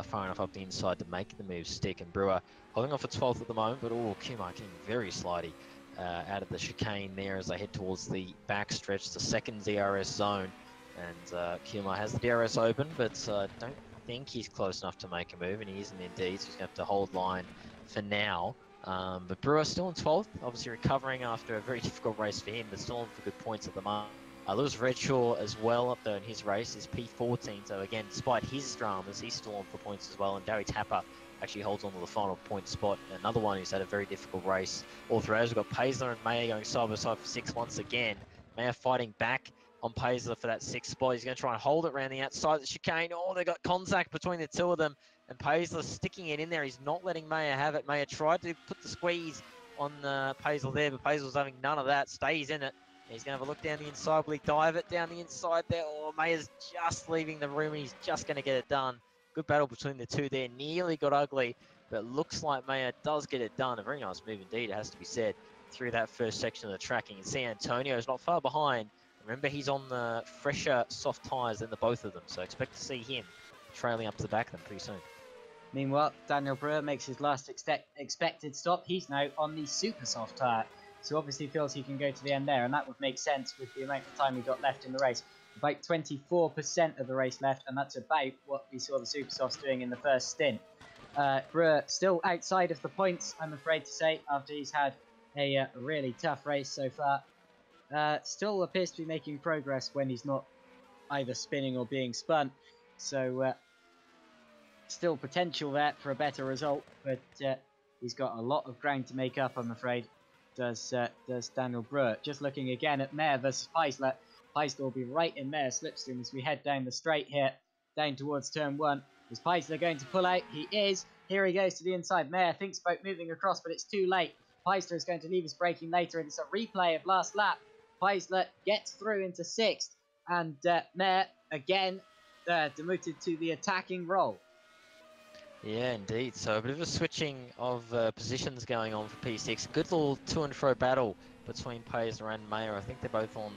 far enough up the inside to make the move stick, and Brewer holding off at 12th at the moment, but Kumar getting very slidey out of the chicane there as they head towards the back stretch, the second DRS zone, and Kumar has the DRS open, but don't think he's close enough to make a move, and he isn't indeed, so he's going to have to hold line for now. But Brewer still in 12th, obviously recovering after a very difficult race for him, but still on for good points at the moment. Lewis Redshaw as well up there in his race is P14, so again, despite his dramas, he's still on for points as well, and Gary Tapper actually holds on to the final point spot. Another one who's had a very difficult race all throughout. We've got Paisler and Mayer going side by side for 6 once again. Mayer fighting back on Paisler for that 6th spot. He's going to try and hold it around the outside of the chicane. Oh, they've got contact between the two of them, and Paisler sticking it in there. He's not letting Mayer have it. Mayer tried to put the squeeze on Paisler there, but Paisl's having none of that. Stays in it. He's going to have a look down the inside. Will he dive it down the inside there? Oh, Mayer's just leaving the room. He's just going to get it done. Good battle between the two there. Nearly got ugly, but looks like Mayer does get it done. A very nice move indeed, it has to be said, through that first section of the track. You can see Antonio's not far behind. Remember, he's on the fresher soft tyres than the both of them, so expect to see him trailing up to the back of them pretty soon. Meanwhile, Daniel Brewer makes his last expected stop. He's now on the super soft tyre, so obviously feels he can go to the end there, and that would make sense with the amount of time he got left in the race. About 24% of the race left, and that's about what we saw the super softs doing in the first stint. Brewer still outside of the points, I'm afraid to say, after he's had a really tough race so far. Still appears to be making progress when he's not either spinning or being spun, so still potential there for a better result, but he's got a lot of ground to make up, I'm afraid, does Daniel Brewer. Just looking again at Mayer versus Paisler. Paisler will be right in Mayer's slipstream as we head down the straight here, down towards turn 1. Is Paisler going to pull out? He is. Here he goes to the inside. Mayer thinks about moving across, but it's too late. Paisler is going to leave his braking later, and it's a replay of last lap. Paisler gets through into 6th, and Mayer again demoted to the attacking role. Yeah, indeed. So a bit of a switching of positions going on for P6. Good little to and fro battle between Paisler and Mayer. I think they're both on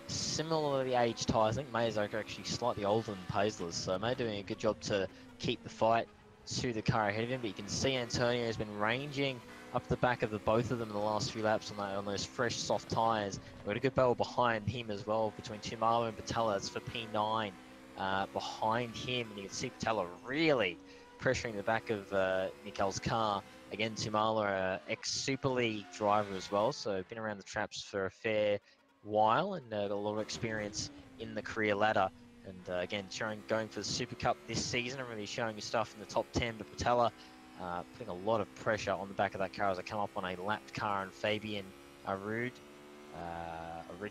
similarly aged tyres. I think Mayer's actually slightly older than Paisler's, so Mayer doing a good job to keep the fight to the car ahead of him. But you can see Antonio has been ranging up the back of the both of them in the last few laps on those fresh soft tyres. We've got a good battle behind him as well between Tumalo and Patella. It's for P9 behind him, and you can see Patella really pressuring the back of Nikel's car. Again, Tumalo, ex-Super League driver as well, so been around the traps for a fair while and got a lot of experience in the career ladder. And again, going for the Super Cup this season and really showing his stuff in the top 10. But Patella putting a lot of pressure on the back of that car as I come up on a lapped car, and Fabian Arudi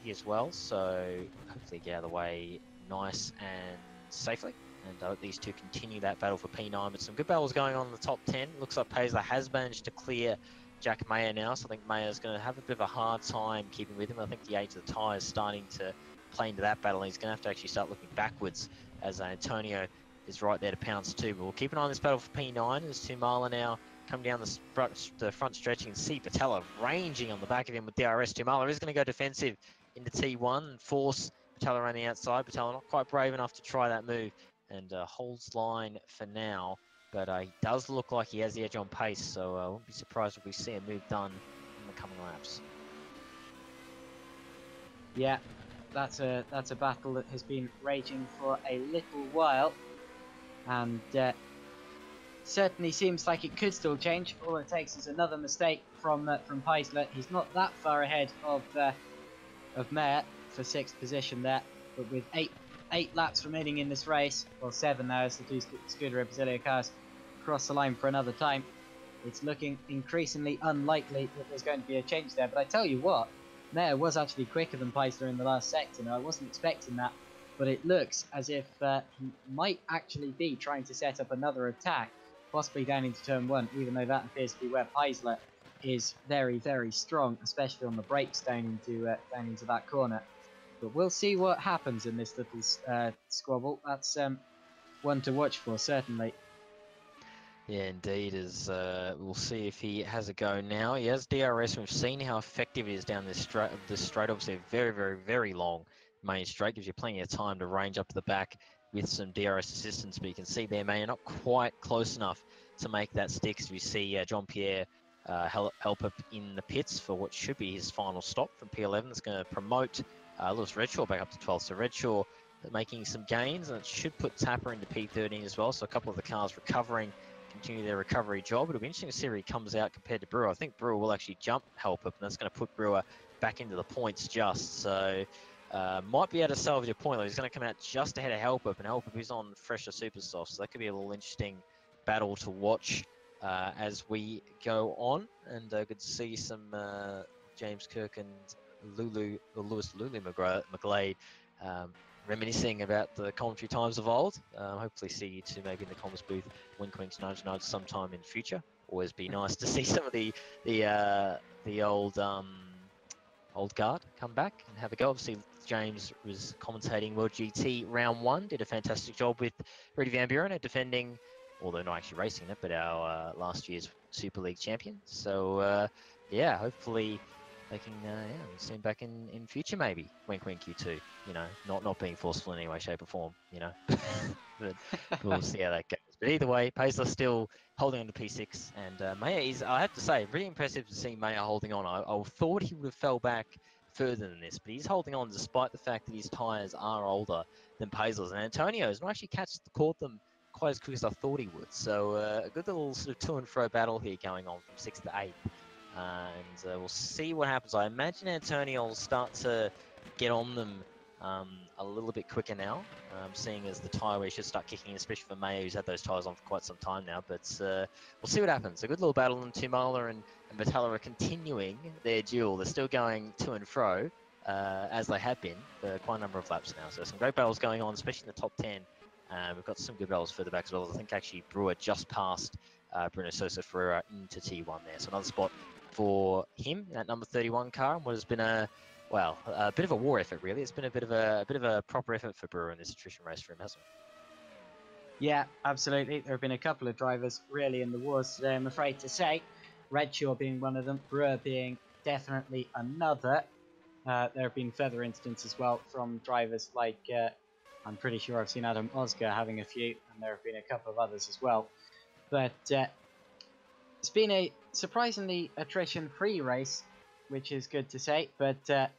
as well. So hopefully get out of the way nice and safely. And I hope these two continue that battle for P9. But some good battles going on in the top 10. Looks like Paisler has managed to clear Jack Mayer now, so I think Mayer's going to have a bit of a hard time keeping with him. I think the age of the tyre is starting to play into that battle. He's going to have to actually start looking backwards as Antonio is right there to pounce too. But we'll keep an eye on this battle for P9 as Tumala now come down the front stretch. You can see Patella ranging on the back of him with DRS. Tumala is going to go defensive into T1 and force Patella around the outside. Patella not quite brave enough to try that move and holds line for now. But he does look like he has the edge on pace, so I won't be surprised if we see a move done in the coming laps. Yeah, that's a battle that has been raging for a little while, and certainly seems like it could still change. All it takes is another mistake from Paisler. He's not that far ahead of Mayer for 6th position there, but with eight laps remaining in this race, well 7 now as the two Scuderia Brasilia cars cross the line for another time, it's looking increasingly unlikely that there's going to be a change there. But I tell you what, Mayer was actually quicker than Paisler in the last sector. Now, I wasn't expecting that, but it looks as if he might actually be trying to set up another attack, possibly down into turn 1, even though that appears to be where Paisler is very, very strong, especially on the brakes down into that corner. But we'll see what happens in this little squabble. That's one to watch for, certainly. Yeah, indeed. We'll see if he has a go now. He has DRS. We've seen how effective it is down this straight. Obviously, a very, very, very long main straight. Gives you plenty of time to range up to the back with some DRS assistance. But you can see there, Mayer not quite close enough to make that stick. As we see Jean-Pierre Helper in the pits for what should be his final stop from P11. That's going to promote Lewis Redshaw back up to 12th. So Redshaw making some gains, and it should put Tapper into P13 as well. So a couple of the cars recovering continue their recovery job. It'll be interesting to see where he comes out compared to Brewer. I think Brewer will actually jump Help Up, and that's going to put Brewer back into the points just. So might be able to salvage a point. He's going to come out just ahead of Help Up, and Help Up is on fresher super soft, so that could be a little interesting battle to watch as we go on. And good to see some James Kirk and Lewis McGlade reminiscing about the commentary times of old. Hopefully see you two maybe in the comms booth, wink winks, nudge nudge, sometime in future. Always be nice to see some of the old guard come back and have a go. Obviously, James was commentating World GT Round 1, did a fantastic job with Rudy Van Buren defending, although not actually racing it, but our last year's Super League champion. So yeah, hopefully they can see him back in future maybe. Wink wink, you two. You know, not being forceful in any way, shape or form, you know. But we'll see how that goes. But either way, Paisley still holding on to P6, and Maya is, I have to say, really impressive to see Maya holding on. I thought he would have fell back further than this, but he's holding on despite the fact that his tyres are older than Paisley's. And Antonio's not actually caught them quite as quick as I thought he would. So a good little sort of to and fro battle here going on from 6th to 8th. And we'll see what happens. I imagine Antonio will start to get on them a little bit quicker now, seeing as the tyre wear should start kicking in, especially for Mayo, who's had those tyres on for quite some time now. But we'll see what happens. A good little battle, and Tumala and Battala are continuing their duel. They're still going to and fro, as they have been for quite a number of laps now. So some great battles going on, especially in the top 10. We've got some good battles further back as well. I think actually Brewer just passed Bruno Sosa Ferreira into T1 there. So another spot for him, that number 31 car, and what has been a bit of a war effort really. It's been a bit of a proper effort for Brewer in this attrition race for him, hasn't it? Yeah, absolutely. There have been a couple of drivers really in the wars today, I'm afraid to say. Redshaw being one of them, Brewer being definitely another. There have been further incidents as well from drivers like, I'm pretty sure I've seen Adam Oscar having a few, and there have been a couple of others as well. But it's been a surprisingly attrition-free race, which is good to say, but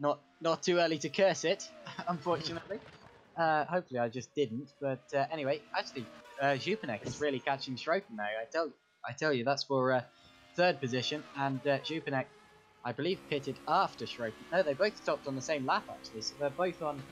not too early to curse it, unfortunately. Hopefully I just didn't, but anyway, actually, Jupinek is really catching Schroepen now. I tell you, that's for third position, and Jupinek, I believe, pitted after Schroepen. No, they both stopped on the same lap, actually, so they're both on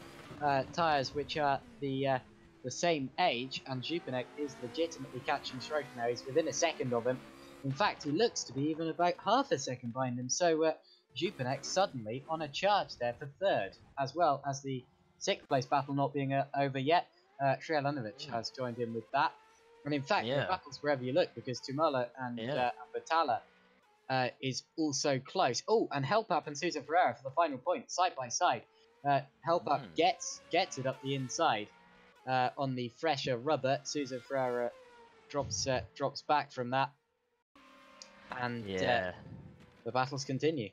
tyres which are the same age, and Jupinek is legitimately catching Schroepen now. He's within a second of him. In fact, he looks to be even about half a second behind him, so Jupinek suddenly on a charge there for third, as well as the 6th place battle not being over yet. Srialanovic has joined in with that. And in fact, the battles wherever you look, because Tumala and Battala is also close. Oh, and Help Up and Sousa Ferreira for the final point, side by side. Help Up gets it up the inside on the fresher rubber. Sousa Ferreira drops back from that. And the battles continue.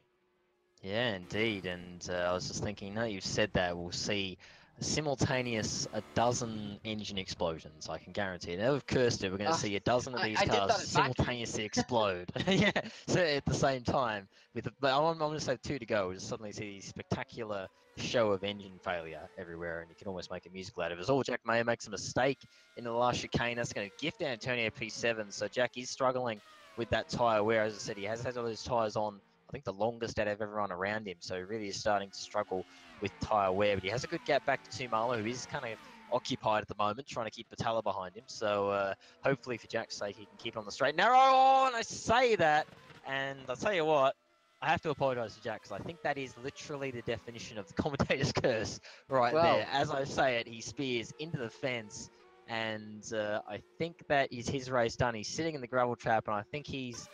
Yeah, indeed. And I was just thinking, now you've said that, we'll see simultaneous 12 engine explosions. I can guarantee it. Now we've cursed it, we're going to see 12 of these cars simultaneously explode. Yeah, so at the same time. But I'm going to say 2 to go. We'll just suddenly see this spectacular show of engine failure everywhere, and you can almost make a musical out of it. As all Jack Mayer makes a mistake in the last chicane, that's going to gift Antonio P7. So Jack is struggling with that tyre wear. As I said, he has had all those tyres on, I think, the longest out of everyone around him, so he really is starting to struggle with tyre wear. But he has a good gap back to Tumala, who is kind of occupied at the moment, trying to keep Battala behind him. So hopefully for Jack's sake, he can keep it on the straight and narrow. Oh, and I say that, and I'll tell you what, I have to apologise to Jack, because I think that is literally the definition of the commentator's curse right there. As I say it, he spears into the fence, and I think that is his race done. He's sitting in the gravel trap, and I think he's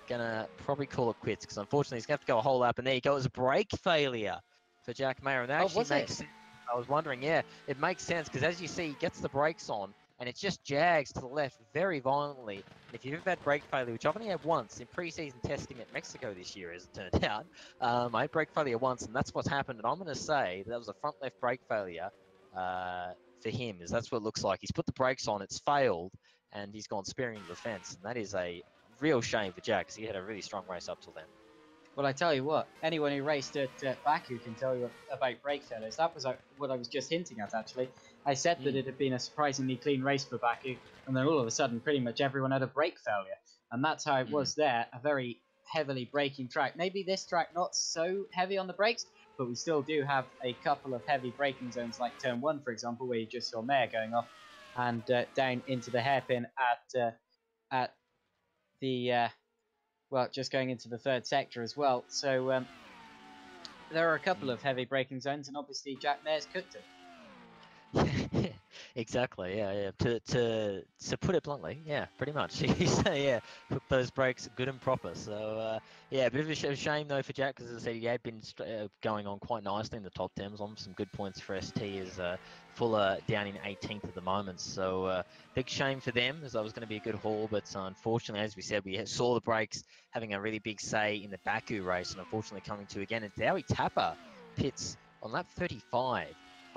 gonna probably call it quits, because unfortunately he's gonna have to go a whole lap. And there you go, it's a brake failure for Jack Mayer, and that actually makes sense. I was wondering, yeah, it makes sense, because as you see, he gets the brakes on and it just jags to the left very violently. And if you've ever had brake failure, which I've only had once in pre-season testing at Mexico this year, as it turned out, I had brake failure once, and that's what's happened. And I'm going to say that was a front left brake failure for him, as that's what it looks like. He's put the brakes on, it's failed, and he's gone spearing into the fence, and that is a real shame for Jack, because he had a really strong race up till then. Well, I tell you what, anyone who raced at Baku can tell you about brake failures. That was what I was just hinting at, actually. I said that it had been a surprisingly clean race for Baku, and then all of a sudden, pretty much everyone had a brake failure. And that's how it was there, a very heavily braking track. Maybe this track not so heavy on the brakes, but we still do have a couple of heavy braking zones, like Turn 1, for example, where you just saw Mayer going off, and down into the hairpin at the, well, just going into the third sector as well. So there are a couple of heavy braking zones, and obviously Jack Mayer's cooked it. Exactly. Yeah. To put it bluntly, yeah, pretty much. Yeah, put those brakes good and proper. So yeah, a bit of a shame though for Jack, because as I said, he had been going on quite nicely in the top 10s on some good points for ST. As Fuller down in 18th at the moment. So big shame for them, as that was going to be a good haul, but unfortunately, as we said, we saw the brakes having a really big say in the Baku race, and unfortunately coming to again, and Dowie Tapper pits on lap 35.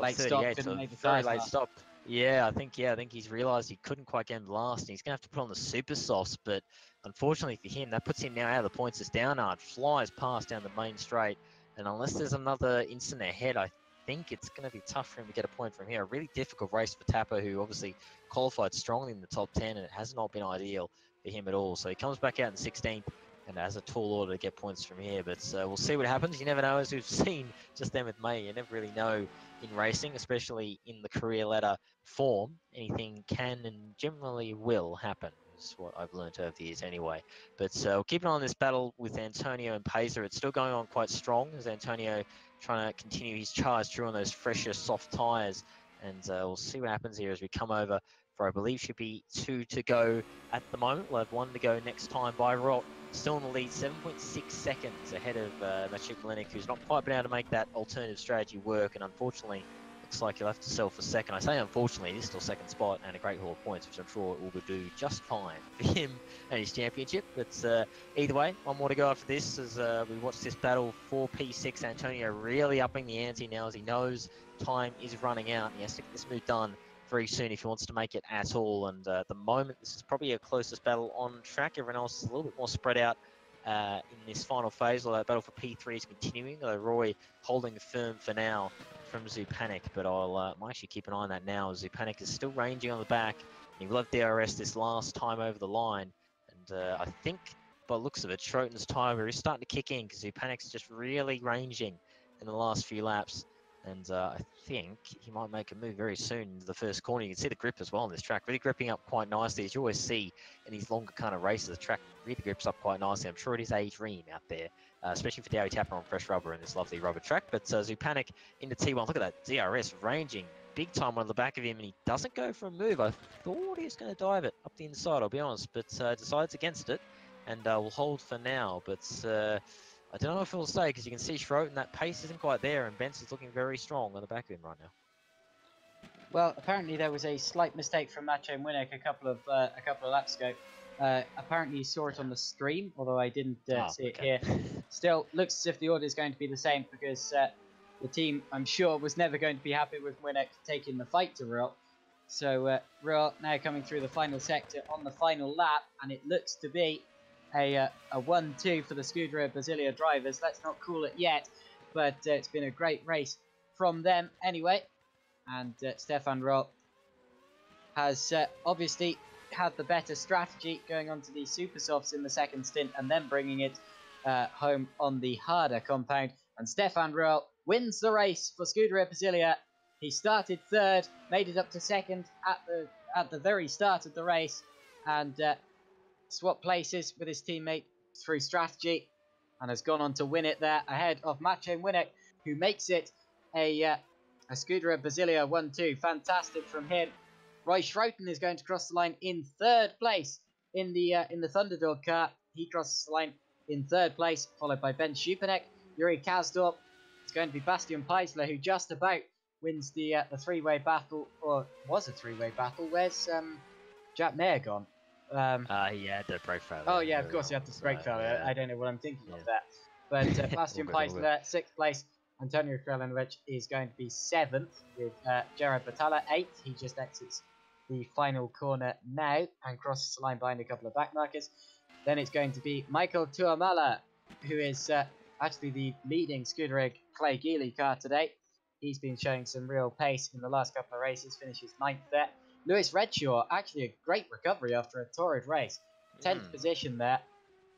Late stop, couldn't make the very tyres late last. stop. Yeah, I think he's realised he couldn't quite get him last, and he's going to have to put on the super softs. But unfortunately for him, that puts him now out of the points as Downard flies past down the main straight. And unless there's another incident ahead, I think it's going to be tough for him to get a point from here. A really difficult race for Tapper, who obviously qualified strongly in the top 10, and it has not been ideal for him at all. So he comes back out in 16th. And has a tall order to get points from here, but we'll see what happens. You never know, as we've seen just then with May. You never really know in racing, especially in the career ladder form. Anything can and generally will happen, is what I've learned over the years anyway. But we'll keep an eye on this battle with Antonio and Pacer. It's still going on quite strong, as Antonio trying to continue his charge through on those fresher, soft tyres. And we'll see what happens here as we come over for, I believe, should be 2 to go at the moment. We'll have 1 to go next time by Rot. Still in the lead, 7.6 seconds ahead of Maciej Malenik, who's not quite been able to make that alternative strategy work, and unfortunately looks like he'll have to sell for second. I say unfortunately, it is still second spot and a great haul of points, which I'm sure will do just fine for him and his championship. But either way, 1 more to go after this as we watch this battle for P6. Antonio really upping the ante now, as he knows time is running out, and he has to get this move done very soon if he wants to make it at all. And at the moment, this is probably a closest battle on track. Everyone else is a little bit more spread out in this final phase, although that battle for P3 is continuing, though Roy holding firm for now from Zupanik. But I'll actually keep an eye on that now, as Zupanik is still ranging on the back, and he will have DRS this last time over the line. And I think, by the looks of it, Schroten's timer is starting to kick in, because Zupanik's just really ranging in the last few laps. And I think he might make a move very soon into the first corner. You can see the grip as well on this track, really gripping up quite nicely. As you always see in these longer kind of races, the track really grips up quite nicely. I'm sure it is a dream out there, especially for Dowie Tapper on fresh rubber in this lovely rubber track. But Zupanik into T1, look at that DRS ranging big time on the back of him, and he doesn't go for a move. I thought he was going to dive it up the inside, I'll be honest, but decides against it, and will hold for now. But I don't know if he'll stay, because you can see Schroten, that pace isn't quite there, and Benson's looking very strong on the back of him right now. Well, apparently there was a slight mistake from Maciej Młynek a couple of laps ago. Apparently you saw it on the stream, although I didn't see it here. Still, looks as if the order is going to be the same, because the team, I'm sure, was never going to be happy with Młynek taking the fight to Röhrl. So Röhrl now coming through the final sector on the final lap, and it looks to be a 1-2 for the Scuderia Basilia drivers. Let's not call it yet, but it's been a great race from them anyway. And Stefan Röhrl has obviously had the better strategy, going on to the super softs in the second stint and then bringing it home on the harder compound. And Stefan Röhrl wins the race for Scuderia Basilia. He started third, made it up to second at the very start of the race, and swapped places with his teammate through strategy, and has gone on to win it there ahead of Maciej Młynek, who makes it a Scuderia Basilia 1-2. Fantastic from him. Roy Schroten is going to cross the line in third place in the Thunderdog car. He crosses the line in third place, followed by Ben Schupanek. Yuri Kazdorp. It's going to be Bastian Peisler, who just about wins the three-way battle, or was a three-way battle. Where's Jack Mayer gone? He had the brake failure. Oh yeah, of course he had the brake failure. I don't know what I'm thinking of that. But Bastian Peisler, 6th place. Antonio Krelinovic is going to be 7th, with Jared Batalla 8th. He just exits the final corner now and crosses the line behind a couple of backmarkers. Then it's going to be Michael Tuamala, who is actually the leading Scuderia Clay Geely car today. He's been showing some real pace in the last couple of races, finishes 9th there. Lewis Redshaw, actually a great recovery after a torrid race. 10th position there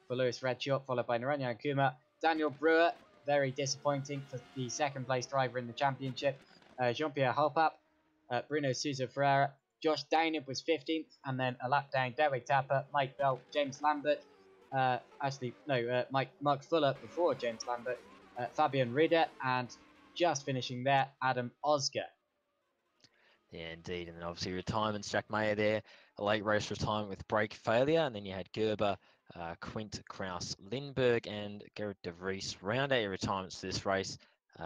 for Lewis Redshaw, followed by Naranja Kuma. Daniel Brewer, very disappointing for the second place driver in the championship. Jean-Pierre Halpap, Bruno Souza Ferreira. Josh Downham was 15th, and then a lap down, Derek Tapper, Mike Bell, James Lambert. Mark Fuller before James Lambert, Fabian Rieder, and just finishing there, Adam Osger. Yeah, indeed. And then obviously retirements, Jack Mayer there, a late race retirement with brake failure. And then you had Gerber, Quint, Kraus, Lindbergh, and Gerrit de Vries. Round 8 retirements to this race.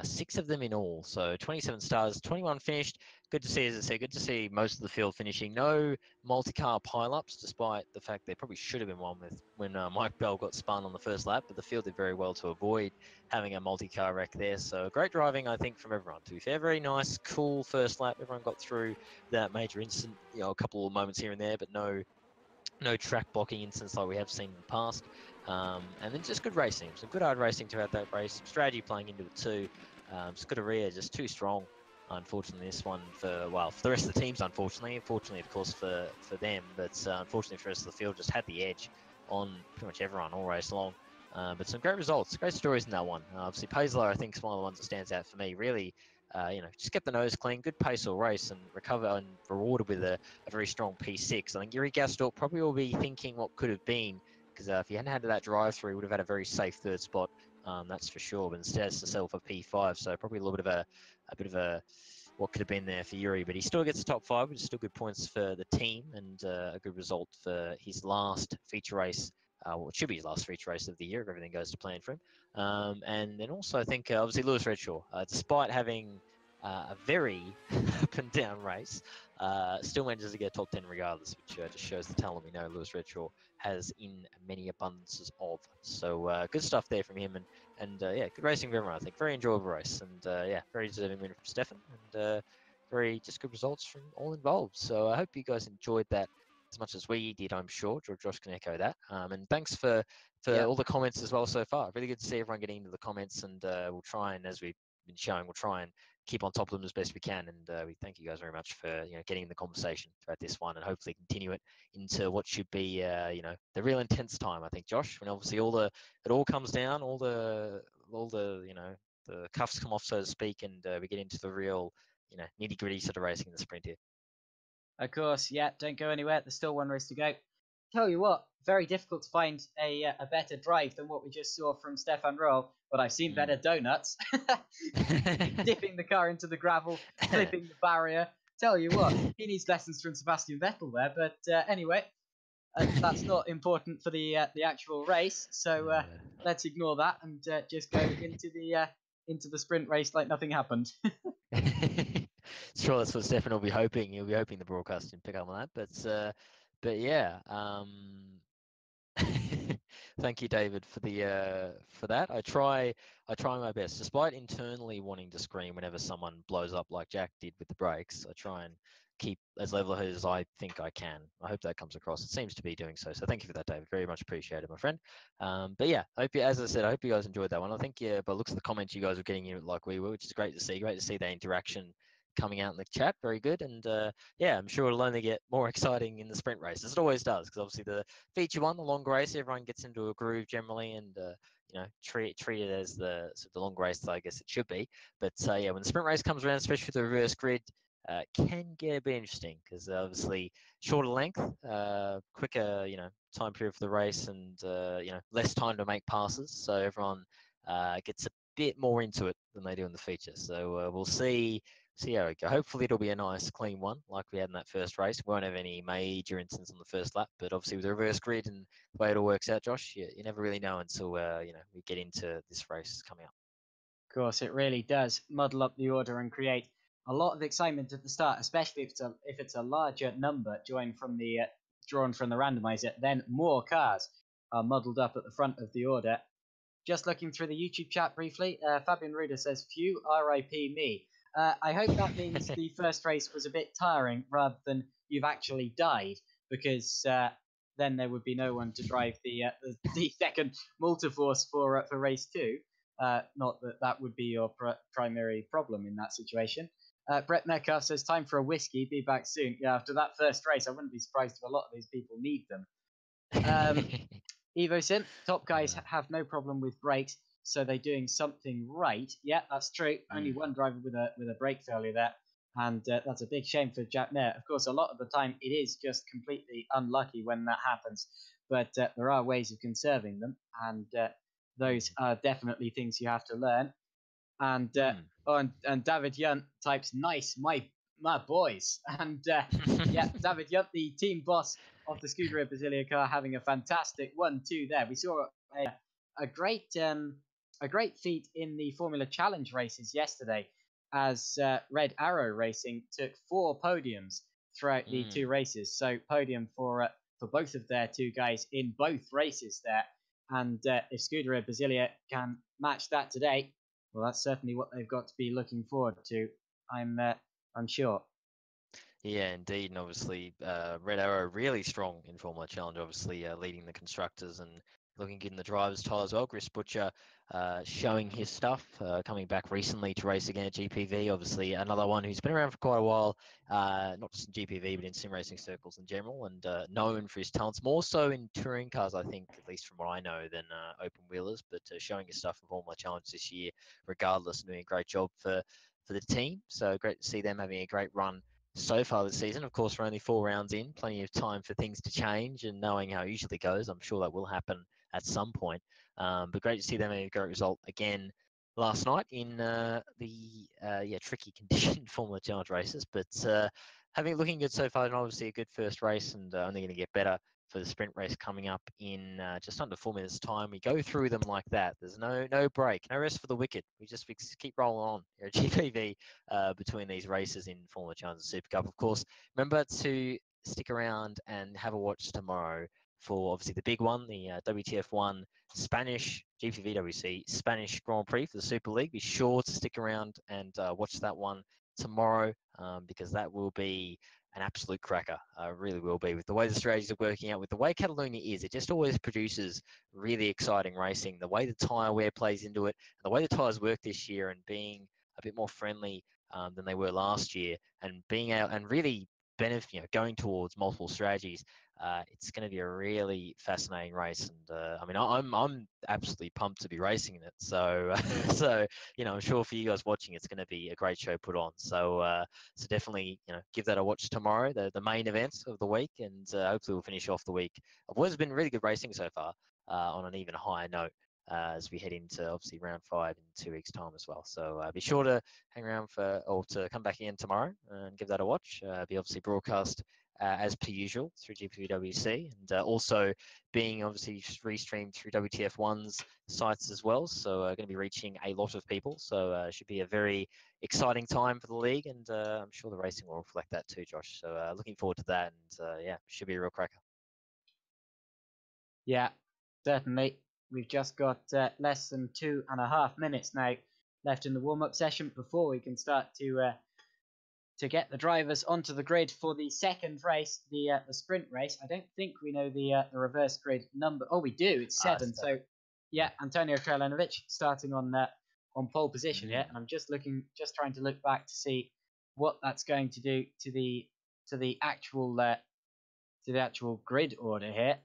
6 of them in all. So 27 stars, 21 finished. Good to see, as I said, good to see most of the field finishing. No multi-car pile-ups, despite the fact there probably should have been one when Mike Bell got spun on the first lap, but the field did very well to avoid having a multi-car wreck there. So great driving, I think, from everyone. To be fair, very nice, cool first lap. Everyone got through that major incident, a couple of moments here and there, but no track blocking incidents like we have seen in the past. And then just good racing, some good hard racing throughout that race, some strategy playing into it too. Scuderia just too strong, unfortunately, this one for the rest of the teams, unfortunately, of course, for them, but unfortunately for the rest of the field, just had the edge on pretty much everyone all race long. But some great results, great stories in that one. Obviously, Paisler, I think, is one of the ones that stands out for me, really. Just kept the nose clean, good pace all race, and recover and rewarded with a very strong P6. I think Yuri Gastorp probably will be thinking what could have been, because if he hadn't had that drive-through, he would have had a very safe third spot, that's for sure. But instead, it's to settle for P5, so probably a little bit of a what could have been there for Yuri. But he still gets the top 5, which is still good points for the team, and a good result for his last feature race. It should be his last feature race of the year if everything goes to plan for him. And then also, I think, obviously, Lewis Redshaw, despite having a very up and down race, still manages to get top 10 regardless, which just shows the talent we know Lewis Redshaw has in many abundances of. So good stuff there from him, and good racing for everyone, I think. Very enjoyable race, and very deserving win from Stefan, and very just good results from all involved. So I hope you guys enjoyed that as much as we did, I'm sure. Josh can echo that. And thanks for all the comments as well so far. Really good to see everyone getting into the comments, and we'll try and, as we've been showing, we'll try and keep on top of them as best we can. And we thank you guys very much for getting in the conversation throughout this one, and hopefully continue it into what should be the real intense time, I think, Josh, when obviously it all comes down, all the the cuffs come off, so to speak, and we get into the real nitty gritty sort of racing in the sprint here. Of course, yeah, don't go anywhere. There's still one race to go. Tell you what, very difficult to find a better drive than what we just saw from Stefan Roll, but I've seen better donuts. Dipping the car into the gravel, flipping the barrier. Tell you what, he needs lessons from Sebastian Vettel there, but anyway, that's not important for the actual race, so let's ignore that and just go into the sprint race like nothing happened. Sure, that's what Stefan will be hoping. He'll be hoping the broadcast can pick up on that. But yeah. Thank you, David, for that. I try my best, despite internally wanting to scream whenever someone blows up like Jack did with the brakes. I try and keep as level as I think I can. I hope that comes across. It seems to be doing so. So thank you for that, David. Very much appreciated, my friend. But yeah, as I said, I hope you guys enjoyed that one. I think by looks of the comments, you guys were getting in like we were, which is great to see. Great to see the interaction coming out in the chat. Very good. And I'm sure it'll only get more exciting in the sprint race, as it always does, because obviously the feature one, the long race, everyone gets into a groove generally, and treat it as the long race that I guess it should be. But when the sprint race comes around, especially with the reverse grid, can get a bit interesting, because obviously shorter length, quicker time period for the race, and less time to make passes, so everyone gets a bit more into it than they do in the feature. So we'll see how we go. Hopefully it'll be a nice clean one like we had in that first race. We won't have any major incidents on the first lap, but obviously with the reverse grid and the way it all works out, Josh, you never really know until we get into this race coming up. Of course, it really does muddle up the order and create a lot of excitement at the start, especially if it's a larger number drawn from the randomizer. Then more cars are muddled up at the front of the order. Just looking through the YouTube chat briefly, Fabian Ruder says, "Phew, RIP me." I hope that means the first race was a bit tiring rather than you've actually died, because then there would be no one to drive the second Multiforce for race 2. Not that that would be your primary problem in that situation. Brett Metcalf says, time for a whiskey, be back soon. Yeah, after that first race, I wouldn't be surprised if a lot of these people need them. Evo Sim, top guys have no problem with brakes, so they're doing something right. Yeah, that's true. Only one driver with a brake failure there, and that's a big shame for Jack Mayer. Of course, a lot of the time it is just completely unlucky when that happens, but there are ways of conserving them, and those are definitely things you have to learn. And and David Yunt types, nice, my boys. And yeah, David Yunt, the team boss of the Scuderia Basilia car, having a fantastic 1-2 there. We saw a great feat in the Formula Challenge races yesterday, as Red Arrow Racing took 4 podiums throughout the 2 races. So podium for both of their 2 guys in both races there. And if Scuderia Basilia can match that today, well, that's certainly what they've got to be looking forward to. I'm sure. Yeah, indeed, and obviously Red Arrow really strong in Formula Challenge, obviously leading the constructors and looking good in the drivers' tile as well. Chris Butcher showing his stuff, coming back recently to race again at GPV. Obviously, another one who's been around for quite a while, not just in GPV, but in sim racing circles in general, and known for his talents, more so in touring cars, I think, at least from what I know, than open wheelers, but showing his stuff in Formula Challenge this year, regardless, doing a great job for the team. So great to see them having a great run so far this season. Of course, we're only 4 rounds in, plenty of time for things to change, and knowing how it usually goes, I'm sure that will happen at some point. But great to see them having a great result again last night in the tricky conditioned Formula Challenge races. But looking good so far, and obviously a good first race, and only going to get better for the sprint race coming up in just under 4 minutes' time. We go through them like that. There's no break, no rest for the wicked. We just keep rolling on here at GPV between these races in Formula Challenge and Super Cup. Of course, remember to stick around and have a watch tomorrow for obviously the big one, the WTF1 Spanish GPVWC Spanish Grand Prix for the Super League. Be sure to stick around and watch that one tomorrow because that will be an absolute cracker. Really will be. With the way the strategies are working out, with the way Catalonia is, it just always produces really exciting racing. The way the tyre wear plays into it, and the way the tyres work this year, and being a bit more friendly than they were last year, and being out and really going towards multiple strategies. It's going to be a really fascinating race, and I mean, I'm absolutely pumped to be racing in it. So, I'm sure for you guys watching, it's going to be a great show put on. So, definitely, give that a watch tomorrow, the main event of the week, and hopefully we'll finish off the week of what has been really good racing so far on an even higher note. As we head into obviously round 5 in 2 weeks' time as well. So be sure to hang around to come back in tomorrow and give that a watch. Be obviously broadcast as per usual through GPWC, and also being obviously restreamed through WTF1's sites as well. So going to be reaching a lot of people. So should be a very exciting time for the league, and I'm sure the racing will reflect that too, Josh. So looking forward to that, and should be a real cracker. Yeah, certainly. We've just got less than 2.5 minutes now left in the warm-up session before we can start to get the drivers onto the grid for the second race, the sprint race. I don't think we know the reverse grid number. Oh, we do. It's 7. So yeah, Antonio Kralinovic starting on pole position here, and I'm just trying to look back to see what that's going to do to the actual grid order here.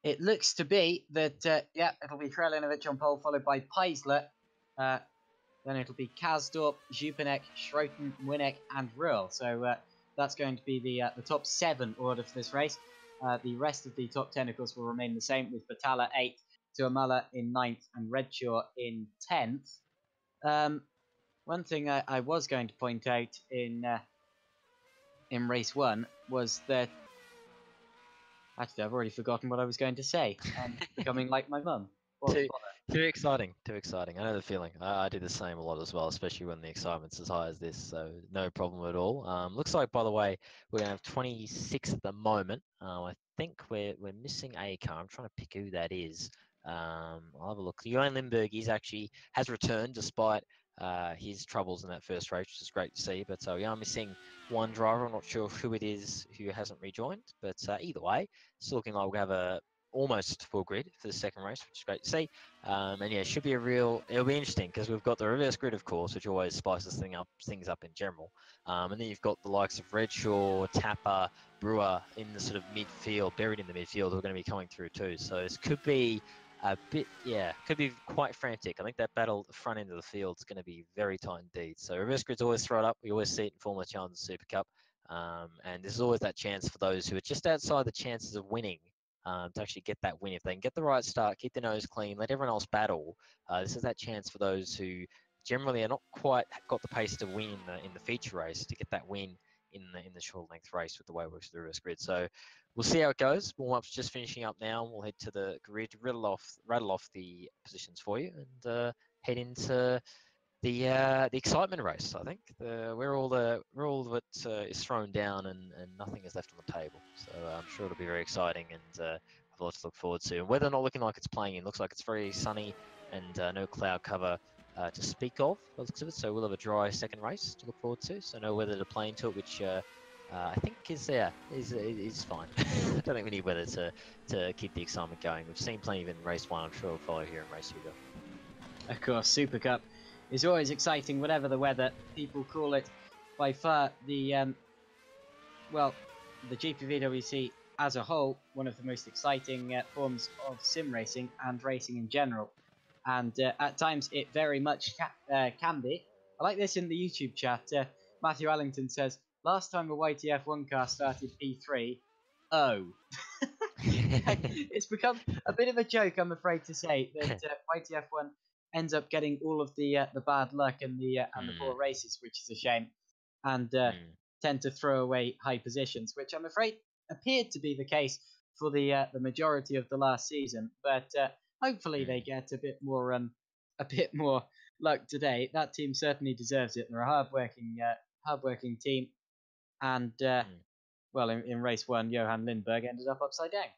It looks to be that, it'll be Kralinovic on pole, followed by Peisler. Then it'll be Kasdorp, Jupanek, Schroten, Winnek, and Ruhl. So that's going to be the top 7 order for this race. The rest of the top 10, of course, will remain the same, with Batalla 8th, Tuamala in 9th, and Redshaw in 10th. One thing I was going to point out in race 1 was that... Actually, I've already forgotten what I was going to say. I'm becoming like my mum. Too exciting. I know the feeling. I do the same a lot as well, especially when the excitement's as high as this. So no problem at all. Looks like, by the way, we're going to have 26 at the moment. I think we're missing a car. I'm trying to pick who that is. I'll have a look. Johan Lindberg has returned despite his troubles in that first race, which is great to see. But we are missing one driver. I'm not sure who it is who hasn't rejoined. But either way, it's looking like we'll have a almost full grid for the second race, which is great to see. And yeah, it should be it'll be interesting because we've got the reverse grid, of course, which always spices things up in general. And then you've got the likes of Redshaw, Tapper, Brewer in the sort of midfield, buried in the midfield, who are going to be coming through too. So this could be could be quite frantic. I think that battle at the front end of the field is going to be very tight indeed. So reverse grids always throw it up. We always see it in Formula Challenge and Super Cup. And there's always that chance for those who are just outside the chances of winning to actually get that win. If they can get the right start, keep their nose clean, let everyone else battle, this is that chance for those who generally are not quite got the pace to win in the feature race to get that win in the short length race with the way it works with the reverse grid. So we'll see how it goes. Warm-up's just finishing up now. We'll head to the grid, rattle off the positions for you, and head into the excitement race. I think where all of it is thrown down and nothing is left on the table. So I'm sure it'll be very exciting and have a lot to look forward to. And weather not looking like it's playing in. Looks like it's very sunny and no cloud cover to speak of. By the looks of it. So we'll have a dry second race to look forward to. So no weather to play into it, which I think is fine. I don't think we need weather to keep the excitement going. We've seen plenty of it in race one. I'm sure we'll follow here in race two. Of course, Super Cup is always exciting, whatever the weather. People call it by far the GPVWC as a whole, one of the most exciting forms of sim racing and racing in general. And at times it very much can be. I like this in the YouTube chat. Matthew Allington says, last time a YTF1 car started P3, oh. It's become a bit of a joke, I'm afraid to say, that YTF1 ends up getting all of the bad luck and the poor races, which is a shame, and tend to throw away high positions, which I'm afraid appeared to be the case for the majority of the last season. But hopefully they get a bit more luck today. That team certainly deserves it. They're a hardworking team, and in race one, Johan Lindberg ended up upside down.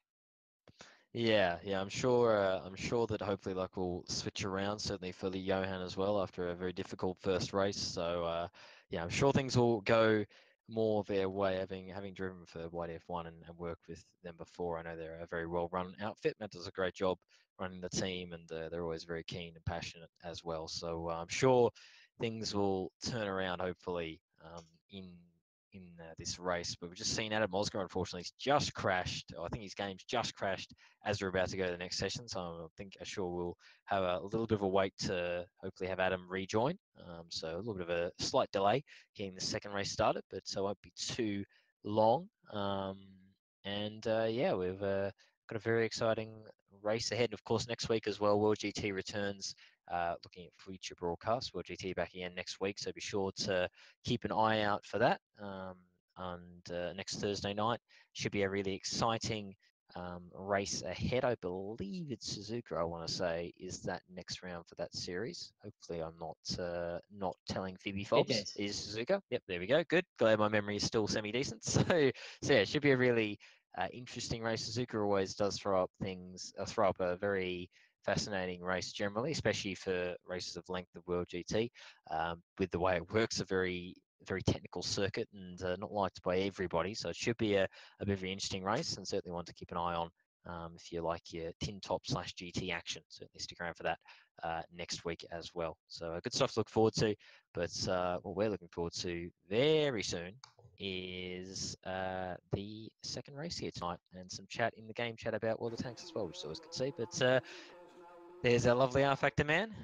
Yeah, I'm sure that hopefully luck will switch around, certainly for the Johan as well after a very difficult first race. So I'm sure things will go more their way, having driven for YTF1 and worked with them before. I know they're a very well-run outfit. Matt does a great job running the team, and they're always very keen and passionate as well. So I'm sure things will turn around hopefully in this race. But we've just seen Adam Oscar, unfortunately, he's just crashed. I think his game's just crashed as we're about to go to the next session. So I'm sure we'll have a little bit of a wait to hopefully have Adam rejoin. So a little bit of a slight delay getting the second race started, but so it won't be too long. We've got a very exciting race ahead. Of course, next week as well, World GT returns. Looking at future broadcasts, World GT back again next week, so be sure to keep an eye out for that. Next Thursday night should be a really exciting race ahead. I believe it's Suzuka, I want to say, is that next round for that series. Hopefully I'm not telling Phoebe Fobbs. It is Suzuka. Yep, there we go. Good. Glad my memory is still semi-decent. So yeah, it should be a really interesting race. Suzuka always does throw up a very fascinating race generally, especially for races of length of World GT. With the way it works, a very technical circuit and not liked by everybody. So it should be a very interesting race, and certainly one to keep an eye on if you like your tin top / GT action. Certainly stick around for that next week as well. So good stuff to look forward to. But what we're looking forward to very soon is the second race here tonight, and some chat in the game chat about World of Tanks as well, which is always good to see. But there's our lovely R Factor man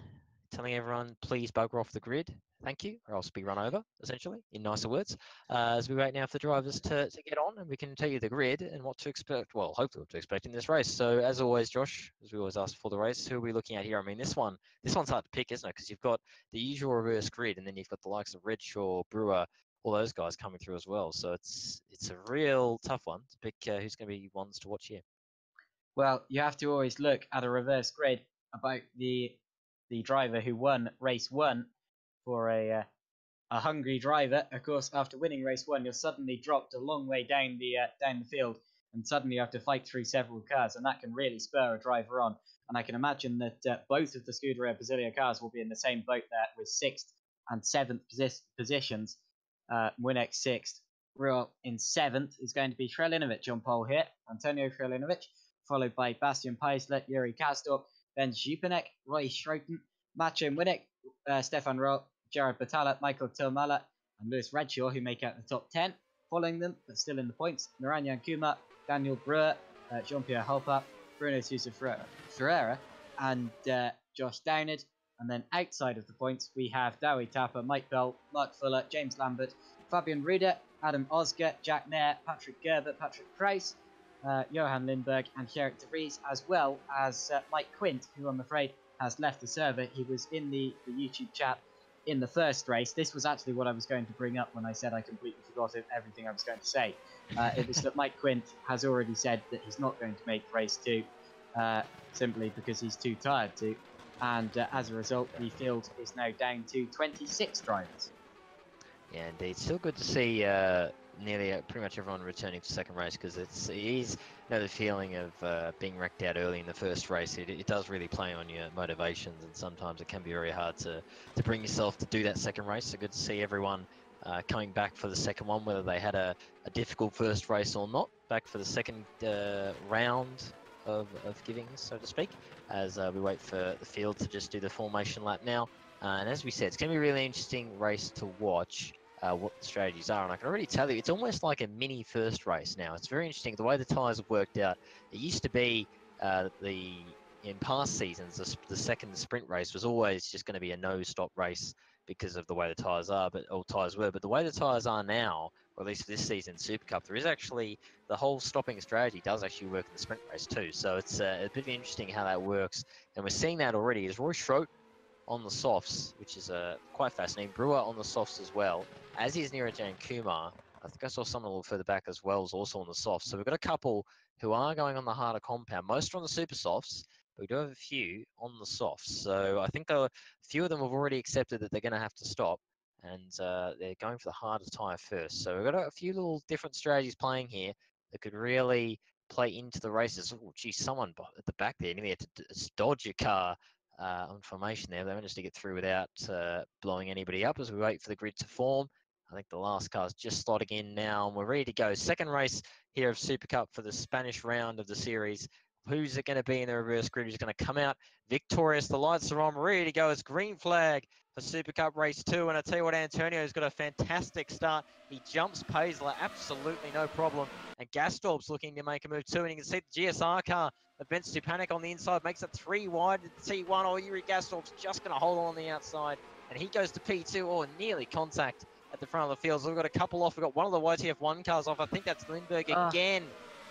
telling everyone, please bugger off the grid. Thank you, or else be run over, essentially, in nicer words. As we wait now for the drivers to get on, and we can tell you the grid and what to expect. Well, hopefully what to expect in this race. So as always, Josh, as we always ask for the race, who are we looking at here? I mean, this one's hard to pick, isn't it? Because you've got the usual reverse grid, and then you've got the likes of Redshaw, Brewer, all those guys coming through as well. So it's a real tough one to pick who's going to be ones to watch here. Well, you have to always look at a reverse grid about the driver who won race one. For a hungry driver, of course, after winning race one, you're suddenly dropped a long way down the field, and suddenly you have to fight through several cars, and that can really spur a driver on. And I can imagine that both of the Scuderia Basilia cars will be in the same boat there, with 6th and 7th positions. Winnex 6th, Real in 7th is going to be Shrelinovic on pole here, Antonio Shrelinovic, followed by Bastian Paisler, Yuri Kasdorp, Ben Zupanek, Roy Schroten, Macho Winnick, Stefan Roth, Jared Batala, Michael Tilmala, and Lewis Redshaw, who make out the top 10. Following them, but still in the points, Naranjan Kumar, Daniel Brewer, Jean-Pierre Holper, Bruno Sousa Ferreira, and Josh Downard. And then outside of the points, we have Dowie Tapper, Mike Bell, Mark Fuller, James Lambert, Fabian Ruder, Adam Osger, Jack Nair, Patrick Gerber, Patrick Kreis, Johan Lindberg, and Gerrit de Vries, as well as Mike Quint, who I'm afraid has left the server. He was in the YouTube chat in the first race. This was actually what I was going to bring up when I said I completely forgot everything I was going to say. It was that Mike Quint has already said that he's not going to make race 2, simply because he's too tired to. And as a result, the field is now down to 26 drivers. Yeah, indeed. Still good to see nearly pretty much everyone returning for second race, because it is, the feeling of being wrecked out early in the first race. It does really play on your motivations, and sometimes it can be very hard to bring yourself to do that second race. So good to see everyone coming back for the second one, whether they had a difficult first race or not, back for the second round of givings, so to speak, as we wait for the field to just do the formation lap now. And as we said, it's going to be a really interesting race to watch what the strategies are. And I can already tell you, it's almost like a mini first race now. It's very interesting the way the tyres have worked out. It used to be in past seasons, the second sprint race was always just going to be a no-stop race because of the way the tyres are, but the way the tyres are now, or at least for this season Super Cup, there is actually the whole stopping strategy does actually work in the sprint race too. So it's a bit interesting how that works, and we're seeing that already. Is Roy Schroten on the softs, which is quite fascinating. Brewer on the softs as well, as is Naranjan Kumar. I think I saw someone a little further back as well, is also on the softs. So we've got a couple who are going on the harder compound. Most are on the super softs, but we do have a few on the softs. So I think a few of them have already accepted that they're going to have to stop, and they're going for the hardest tyre first. So we've got a few little different strategies playing here that could really play into the races. Oh, geez, someone at the back there nearly had to dodge your car on formation there. They managed to get through without blowing anybody up as we wait for the grid to form. I think the last car's just slotting in now, and we're ready to go. Second race here of Super Cup for the Spanish round of the series. Who's it going to be in the reverse grid? Who's going to come out victorious? The lights are on. We're ready to go. It's green flag for Super Cup race 2. And I tell you what, Antonio's got a fantastic start. He jumps Paisler, absolutely no problem. And Gastorp's looking to make a move too. And you can see the GSR car of Ben Stupanek on the inside makes it 3 wide to T1. Oh, Yuri Gastorp's just going to hold on the outside. And he goes to P2, or nearly contact at the front of the field. So we've got a couple off. We've got one of the YTF1 cars off. I think that's Lindberg again.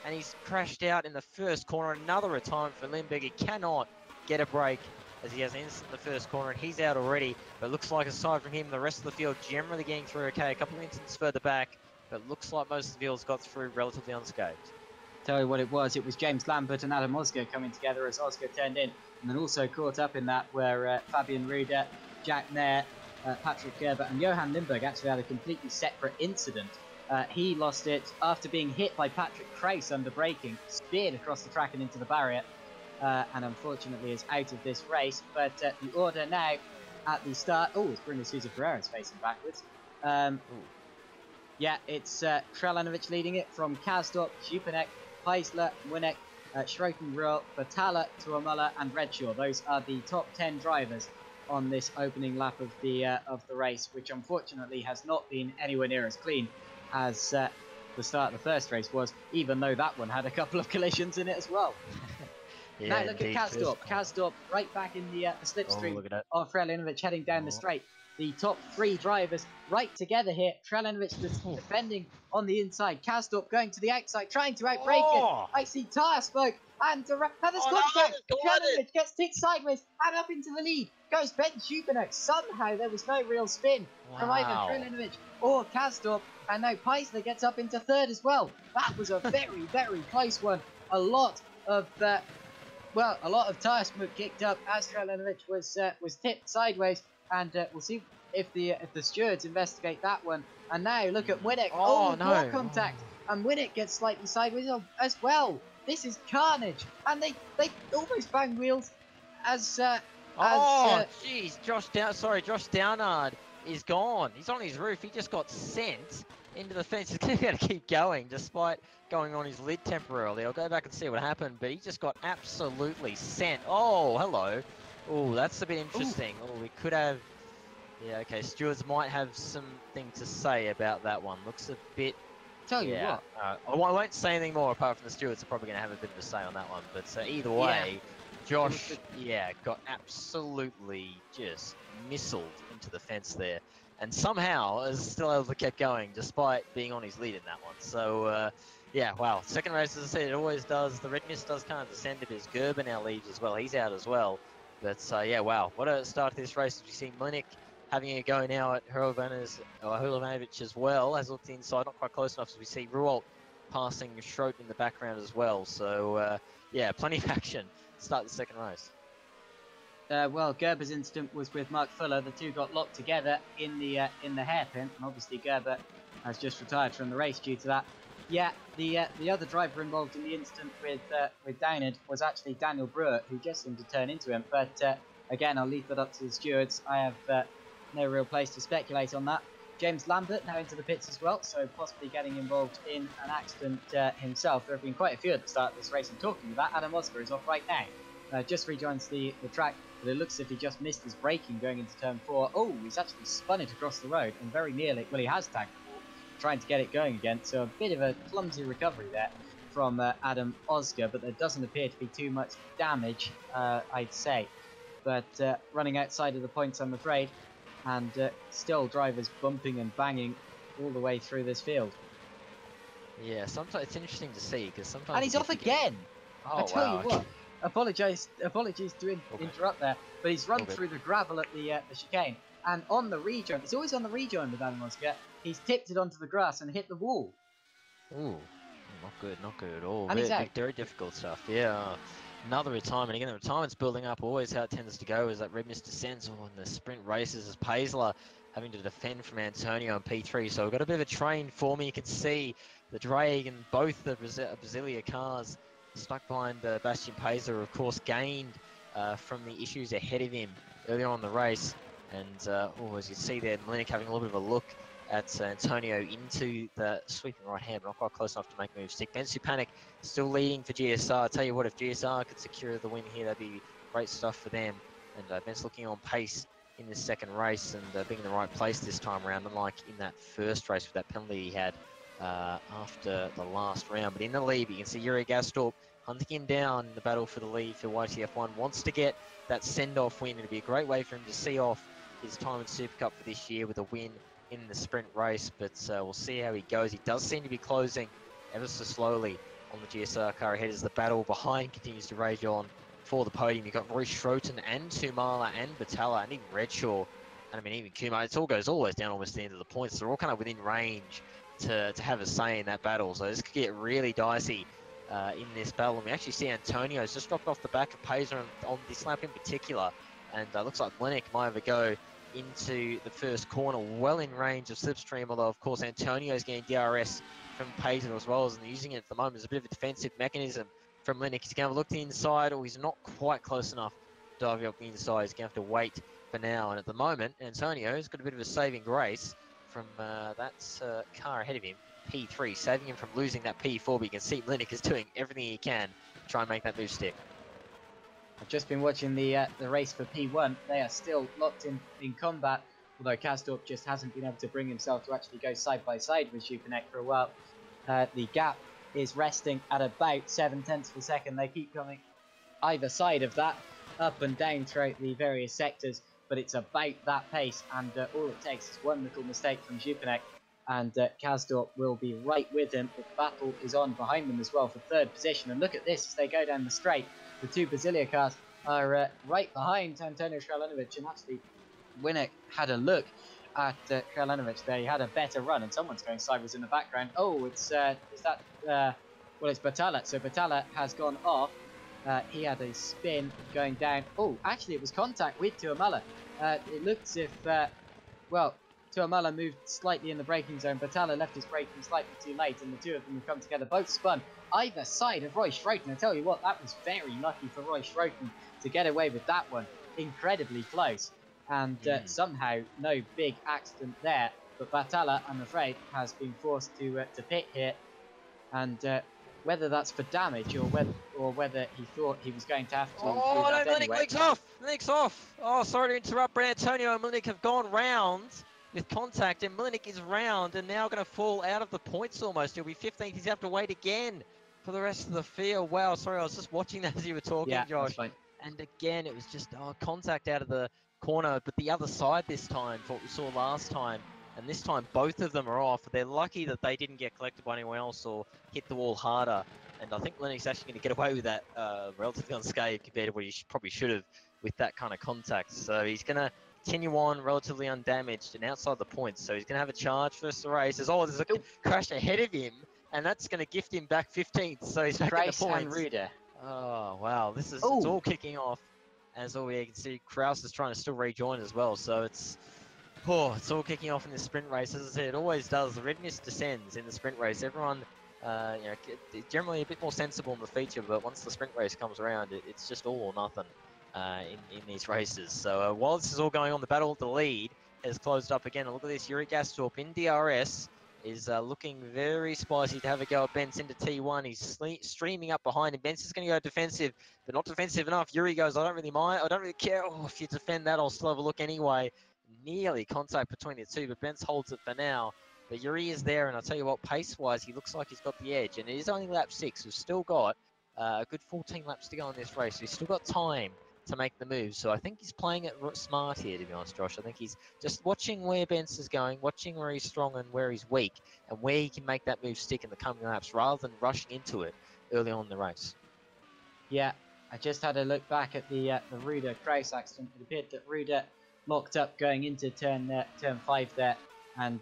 And he's crashed out in the first corner. Another retirement for Lindberg. He cannot get a break as he has an instant in the first corner, and he's out already. But it looks like aside from him, the rest of the field generally getting through okay. A couple of instances further back, but looks like most of the fields got through relatively unscathed. Tell you what it was James Lambert and Adam Osger coming together as Osger turned in, and then also caught up in that where Fabian Ruder, Jack Nair, Patrick Gerber and Johan Lindberg actually had a completely separate incident. He lost it after being hit by Patrick Kreis under braking, speared across the track and into the barrier, and unfortunately is out of this race. But the order now at the start... Oh, it's Bruno Sousa Ferreira's facing backwards. Yeah, it's Trelanovic leading it from Kasdorp, Zupanek, Paisler, Winnick, Schroten, Ruhl, Batala, Tuamala and Redshaw. Those are the top 10 drivers on this opening lap of the race, which unfortunately has not been anywhere near as clean as the start of the first race was, even though that one had a couple of collisions in it as well. Yeah, now look at Kasdorp. Kasdorp right back in the slipstream of Trelanovic heading down the straight. The top 3 drivers right together here. Trelanovic defending on the inside. Kasdorp going to the outside, trying to outbrake it. I see tyre smoke. And there's contact. Trelanovic gets tipped sideways and up into the lead. Goes Ben Zupanek. Somehow there was no real spin from either Trelanovic or Kasdorp. And now Paisler gets up into 3rd as well. That was a very, very close one. A lot of tyre smoke kicked up as Trelanovic was tipped sideways. And we'll see if the stewards investigate that one. And now look at Winnick. Oh no! More contact. And Winnick gets slightly sideways as well. This is carnage. And they almost bang wheels as jeez, Josh Downard is gone. He's on his roof. He just got sent. into the fence. He's going to keep going despite going on his lid temporarily. I'll go back and see what happened, but he just got absolutely sent. Oh, hello. Oh, that's a bit interesting. Oh, we could have... Yeah, okay, stewards might have something to say about that one. Looks a bit... Tell you what. I won't say anything more apart from the stewards are probably going to have a bit of a say on that one. But either way, Josh, got absolutely just missiled into the fence there. And somehow is still able to keep going despite being on his lead in that one. So, yeah, wow. Second race, as I said, it always does. The red mist does kind of descend a bit as Gerber now leads as well. He's out as well. But, yeah, wow. What a start to this race. We see Mlinic having a go now at Hulovanovic as well. Has looked inside, not quite close enough, as we see Ruolt passing Schroet in the background as well. So, yeah, plenty of action to start the second race. Well, Gerber's incident was with Mark Fuller. The two got locked together in the hairpin, and obviously Gerber has just retired from the race due to that. Yeah, the other driver involved in the incident with Downard was actually Daniel Brewer, who just seemed to turn into him. But again, I'll leave that up to the stewards. I have no real place to speculate on that. James Lambert now into the pits as well, so possibly getting involved in an accident himself. There have been quite a few at the start of this race. And talking about Adam Oscar is off right now. Just rejoins the track, but it looks as if he just missed his braking going into turn 4. Oh, he's actually spun it across the road and very nearly, well, he has tagged the wall, trying to get it going again. So a bit of a clumsy recovery there from Adam Oscar, but there doesn't appear to be too much damage, I'd say. But running outside of the points, I'm afraid, and still drivers bumping and banging all the way through this field. Yeah, sometimes it's interesting to see because sometimes. And he's off again. Oh, I tell wow. you what. Apologies to interrupt there, but he's run through the gravel at the chicane, and on the rejoin, it's always on the rejoin with Adam Oscar, he's tipped it onto the grass and hit the wall. Ooh, not good at all. And he's out. Very difficult stuff. Yeah, another retirement. Again, the retirement's building up. Always how it tends to go is that Red Mist descends in the sprint races as Paisler having to defend from Antonio and P3. So we've got a bit of a train for me. You can see the drag and both the Brasilia cars stuck behind Bastian Paisler, of course, gained from the issues ahead of him earlier on in the race. And as you see there, Mlinic having a little bit of a look at Antonio into the sweeping right hand, but not quite close enough to make a move stick. Ben Supanik still leading for GSR. I'll tell you what, if GSR could secure the win here, that'd be great stuff for them. And Ben's looking on pace in this second race and being in the right place this time around, unlike in that first race with that penalty he had after the last round. But in the lead, you can see Yuri Gastorp hunting him down in the battle for the lead for YTF1. Wants to get that send-off win. It'll be a great way for him to see off his time in Super Cup for this year with a win in the sprint race. But we'll see how he goes. He does seem to be closing ever so slowly on the GSR car ahead as the battle behind continues to rage on for the podium. You've got Roy Schroten and Tumala and Battala and even Redshaw. And I mean, even Kumar. It all goes always down almost to the end of the points. They're all kind of within range to have a say in that battle. So this could get really dicey in this battle. And we actually see Antonio's just dropped off the back of Paisler on this lap in particular. And looks like Mlinic might have a go into the first corner, well in range of Slipstream, although of course Antonio's getting DRS from Paisler as well, and using it at the moment as a bit of a defensive mechanism from Mlinic. He's going to look to the inside, or he's not quite close enough to dive up the inside. He's going to have to wait for now. And at the moment, Antonio's got a bit of a saving grace from that car ahead of him, P3, saving him from losing that P4, but you can see Mlinic is doing everything he can to try and make that move stick. I've just been watching the race for P1. They are still locked in combat, although Kastorp just hasn't been able to bring himself to actually go side by side with Shupanek for a while. The gap is resting at about 0.7 of a second. They keep coming either side of that, up and down throughout the various sectors, but it's about that pace, and all it takes is one little mistake from Shupanek, and Kastorp will be right with him. The battle is on behind them as well for third position, and look at this as they go down the straight. The two Brasilia cars are right behind Antonio Kralinovic, and actually Winnick had a look at Kralinovic there. He had a better run, and someone's going sideways in the background. Oh, it's it's Battala. So Battala has gone off. He had a spin going down. Oh, actually it was contact with Tuamala. It looked as if, Tuamala moved slightly in the braking zone. Battala left his braking slightly too late, and the two of them have come together. Both spun either side of Roy Schroten. I tell you what, that was very lucky for Roy Schroten to get away with that one. Incredibly close. And somehow no big accident there. but Batalla, I'm afraid, has been forced to pit here, and whether that's for damage or whether he thought he was going to have to do Oh, that no, Mlinic anyway. leaks off! Mlinic's off! Oh, sorry to interrupt. Brand Antonio and Mlinic have gone round with contact, and Mlinic is round and now going to fall out of the points almost. He'll be 15th. He's going to have to wait again for the rest of the field. Wow, sorry, I was just watching that as you were talking, Yeah, Josh. that's fine. And again, it was just contact out of the corner, but the other side this time for what we saw last time. And this time, both of them are off. They're lucky that they didn't get collected by anyone else or hit the wall harder. And I think Lennox actually going to get away with that relatively unscathed compared to what he probably should have with that kind of contact. So he's going to continue on relatively undamaged and outside the points. So he's going to have a charge first the race. There's a crash ahead of him, and that's going to gift him back 15th. So he's back in the Kraus and points. Ruder. Oh, wow. This is it's all kicking off. As all we can see, Kraus is trying to still rejoin as well. So it's all kicking off in the sprint race. As I said, it always does. The readiness descends in the sprint race. Everyone, generally a bit more sensible in the feature, but once the sprint race comes around, it's just all or nothing in these races. So while this is all going on, the battle of the lead has closed up again. And look at this, Yuri Gastorp in DRS is looking very spicy to have a go at Bence into T1. He's streaming up behind him. Bence is going to go defensive, but not defensive enough. Yuri goes, I don't really mind. I don't really care. Oh, if you defend that, I'll still have a look anyway. Nearly contact between the two, but Bence holds it for now. But Yuri is there, and I'll tell you what, pace-wise, he looks like he's got the edge. And it is only lap 6. We've still got a good 14 laps to go in this race. We've still got time to make the move. So I think he's playing it smart here, to be honest, Josh. I think he's just watching where Bence is going, watching where he's strong and where he's weak, and where he can make that move stick in the coming laps, rather than rushing into it early on in the race. Yeah, I just had a look back at the Ruder Kraus accident. It appeared that Ruder locked up going into turn 5 there, and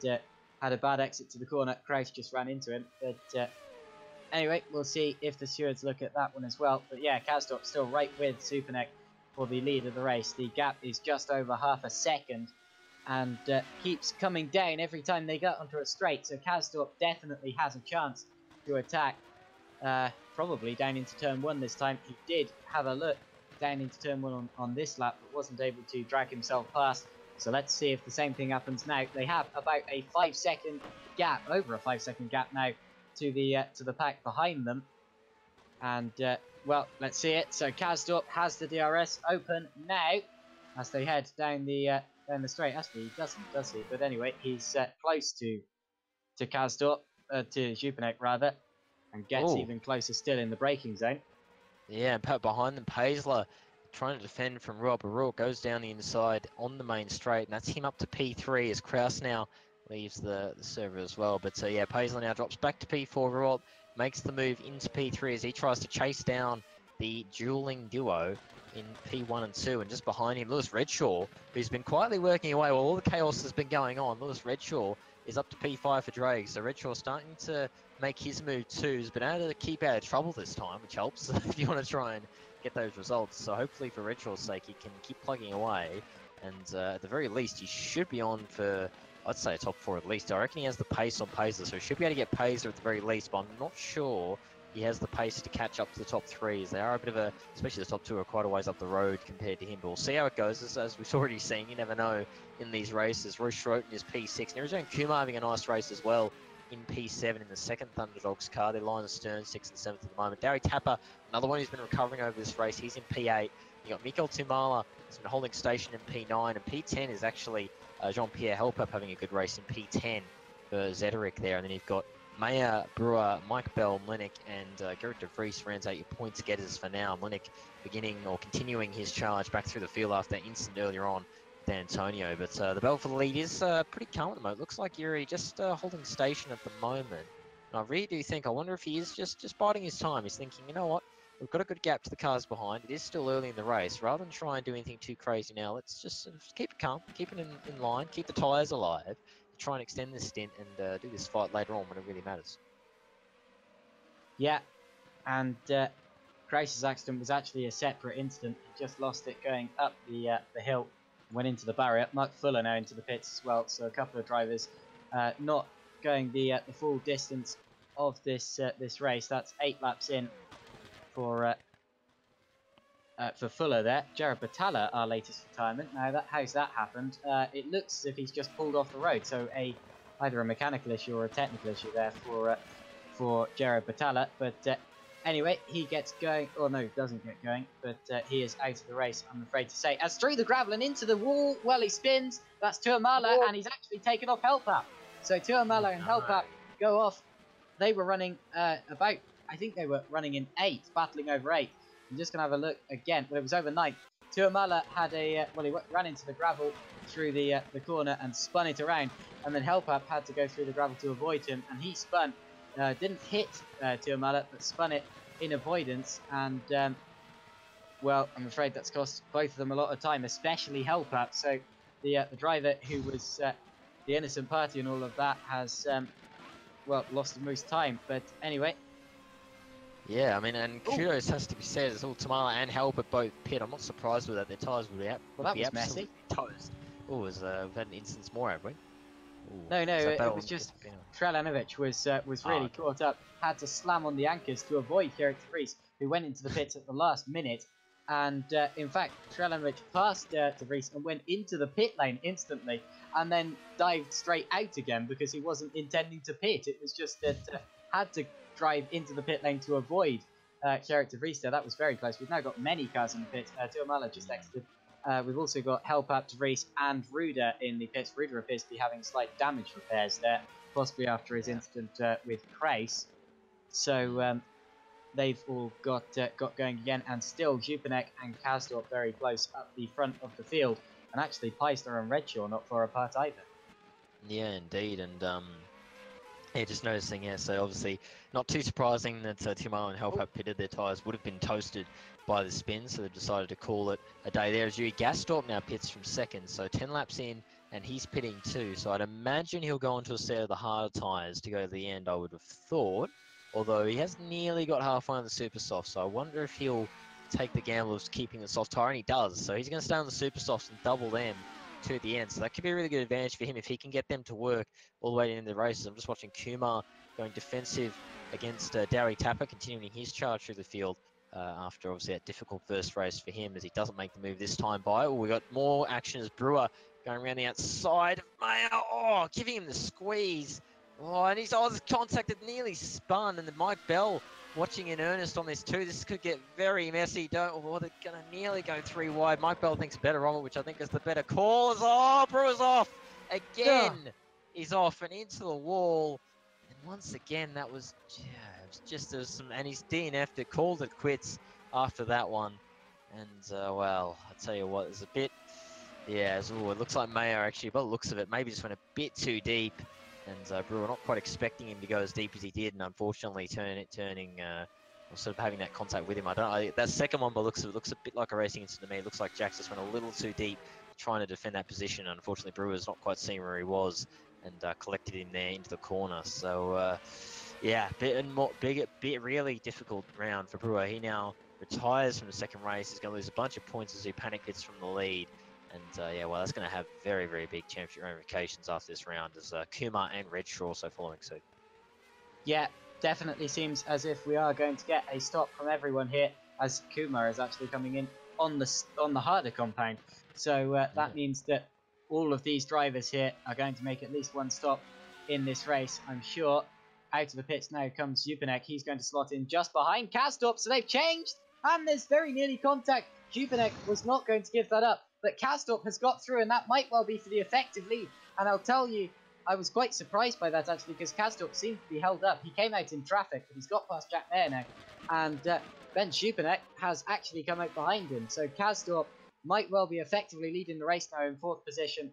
had a bad exit to the corner. Kraus just ran into him, but anyway, we'll see if the stewards look at that one as well. But yeah, Kazdorp still right with Supernek for the lead of the race. The gap is just over half a second, and keeps coming down every time they get onto a straight. So Kazdorp definitely has a chance to attack, probably down into turn 1 this time. He did have a look down into turn 1 on this lap, but wasn't able to drag himself past. So let's see if the same thing happens now. They have about a 5-second gap, over a 5-second gap now, to the pack behind them. And well, let's see it. So Kazdorp has the DRS open now as they head down the straight. Actually, he doesn't, does he? But anyway, he's close to Kazdorp, to Jupanek rather, and gets even closer still in the braking zone. Yeah, and behind them, Paisler trying to defend from Ruel, but Ruel goes down the inside on the main straight, and that's him up to P3 as Kraus now leaves the server as well. But yeah, Paisler now drops back to P4. Ruel makes the move into P3 as he tries to chase down the dueling duo in P1 and 2, and just behind him, Lewis Redshaw, who's been quietly working away while all the chaos has been going on. Lewis Redshaw is up to P5 for Drake, so Redshaw starting to make his move too. He's been able to keep out of trouble this time, which helps if you want to try and get those results. So hopefully for Redshaw's sake, he can keep plugging away, and at the very least, he should be on for, I'd say, a top 4 at least. I reckon he has the pace on Pacer, so he should be able to get Pacer at the very least, but I'm not sure he has the pace to catch up to the top 3s. They are a bit of a, especially the top 2 are quite a ways up the road compared to him, but we'll see how it goes. As we've already seen, you never know in these races. Royce Schroten is P6, and Arizona Kumar having a nice race as well in P7 in the second Thunderdogs car. They're Linus Stern 6th and 7th at the moment. Darry Tapper, another one who's been recovering over this race, he's in P8. You got Mikael Tumala, who's been holding station in P9, and P10 is actually Jean-Pierre Helpap having a good race in P10 for Zederick there, and then you've got Maya Brewer, Mike Bell, Mlinic, and Gerrit de Vries rounds out your points getters for now. Mlinic beginning or continuing his charge back through the field after that instant earlier on with Antonio. But the battle for the lead is pretty calm at the moment. Looks like Yuri just holding station at the moment. And I really do think, I wonder if he is just biding his time. He's thinking, you know what, we've got a good gap to the cars behind. It is still early in the race. Rather than try and do anything too crazy now, let's just keep it calm, keep it in line, keep the tyres alive, try and extend this stint and do this fight later on when it really matters. Yeah, and Kraus's accident was actually a separate incident. He just lost it going up the hill, went into the barrier. Mark Fuller now into the pits as well, so a couple of drivers not going the full distance of this race. That's 8 laps in for for Fuller there. Jared Battalla, our latest retirement. Now, how's that happened? It looks as if he's just pulled off the road, so either a mechanical issue or a technical issue there for Jared Battalla. But anyway, he gets going. Oh no, he doesn't get going, but he is out of the race, I'm afraid to say. As through the gravel and into the wall, well, he spins. That's Tuamala, and he's actually taken off Helpap. So Tuamala and Helpap go off. They were running I think they were running in 8th, battling over 8th. I'm just going to have a look again. Well, it was over 9th. Tuamala had he ran into the gravel through the corner and spun it around. And then Helpap had to go through the gravel to avoid him. And he spun, didn't hit Tuamala, but spun it in avoidance. And, well, I'm afraid that's cost both of them a lot of time, especially Helpap. So the driver who was the innocent party and all of that has, well, lost the most time. But anyway. Yeah, I mean, and kudos has to be said as all Tamala and Helpap both pit. I'm not surprised with that. Their tyres would be Well, that was messy. Toast. Oh, we've had an instance more, have we? Ooh, no, it was just Trelanovic was really caught up. Had to slam on the anchors to avoid Eric de Vries, who went into the pits at the last minute. And in fact, Trelanovic passed de Vries and went into the pit lane instantly, and then dived straight out again because he wasn't intending to pit. It was just that had to drive into the pit lane to avoid Eric de Vries there. That was very close. We've now got many cars in the pit. Tuamala just exited. We've also got Helpap, de Vries and Ruda in the pits. Ruda appears to be having slight damage repairs there, possibly after his incident with Kreis. So they've all got going again, and still Jupanek and Kasdorp very close up the front of the field, and actually Peisler and Redshaw not far apart either. Yeah, indeed, and yeah, just noticing, yeah, so obviously not too surprising that Tuamala and Helpap pitted. Their tyres would have been toasted by the spin, so they've decided to call it a day there. As Yuri Gastorp now pits from second, so 10 laps in, and he's pitting too, so I'd imagine he'll go onto a set of the harder tyres to go to the end, I would have thought, although he has nearly got halfway on the super soft, so I wonder if he'll take the gamble of keeping the soft tyre, and he does, so he's going to stay on the super softs and double them to the end. So that could be a really good advantage for him if he can get them to work all the way into the races. I'm just watching Kumar going defensive against Dowie Tapper, continuing his charge through the field after obviously that difficult first race for him as he doesn't make the move this time by. Oh, we got more action as Brewer going around the outside of Mayer. Oh, giving him the squeeze. Oh, and he's the contact that nearly spun, and then Mike Bell watching in earnest on this too. This could get very messy. They're going to nearly go 3 wide. Mike Bell thinks better of it, which I think is the better call. Oh, Brewer's off again. He's off and into the wall. And once again, that was, it was just there was some, and he's DNF'd it, called it quits after that one. And well, I tell you what, there's a bit, it looks like Mayer actually, by the looks of it, maybe just went a bit too deep. And Brewer not quite expecting him to go as deep as he did, and unfortunately turning or sort of having that contact with him. I don't know, that second one, but looks a bit like a racing incident to me. It looks like Jax just went a little too deep trying to defend that position. Unfortunately, Brewer's not quite seeing where he was and collected him there into the corner. So really difficult round for Brewer. He now retires from the second race. He's going to lose a bunch of points as he panic hits from the lead. And that's going to have very, very big championship ramifications after this round as Kumar and Redshaw also following suit. Yeah, definitely seems as if we are going to get a stop from everyone here, as Kumar is actually coming in on the harder compound. So that means that all of these drivers here are going to make at least one stop in this race, I'm sure. Out of the pits now comes Jupanek. He's going to slot in just behind Kastorp, so they've changed, and there's very nearly contact. Jupanek was not going to give that up, but Kastorp has got through, and that might well be for the effective lead. And I'll tell you, I was quite surprised by that, actually, because Kastorp seemed to be held up. He came out in traffic, but he's got past Jack Mayer now. And Ben Jupanek has actually come out behind him. So Kastorp might well be effectively leading the race now in 4th position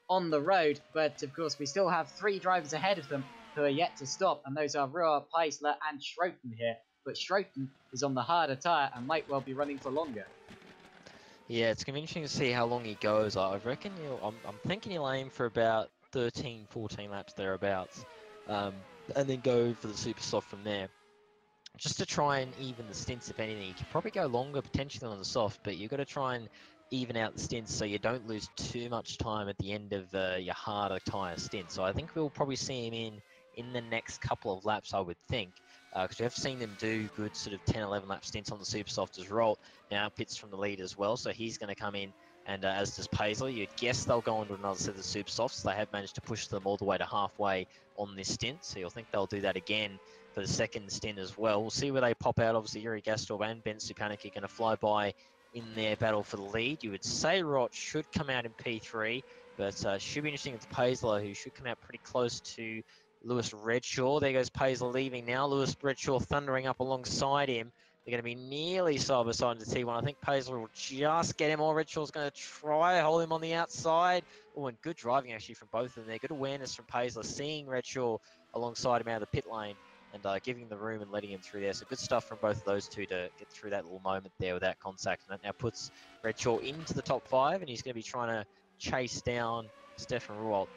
on the road. But, of course, we still have 3 drivers ahead of them who are yet to stop. And those are Ruhr, Peisler and Schroten here. But Schroten is on the harder tyre and might well be running for longer. Yeah, it's going to be interesting to see how long he goes. I reckon I'm thinking he'll aim for about 13, 14 laps thereabouts, and then go for the super soft from there. Just to try and even the stints, if anything. You can probably go longer potentially on the soft, but you've got to try and even out the stints so you don't lose too much time at the end of your harder tyre stint. So I think we'll probably see him in the next couple of laps, I would think. because we have seen them do good sort of 10, 11 lap stints on the super soft as Rolt. Now pits from the lead as well, so he's going to come in, and as does Paisley. You'd guess they'll go on to another set of super softs. They have managed to push them all the way to halfway on this stint, so you'll think they'll do that again for the second stint as well. We'll see where they pop out. Obviously, Yuri Gastorp and Ben Supanik are going to fly by in their battle for the lead. You would say Rot should come out in P3, but should be interesting with Paisley, who should come out pretty close to Lewis Redshaw. There goes Paisley leaving now. Lewis Redshaw thundering up alongside him. They're going to be nearly side by side into T1. I think Paisley will just get him, or Redshaw's going to try hold him on the outside. Oh, and good driving actually from both of them there. Good awareness from Paisley, seeing Redshaw alongside him out of the pit lane and giving the room and letting him through there. So good stuff from both of those two to get through that little moment there without contact. And that now puts Redshaw into the top 5, and he's going to be trying to chase down Stefan Ruolt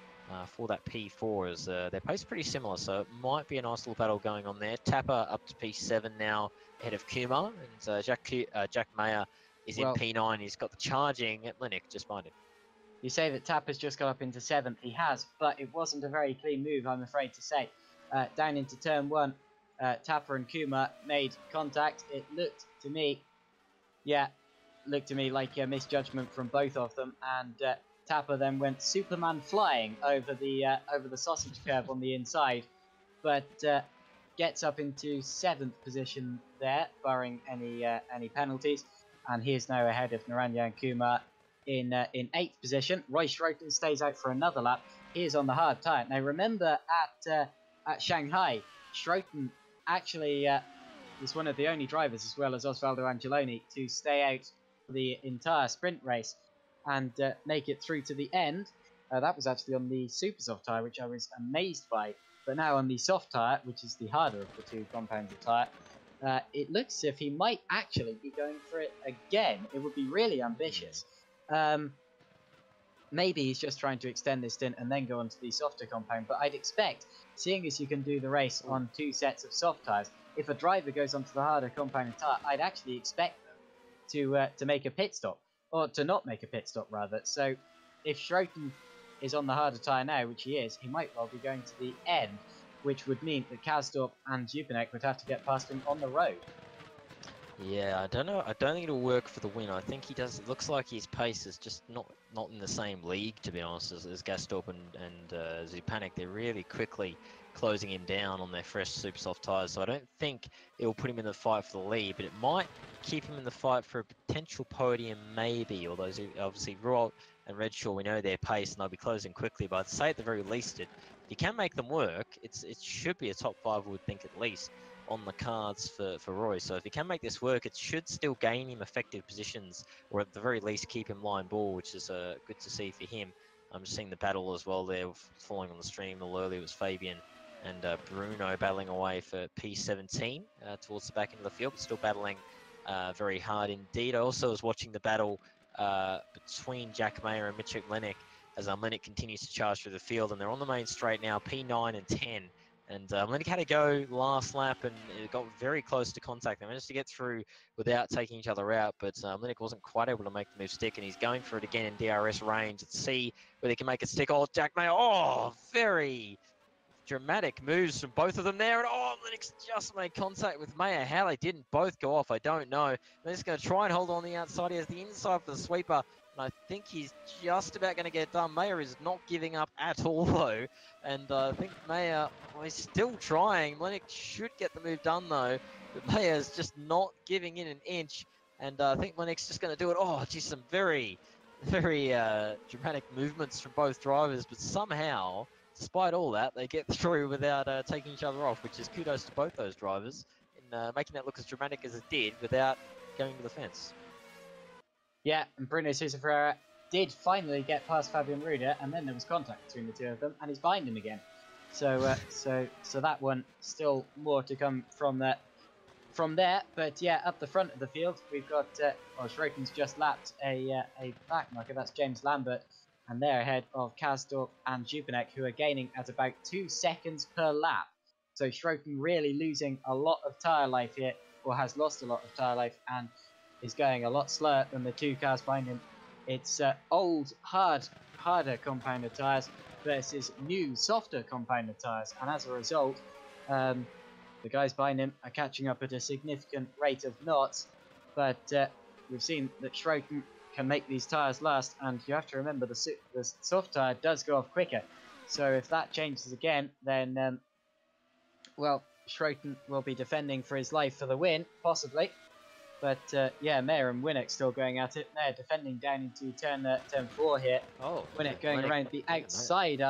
for that P4, as their pace is pretty similar, so it might be a nice little battle going on there. Tapper up to P7 now, ahead of Kuma, and Jack Mayer is in P9. He's got the charging at Linux just behind him. You say that Tapper's just got up into 7th. He has, but it wasn't a very clean move, I'm afraid to say. Down into turn 1, Tapper and Kuma made contact. It looked to me like a misjudgment from both of them, and Tapper then went Superman flying over the sausage curb on the inside, but gets up into 7th position there, barring any penalties, and he is now ahead of Naranja and Kuma in 8th position. Roy Schroten stays out for another lap. He is on the hard tyre. Now remember at Shanghai, Schroten actually was one of the only drivers, as well as Osvaldo Angeloni, to stay out for the entire sprint race and make it through to the end. That was actually on the super soft tyre, which I was amazed by. But now on the soft tyre, which is the harder of the two compounds of tyre, it looks as if he might actually be going for it again. It would be really ambitious. Maybe he's just trying to extend this stint and then go on to the softer compound. But I'd expect, seeing as you can do the race on 2 sets of soft tyres, if a driver goes onto the harder compound tyre, I'd actually expect them to make a pit stop. Or to not make a pit stop, rather. So if Schroten is on the harder tyre now, which he is, he might well be going to the end, which would mean that Kasdorp and Jupinek would have to get past him on the road. Yeah, I don't know. I don't think it'll work for the win. I think he does. It looks like his pace is just not in the same league, to be honest, as Gastorp and Zupanik. They're really quickly closing him down on their fresh super soft tyres. So I don't think it will put him in the fight for the lead, but it might keep him in the fight for a potential podium, maybe. Although obviously Ruolt and Redshaw, we know their pace, and they'll be closing quickly. But I'd say at the very least, if you can make them work, it should be a top 5, I would think, at least, on the cards for Roy. So if he can make this work, it should still gain him effective positions, or at the very least keep him line ball, which is good to see for him. I'm just seeing the battle as well there, following on the stream. A little earlier, it was Fabian and Bruno battling away for P17 towards the back end of the field, but still battling very hard indeed. I also was watching the battle between Jack Mayer and Mitchell Lennick as Lennick continues to charge through the field, and they're on the main straight now, P9 and 10. And Lennick had to go last lap, and it got very close to contact. They managed to get through without taking each other out, but Lennick wasn't quite able to make the move stick, and he's going for it again in DRS range. Let's see whether he can make it stick. Oh, Jack Mayer, very dramatic moves from both of them there, and Lennox just made contact with Mayer. How they didn't both go off, I don't know. They're just going to try and hold on the outside. He has the inside for the sweeper, and I think he's just about going to get it done. Mayer is not giving up at all, though, and I think Mayer is still trying. Lennox should get the move done, though, but Mayer's just not giving in an inch, and I think Lennox is just going to do it. Geez, some very, very dramatic movements from both drivers, but somehow, despite all that, they get through without taking each other off, which is kudos to both those drivers in making that look as dramatic as it did without going to the fence. Yeah, and Bruno Sousa Ferreira did finally get past Fabian Ruder, and then there was contact between the two of them, and he's behind him again. So so that one, still more to come from there. But yeah, up the front of the field, we've got Schroten's just lapped a back marker. That's James Lambert. And they're ahead of Kasdorp and Jupinek, who are gaining at about 2 seconds per lap. So Schroten really losing a lot of tyre life here, or has lost a lot of tyre life, and is going a lot slower than the 2 cars behind him. It's old, harder compounded tyres versus new, softer compounded tyres. And as a result, The guys behind him are catching up at a significant rate of knots, but we've seen that Schroten can make these tyres last, and you have to remember the soft tyre does go off quicker. So if that changes again, then, well, Schroten will be defending for his life for the win, possibly. But yeah, Mayer and Winnick still going at it. Mayer defending down into turn 4 here. Oh, Winnick going around the outside,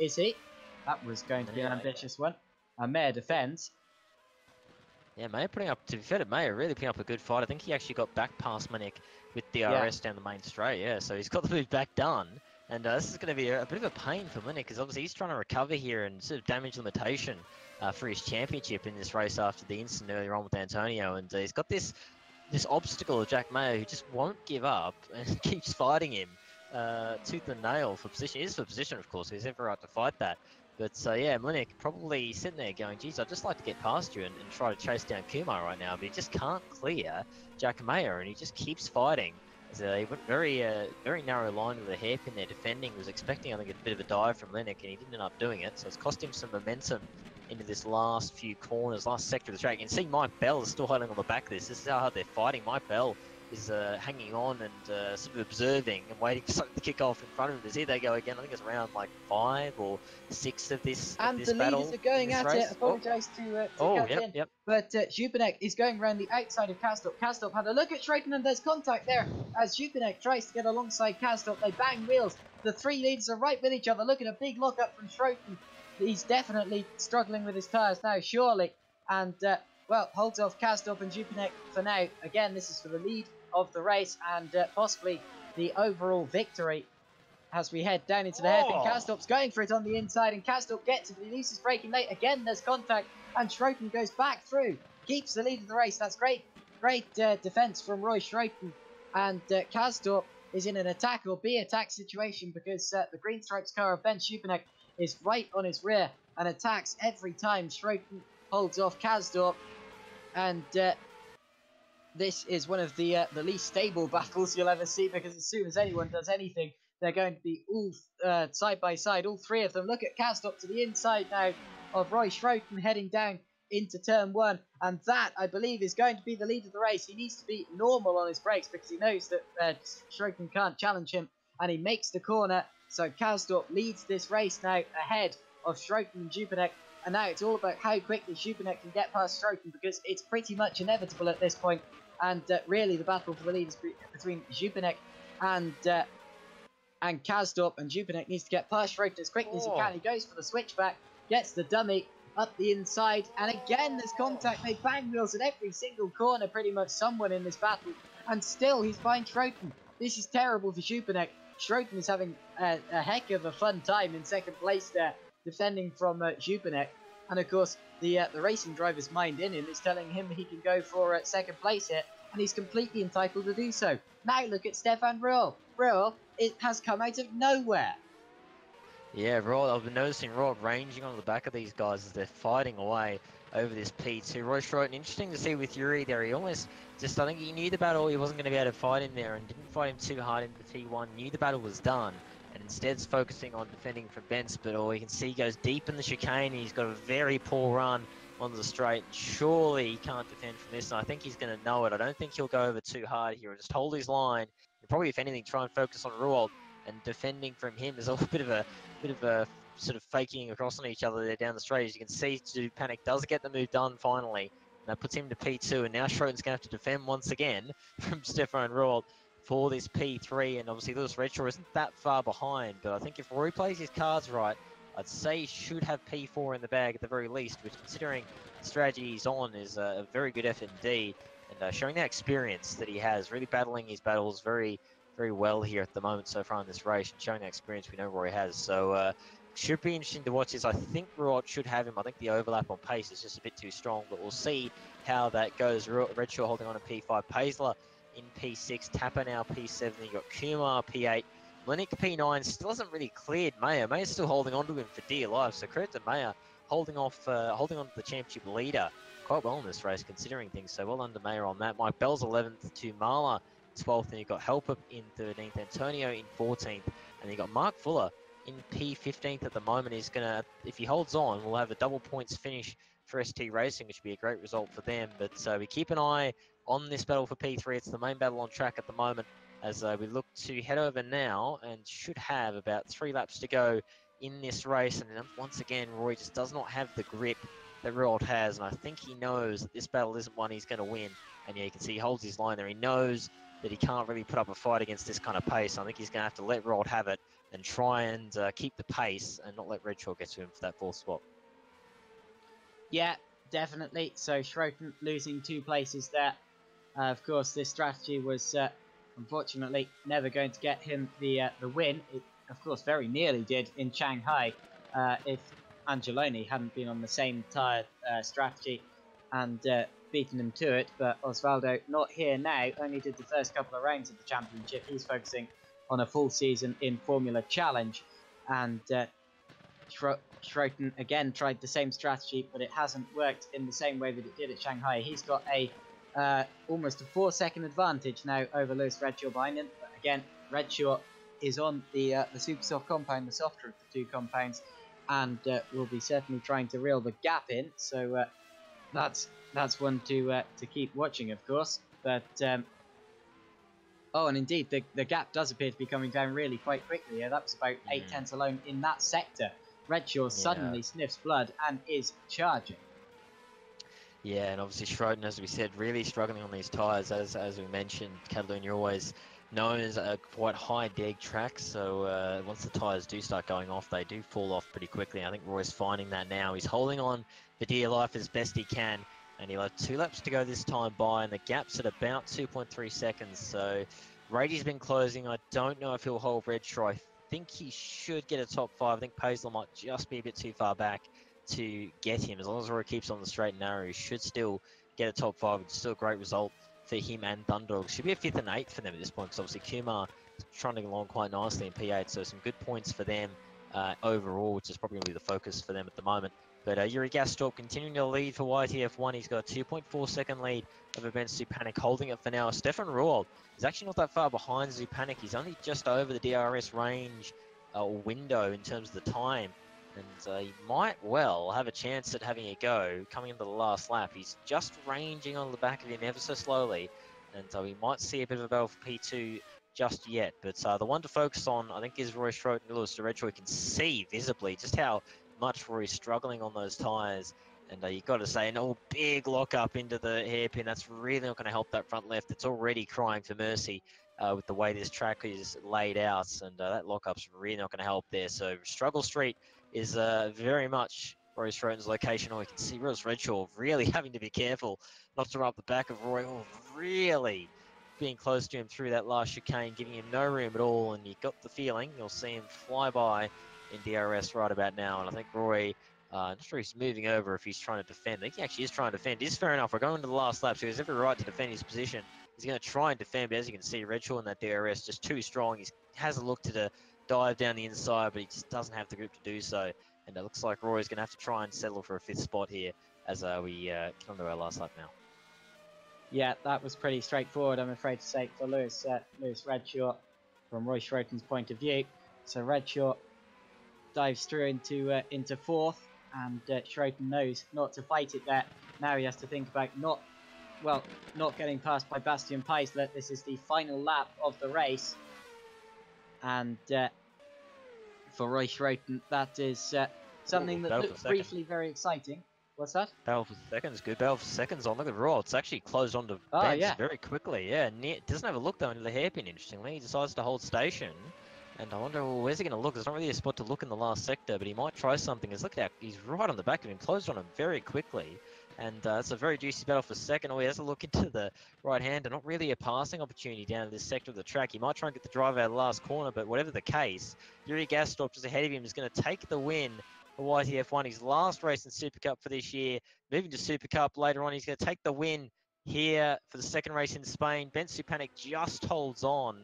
is he? That was going to be an ambitious one. Mayer defends. Yeah, Mayer putting up, to be fair to Mayer, really putting up a good fight. I think he actually got back past Winnick with DRS down the main straight, yeah. So he's got the move back done. And this is going to be a bit of a pain for Winnick, because obviously he's trying to recover here and sort of damage limitation for his championship in this race after the incident earlier on with Antonio. And he's got this obstacle of Jack Mayer, who just won't give up and keeps fighting him tooth and nail for position. He is for position, of course, so he's every right to fight that. But yeah, Winnick probably sitting there going, geez, I'd just like to get past you and try to chase down Kumar right now, but he just can't clear Jack Mayer, and he just keeps fighting. So he went very narrow line with a hairpin there defending. Was expecting, I think, a bit of a dive from Winnick, and he didn't end up doing it. So it's cost him some momentum into this last few corners, last sector of the track. You can see Mike Bell is still hiding on the back of this. This is how hard they're fighting. Mike Bell is hanging on and sort of observing and waiting for something to kick off in front of him. As here they go again. I think it's round like 5 or 6 of this and this the battle. leaders are going at race. it. Apologise to cut in. Yep. But Jupanek is going around the outside of Kastrop. Kastrop had a look at Schroten, and there's contact there as Jupanek tries to get alongside Kastrop. They bang wheels. The three leaders are right with each other. Look at a big lock-up from Schroten. He's definitely struggling with his tyres now, surely. And, well, holds off Kastrop and Jupanek for now. Again, this is for the lead of the race and possibly the overall victory as we head down into the hairpin. Kastrop's going for it on the inside, and Kastrop gets it, but he loses braking late. Again, there's contact, and Schroten goes back through. Keeps the lead of the race. That's great defence from Roy Schroten. And Kastrop is in an attack or be attack situation because the Green Stripes car of Ben Schupanek is right on his rear and attacks every time Schroten holds off Kastrop. And this is one of the least stable battles you'll ever see, because as soon as anyone does anything, they're going to be all side by side, all three of them. Look at Kastrop to the inside now of Roy Schroten heading down into turn 1, and that, I believe, is going to be the lead of the race. He needs to be normal on his brakes because he knows that Schroten can't challenge him, and he makes the corner. So Kastrop leads this race now ahead of Schroten and Jupanek, and now it's all about how quickly Jupanek can get past Schroten, because it's pretty much inevitable at this point. And really, the battle for the lead is between Jupanek and Kastrop, and Jupanek needs to get past Schroten as quickly as he can. He goes for the switchback, gets the dummy up the inside, and again there's contact. They bang wheels at every single corner, pretty much someone in this battle, and still he's behind Schroten. This is terrible for Jupanek. Schroten is having a heck of a fun time in second place there, defending from Jupanek. And of course, the racing driver's mind in him is telling him he can go for second place here, and he's completely entitled to do so. Now look at Stefan Ruhl. Ruhl, it has come out of nowhere. Yeah, Ruhl, I've been noticing Ruhl ranging on the back of these guys as they're fighting away over this P2. Roy Schroten, interesting to see with Yuri there. He almost just, I think he knew the battle, he wasn't going to be able to fight him there, and didn't fight him too hard into P1, knew the battle was done, and instead's focusing on defending from Bence. But all you can see, he goes deep in the chicane. He's got a very poor run on the straight, and surely he can't defend from this, and I think he's going to know it. I don't think he'll go over too hard here. He'll just hold his line, and probably, if anything, try and focus on Ruhl, and defending from him is a bit of a sort of faking across on each other there down the straight. As you can see, Jupanek does get the move done finally, and that puts him to P2, and now Schroten's going to have to defend once again from Stefan Ruhl for this P3, and obviously Lewis Redshaw isn't that far behind, but I think if Roy plays his cards right, I'd say he should have P4 in the bag at the very least, which, considering the strategy he's on, is a very good effort indeed, and showing that experience that he has, really battling his battles very well here at the moment so far in this race, and showing that experience we know Roy has. So should be interesting to watch this. I think Ruhl should have him. I think the overlap on pace is just a bit too strong, but we'll see how that goes. Redshaw holding on to P5, Paisler in P6, Tapper now P7, you got Kumar P8, Winnick P9, still hasn't really cleared Mayer. Mayer's still holding on to him for dear life, so credit to Mayer, holding on to the championship leader quite well in this race, considering things. So well under Mayer on that. Mike Bell's 11th to Marla 12th, and you've got Helper in 13th, Antonio in 14th, and you've got Mark Fuller in P15th at the moment. He's going to, if he holds on, we'll have a double points finish for ST Racing, which would be a great result for them. But we keep an eye on this battle for P3. It's the main battle on track at the moment as we look to head over now and should have about 3 laps to go in this race. And once again, Roy just does not have the grip that Roald has, and I think he knows that this battle isn't one he's going to win. And yeah, you can see he holds his line there. He knows that he can't really put up a fight against this kind of pace. I think he's going to have to let Roald have it and try and keep the pace and not let Redshaw get to him for that 4th spot. Yeah, definitely. So Schroten losing 2 places there. Of course, this strategy was unfortunately never going to get him the win. It, of course, very nearly did in Shanghai if Angeloni hadn't been on the same tyre strategy and beaten him to it. But Osvaldo not here now, only did the first couple of rounds of the championship. He's focusing on a full season in Formula Challenge, and Schroten again tried the same strategy, but it hasn't worked in the same way that it did at Shanghai. He's got a almost a 4-second advantage now over Lewis Redshaw behind him. But again, Redshaw is on the super soft compound, the softer of the 2 compounds, and will be certainly trying to reel the gap in. So that's one to keep watching, of course. But oh, and indeed, the gap does appear to be coming down really quite quickly. Yeah, that was about 8 tenths alone in that sector. Redshaw suddenly sniffs blood and is charging. Yeah, and obviously Schroten, as we said, really struggling on these tyres. As we mentioned, Catalunya always known as a quite high deg track, so once the tyres do start going off, they do fall off pretty quickly. I think Roy's finding that now. He's holding on for dear life as best he can, and he'll have 2 laps to go this time by, and the gap's at about 2.3 seconds. So Rady's been closing. I don't know if he'll hold Redshaw. I think he should get a top 5. I think Paisler might just be a bit too far back to get him. As long as Roy keeps on the straight and narrow, he should still get a top 5. It's still a great result for him and Thunderdog. Should be a 5th and 8th for them at this point, because obviously Kumar is trundling along quite nicely in P8, so some good points for them overall, which is probably going to be the focus for them at the moment. But Yuri Gastorp continuing to lead for YTF1. He's got a 2.4 second lead over Ben Zupanik, holding it for now. Stefan Roald is actually not that far behind Zupanik. He's only just over the DRS range window in terms of the time. And he might well have a chance at having a go coming into the last lap. He's just ranging on the back of him ever so slowly. And so we might see a bit of a battle for P2 just yet. But the one to focus on, I think, is Roy Schroten. Lewis Redshaw. We can see visibly just how much Roy's struggling on those tyres. And you've got to say, an big lock-up into the hairpin. That's really not going to help that front left. It's already crying for mercy with the way this track is laid out. And that lock-up's really not going to help there. So Struggle Street is very much Roy Schroten's location. We can see Lewis Redshaw really having to be careful not to run up the back of Roy. Really being close to him through that last chicane, giving him no room at all. And you got the feeling you'll see him fly by in DRS right about now. And I think Roy, not sure he's moving over if he's trying to defend. I think he actually is trying to defend. It is fair enough. We're going to the last lap, so he has every right to defend his position. He's going to try and defend, but as you can see, Redshaw in that DRS just too strong. He has a look to dive down the inside, but he just doesn't have the grip to do so. And it looks like Roy's going to have to try and settle for a 5th spot here as we come to our last lap now. Yeah, that was pretty straightforward, I'm afraid to say, for Lewis Redshaw from Roy Schroten's point of view. So Redshaw dives through into 4th, and Schroten knows not to fight it there. Now he has to think about not getting passed by Bastian Paisler. This is the final lap of the race, and for Roy Schroten, that is something that looks briefly very exciting. What's that? Battle for seconds, good battle for seconds on. Look at Raw. It's actually closed onto Benz very quickly. Yeah, doesn't have a look though into the hairpin. Interestingly, he decides to hold station. And I wonder, well, where's he going to look? There's not really a spot to look in the last sector, but he might try something. Look at that, he's right on the back of him, closed on him very quickly. And it's a very juicy battle for second. Oh, he has a look into the right hander. Not really a passing opportunity down in this sector of the track. He might try and get the drive out of the last corner, but whatever the case, Yuri Gastorp just ahead of him is going to take the win for YTF1. His last race in Super Cup for this year. Moving to Super Cup later on, he's going to take the win here for the second race in Spain. Ben Zupanik just holds on.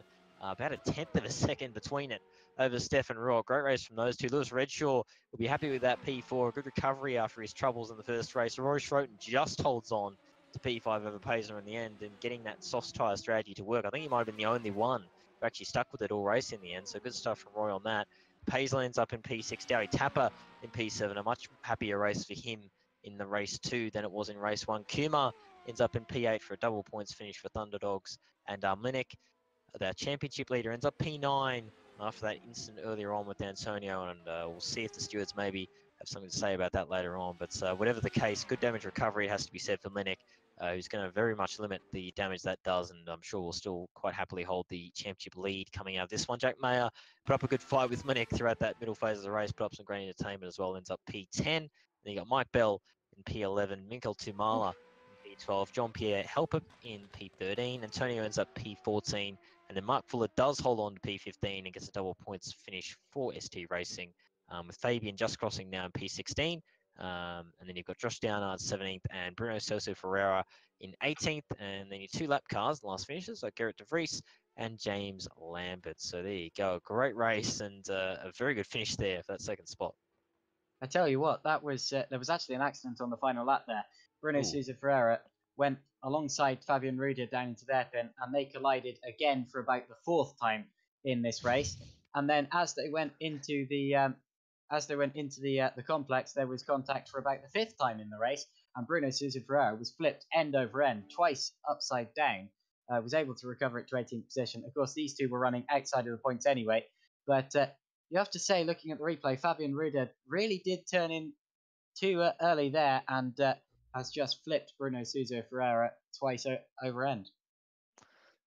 About a 10th of a second between it over Stefan Rohr. Great race from those two. Lewis Redshaw will be happy with that P4. Good recovery after his troubles in the first race. Roy Schroten just holds on to P5 over Paisler in the end and getting that soft tyre strategy to work. I think he might have been the only one who actually stuck with it all race in the end. So good stuff from Roy on that. Paisler ends up in P6. Dowie Tapper in P7. A much happier race for him in the race 2 than it was in race 1. Kuma ends up in P8 for a double points finish for Thunderdogs, and Mlinek, the championship leader, ends up P9 after that incident earlier on with Antonio, and we'll see if the stewards maybe have something to say about that later on. But whatever the case, good damage recovery has to be said for Mlinek, who's going to very much limit the damage that does, and I'm sure will still quite happily hold the championship lead coming out of this one. Jack Mayer put up a good fight with Mlinek throughout that middle phase of the race, put up some great entertainment as well, ends up P10. Then you got Mike Bell in P11, Minkel Tumala in P12, Jean-Pierre Helper in P13, Antonio ends up P14, and then Mark Fuller does hold on to P15 and gets a double points finish for ST Racing, with Fabian just crossing now in P16. And then you've got Josh Downard 17th and Bruno Soso Ferreira in 18th. And then your 2 lap cars, last finishes, like Gerrit de Vries and James Lambert. So there you go. Great race and a very good finish there for that second spot. I tell you what, that was there was actually an accident on the final lap there. Bruno Sousa Ferreira went alongside Fabian Ruda down into their pin, and they collided again for about the 4th time in this race. And then as they went into the complex, there was contact for about the 5th time in the race, and Bruno Sousa Ferreira was flipped end over end, twice upside down. Was able to recover it to 18th position. Of course, these two were running outside of the points anyway, but you have to say, looking at the replay, Fabian Ruda really did turn in too early there, and has just flipped Bruno Sousa Ferreira twice over end.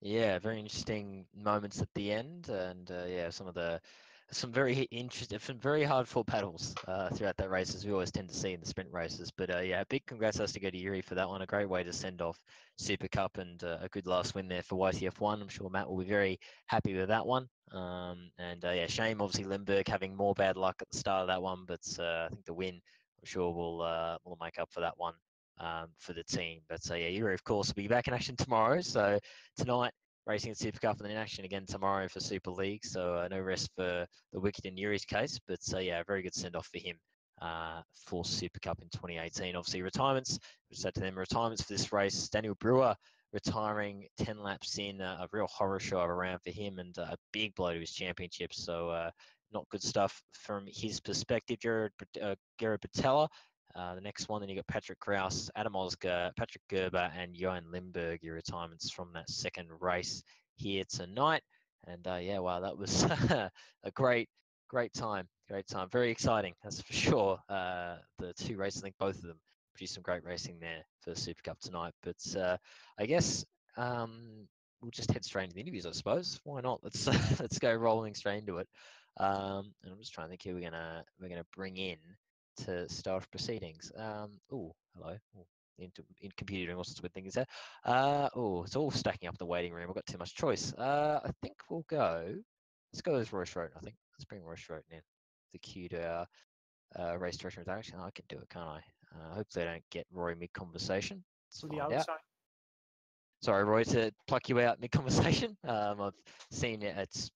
Yeah, very interesting moments at the end, and yeah, some very interesting, some very hard fought battles throughout that race, as we always tend to see in the sprint races. But yeah, big congrats has to go to Yuri for that one. A great way to send off Super Cup, and a good last win there for YTF1. I'm sure Matt will be very happy with that one. And yeah, shame obviously Limburg having more bad luck at the start of that one, but I think the win, I'm sure, will make up for that one for the team. But yeah, Yuri of course will be back in action tomorrow. So tonight, racing at Super Cup, and then in action again tomorrow for Super League. So no rest for the Wicked in Yuri's case, but yeah, a very good send-off for him for Super Cup in 2018. Obviously, retirements, we said to them, retirements for this race. Daniel Brewer retiring 10 laps in, a real horror show around for him, and a big blow to his championship. So not good stuff from his perspective. Gerard Patella. The next one, then you got Patrick Kraus, Adam Osger, Patrick Gerber, and Johan Limburg, your retirements from that second race here tonight. And yeah, wow, that was a great time. Very exciting, that's for sure. The 2 races, I think both of them produced some great racing there for the Super Cup tonight. But I guess we'll just head straight into the interviews, I suppose. Why not? Let's go rolling straight into it. And I'm just trying to think who we're gonna bring in to start proceedings. Oh, hello. In computer doing all sorts of good things there. Oh, it's all stacking up in the waiting room. I've got too much choice. I think let's go with Roy Schroten. I think let's bring Roy Schroten in. The cue to our race director interaction. I can do it, can't I? Hopefully I don't get Roy mid-conversation. To the outside. Out. Sorry, Roy, to pluck you out mid-conversation. I've seen it.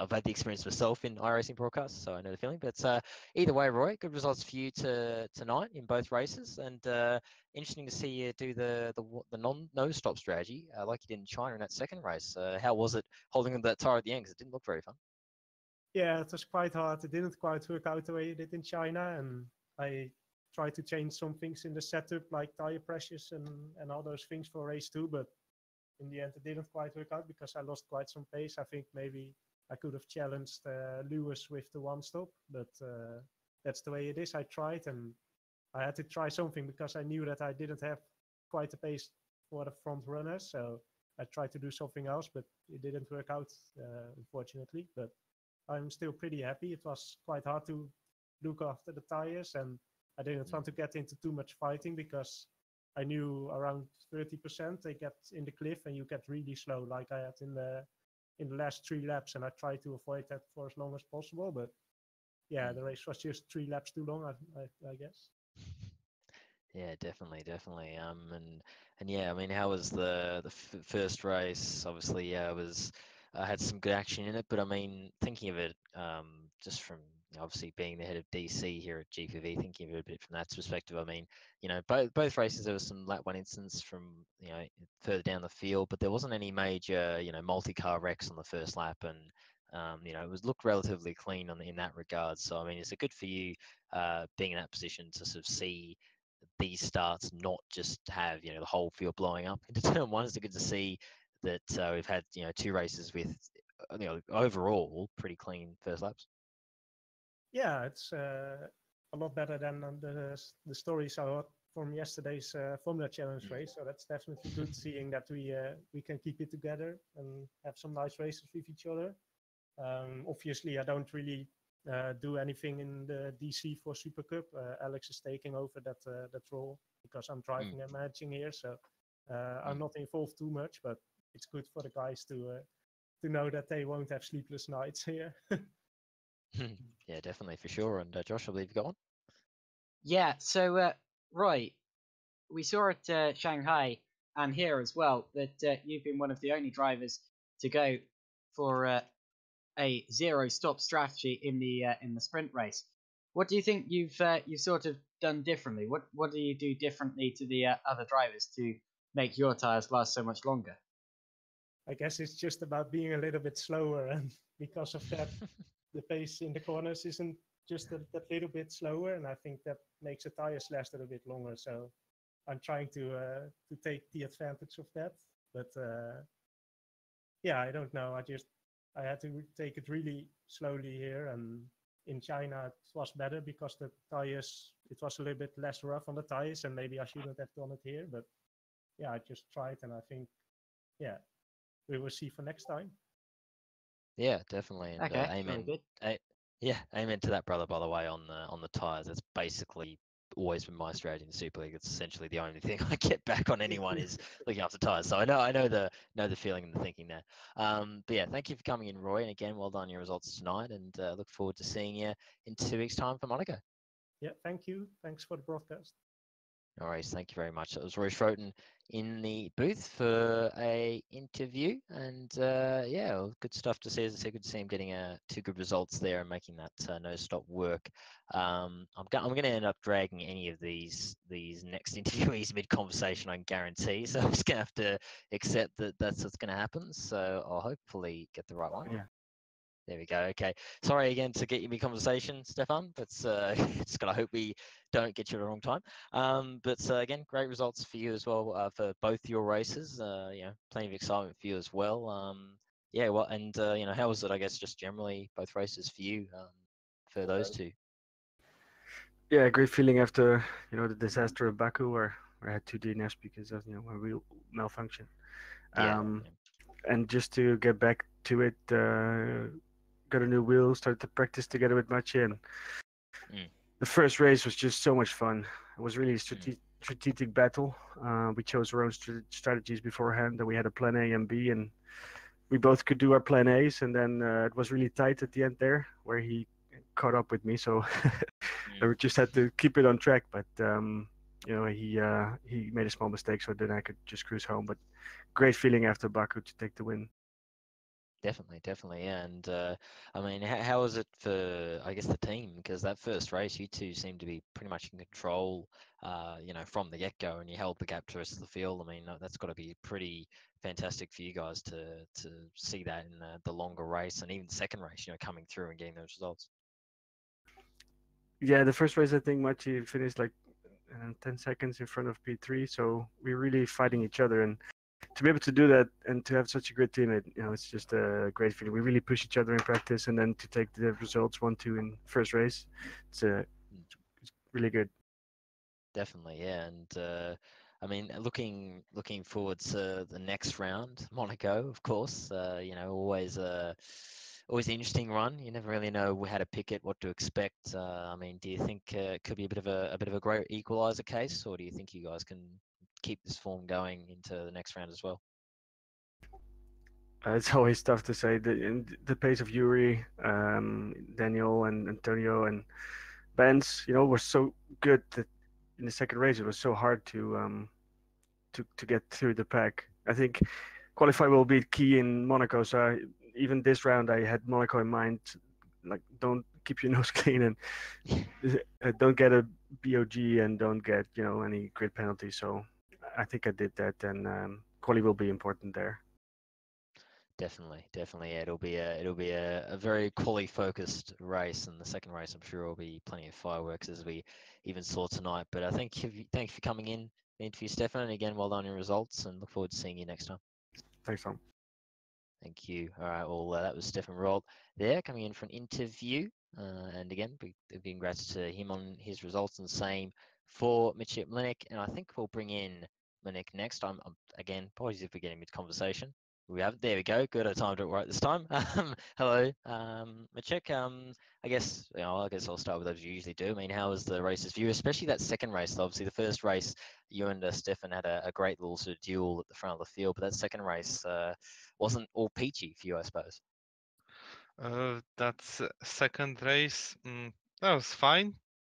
I've had the experience myself in iRacing broadcasts, so I know the feeling. But either way, Roy, good results for you tonight in both races, and interesting to see you do the no-stop strategy, like you did in China in that second race. How was it holding on to that tire at the end? Because it didn't look very fun. Yeah, it was quite hard. It didn't quite work out the way it did in China, and I tried to change some things in the setup, like tire pressures and all those things for race 2, but in the end, it didn't quite work out because I lost quite some pace. I think maybe I could have challenged Lewis with the 1-stop, but that's the way it is. I tried, and I had to try something because I knew that I didn't have quite the pace for the front runners. So I tried to do something else, but it didn't work out, unfortunately. But I'm still pretty happy. It was quite hard to look after the tires, and I didn't want to get into too much fighting because I knew around 30% they get in the cliff and you get really slow, like I had in the last 3 laps, and I tried to avoid that for as long as possible. But yeah, the race was just 3 laps too long, I guess. Yeah, definitely. And yeah, I mean, how was the first race? Obviously, yeah, it was. Had some good action in it, but I mean, thinking of it just from obviously being the head of DC here at GPV, thinking of it a bit from that perspective. I mean, both races there was some lap 1 incidents from further down the field, but there wasn't any major multi-car wrecks on the first lap, and it was looked relatively clean in that regard. So I mean, it's good for you being in that position to sort of see these starts not just have the whole field blowing up into turn one. It's good to see that we've had 2 races with overall pretty clean first laps. Yeah, it's a lot better than the stories I heard from yesterday's Formula Challenge race. So that's definitely good, seeing that we can keep it together and have some nice races with each other. Obviously, I don't really do anything in the DC for Super Cup. Alex is taking over that role because I'm driving and managing here. So I'm not involved too much, but it's good for the guys to know that they won't have sleepless nights here. Yeah, definitely, for sure. And Josh, I believe you got one. Yeah, so Roy, we saw at Shanghai and here as well that you've been one of the only drivers to go for a zero-stop strategy in the sprint race. What do you think you've sort of done differently? What do you do differently to the other drivers to make your tires last so much longer? I guess it's just about being a little bit slower, and because of that, the pace in the corners isn't just that little bit slower, and I think that makes the tires last a little bit longer. So I'm trying to take the advantage of that. But yeah, I don't know. I had to take it really slowly here, and in China it was better because the tires, it was a little bit less rough on the tires, and maybe I shouldn't have done it here. But yeah, I just tried, and I think, yeah, we will see for next time. Yeah, definitely. And Okay, amen. very good. Yeah, amen to that, brother. By the way, on the tires, that's basically always been my strategy in the Super League. It's essentially the only thing I get back on anyone is looking after tires. So I know the feeling and the thinking there. But yeah, thank you for coming in, Roy. And again, well done on your results tonight. And look forward to seeing you in 2 weeks' time for Monaco. Yeah, thank you. Thanks for the broadcast. All right, thank you very much. That was Roy Schroten in the booth for a interview, and yeah, well, good stuff to see. As I said, good to see him getting 2 good results there and making that no stop work. I'm going to end up dragging any of these next interviewees mid conversation, I can guarantee. So I'm just going to have to accept that that's what's going to happen. So I'll hopefully get the right one. Yeah. There we go. Okay. Sorry again to get you mid conversation, Stefan. But just gotta hope we don't get you at the wrong time. But again, great results for you as well for both your races. Plenty of excitement for you as well. Yeah. Well, and how was it? I guess just generally both races for you for those 2. Yeah, great feeling after the disaster of Baku, where I had 2 DNFs because of a real malfunction. Yeah. And just to get back to it, got a new wheel, started to practice together with Mathieu. And the first race was just so much fun. It was really a strategic battle. We chose our own strategies beforehand, and we had a plan A and B, and we both could do our plan A's. And then it was really tight at the end there, where he caught up with me. So I just had to keep it on track. But he made a small mistake, so then I could just cruise home. But great feeling after Baku to take the win. Definitely, yeah. And I mean, how was it for, I guess, the team? Because that first race, you 2 seemed to be pretty much in control, from the get-go, and you held the gap to the rest of the field. I mean, that's got to be pretty fantastic for you guys to see that in the longer race, and even the second race, coming through and getting those results. Yeah, the first race, I think Machi finished like 10 seconds in front of P3, so we're really fighting each other, and to be able to do that and to have such a great team, it's just a great feeling. We really push each other in practice, and then to take the results 1-2 in first race, it's really good. Definitely, yeah. And I mean, looking forward to the next round, Monaco, of course. Always an interesting run. You never really know how to pick it, what to expect. I mean, do you think it could be a bit of a great equalizer case, or do you think you guys can keep this form going into the next round as well? It's always tough to say. The pace of Yuri, Daniel, and Antonio and Benz, were so good that in the second race it was so hard to get through the pack. I think qualify will be key in Monaco. So even this round, I had Monaco in mind. Like, don't keep your nose clean and don't get a BOG and don't get any grid penalties. So I think I did that, and quali will be important there. Definitely, definitely. Yeah, it'll be a very quality focused race, and the second race I'm sure will be plenty of fireworks as we even saw tonight. But I thank you for coming in the interview, Stefan, and again, well done on your results, and look forward to seeing you next time. Thanks, Tom. Thank you. All right, well, that was Stefan Rolt there coming in for an interview, and again, big congrats to him on his results, and same for Mitchell Mlinick, and I think we'll bring in Mlinick next. I'm again, apologies if we're getting mid conversation. There we go. Good, I timed it right this time. Hello, Maciek. I guess I'll start with as you usually do. I mean, how was the races for you, especially that second race? Obviously, the first race, you and Stefan had a great little sort of duel at the front of the field, but that second race wasn't all peachy for you, I suppose. That second race, that was fine.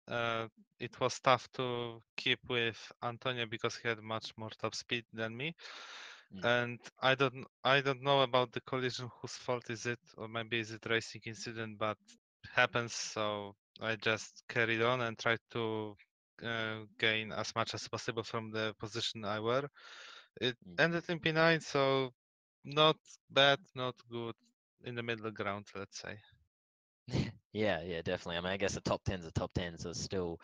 It was tough to keep with Antonio because he had much more top speed than me. And I don't know about the collision, whose fault is it, or maybe is it racing incident, but happens. So I just carried on and tried to gain as much as possible from the position I were. It ended in P9, so not bad, not good, in the middle ground, let's say. Yeah, definitely. I mean, I guess the top 10's a top 10, so it's still,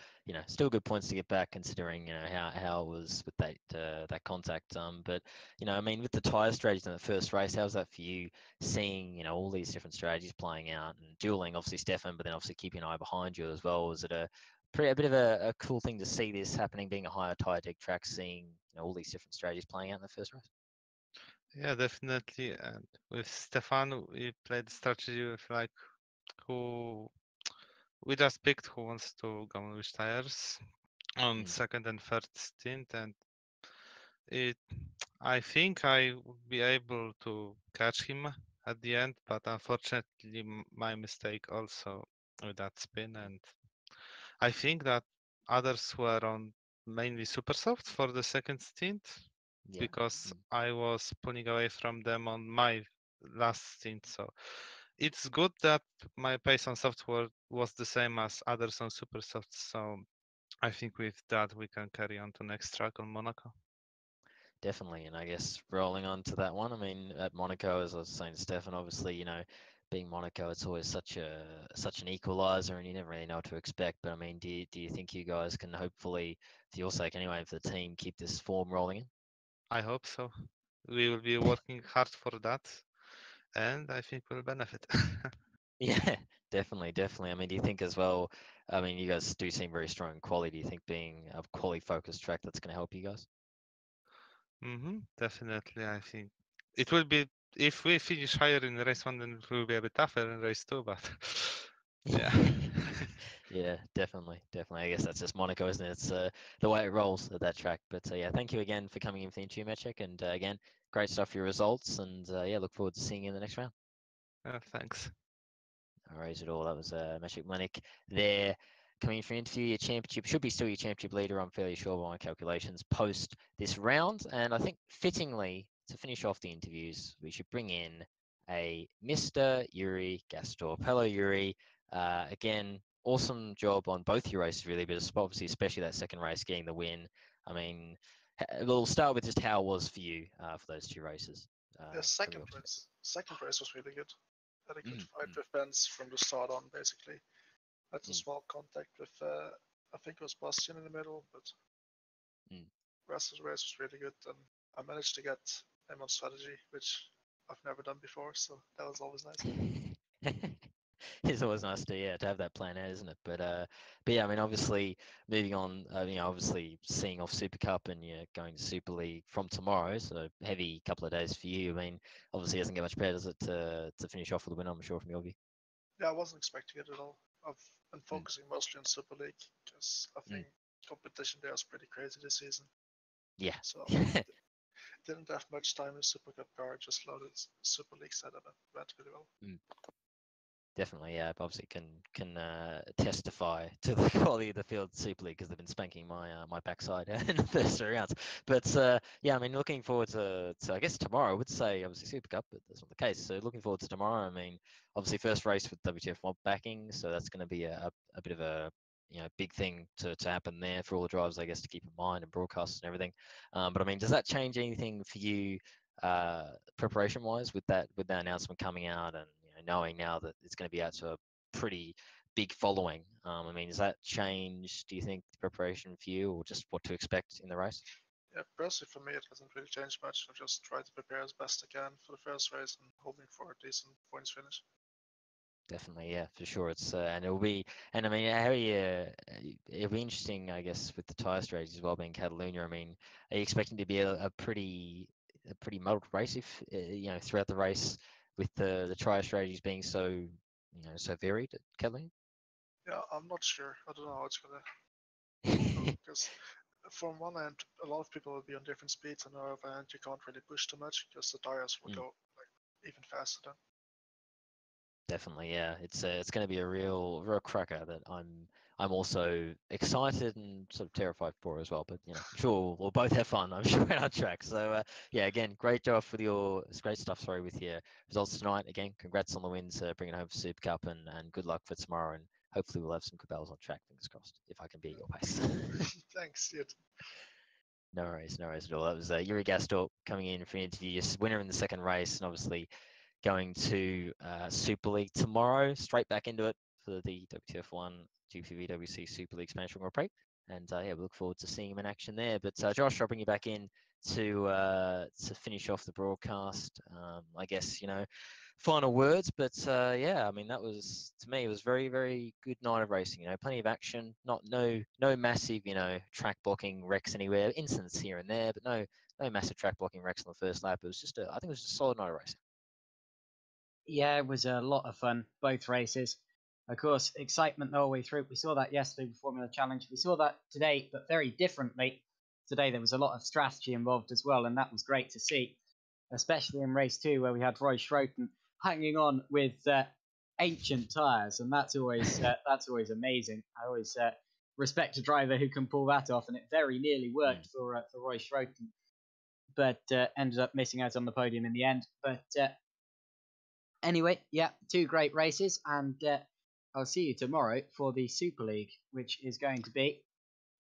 still good points to get back considering, how it was with that contact. But I mean, with the tire strategies in the first race, how's that for you? Seeing, all these different strategies playing out and dueling, obviously Stefan, but then obviously keeping an eye behind you as well. Was it a bit of a cool thing to see this happening, being a higher tire deck track, seeing all these different strategies playing out in the first race? Yeah, definitely. And with Stefan, we played strategy with like who we just picked who wants to go on which tires on second and third stint, and I think I would be able to catch him at the end, but unfortunately my mistake also with that spin, and I think that others were on mainly super soft for the second stint because I was pulling away from them on my last stint. So it's good that my pace on software was the same as others on super soft. So I think with that we can carry on to next track on Monaco. Definitely, and I guess rolling on to that one, I mean, at Monaco, as I was saying to Stefan, obviously, being Monaco, it's always such an equalizer, and you never really know what to expect. But I mean, do you think you guys can hopefully, for your sake anyway, for the team, keep this form rolling in? I hope so. We will be working hard for that, and I think we'll benefit. Yeah, definitely. I mean, do you think as well? I mean, you guys do seem very strong in quality. Do you think being a quality focused track that's going to help you guys? Definitely, I think it will be if we finish higher in race 1, then it will be a bit tougher in race 2. But yeah, yeah, definitely. I guess that's just Monaco, isn't it? It's the way it rolls at that track. But yeah, thank you again for coming in for the interview, Maciek, and again, great stuff for your results, and yeah, look forward to seeing you in the next round. thanks. No worries at all. That was Maciek Mlinick there. Coming in for an interview, your championship should be still your championship leader, I'm fairly sure by my calculations, post this round. And I think fittingly, to finish off the interviews, we should bring in a Mr. Yuri Gastorp. Hello, Yuri. Again, awesome job on both your races, really, but obviously, especially that second race, getting the win. I mean, we'll start with just how it was for you for those two races. The second race was really good. Had a good fight with Benz from the start on, basically. Had a small contact with, I think it was Bastian in the middle, but the rest of the race was really good. And I managed to get him on strategy, which I've never done before, so that was always nice. It's always nice to have that plan out, isn't it? But yeah, I mean, obviously moving on, obviously seeing off Super Cup and going to Super League from tomorrow, so heavy couple of days for you. I mean, obviously it doesn't get much better, does it, to finish off with a win? I'm sure from your view. Yeah, I wasn't expecting it at all. I've been focusing mostly on Super League because I think competition there is pretty crazy this season. Yeah. So didn't have much time in Super Cup car, just loaded Super League setup and went really well. Definitely, yeah. Obviously, can testify to the quality of the field Super League because they've been spanking my my backside in the first 3 rounds. But yeah, I mean, looking forward to I guess tomorrow. I would say obviously Super Cup, but that's not the case. So looking forward to tomorrow. I mean, obviously first race with WTF mob backing, so that's going to be a bit of a big thing to happen there for all the drivers, I guess, to keep in mind and broadcasts and everything. But I mean, does that change anything for you? preparation-wise with that announcement coming out, and knowing now that it's going to be out to a pretty big following? I mean, has that changed, do you think, the preparation for you, or just what to expect in the race? Yeah, personally for me, it hasn't really changed much. I've just tried to prepare as best I can for the first race and hoping for a decent points finish. Definitely, yeah, for sure. It's and it'll be, and I mean, how it'll be interesting, I guess, with the tire strategies as well, being Catalonia. I mean, are you expecting to be a pretty muddled race if throughout the race with the tire strategies being so so varied at Catalonia? Yeah, I'm not sure. I don't know how it's gonna go because from one end, a lot of people will be on different speeds, and on the other end, you can't really push too much because the tires will go like even faster then. Definitely, yeah. It's going to be a real cracker that I'm also excited and sort of terrified for as well. But I'm sure we'll both have fun. I'm sure on our track. So yeah, again, great job with it's great stuff. Sorry, with your results tonight. Again, congrats on the wins, bringing home for Super Cup, and good luck for tomorrow. And hopefully we'll have some good battles on track. Fingers crossed. If I can be at your pace. Thanks, Yet. No worries at all. That was Yuri Gastorp coming in for an interview, winner in the second race, and obviously going to Super League tomorrow, straight back into it for the WTF1 GPVWC Super League Spanish Grand Prix. And yeah, we look forward to seeing him in action there. But Josh, I'll bring you back in to finish off the broadcast. I guess, final words. But yeah, I mean, that was, to me, it was very, very good night of racing. Plenty of action, no massive, track blocking wrecks anywhere, incidents here and there, but no massive track blocking wrecks on the first lap. It was just I think it was just a solid night of racing. Yeah, it was a lot of fun, both races. Of course, excitement the whole way through. We saw that yesterday with Formula Challenge. We saw that today, but very differently. Today there was a lot of strategy involved as well, and that was great to see, especially in race 2 where we had Roy Schroten hanging on with ancient tyres, and that's always amazing. I always respect a driver who can pull that off, and it very nearly worked for Roy Schroten, but ended up missing out on the podium in the end. But anyway, yeah, 2 great races, and I'll see you tomorrow for the Super League, which is going to be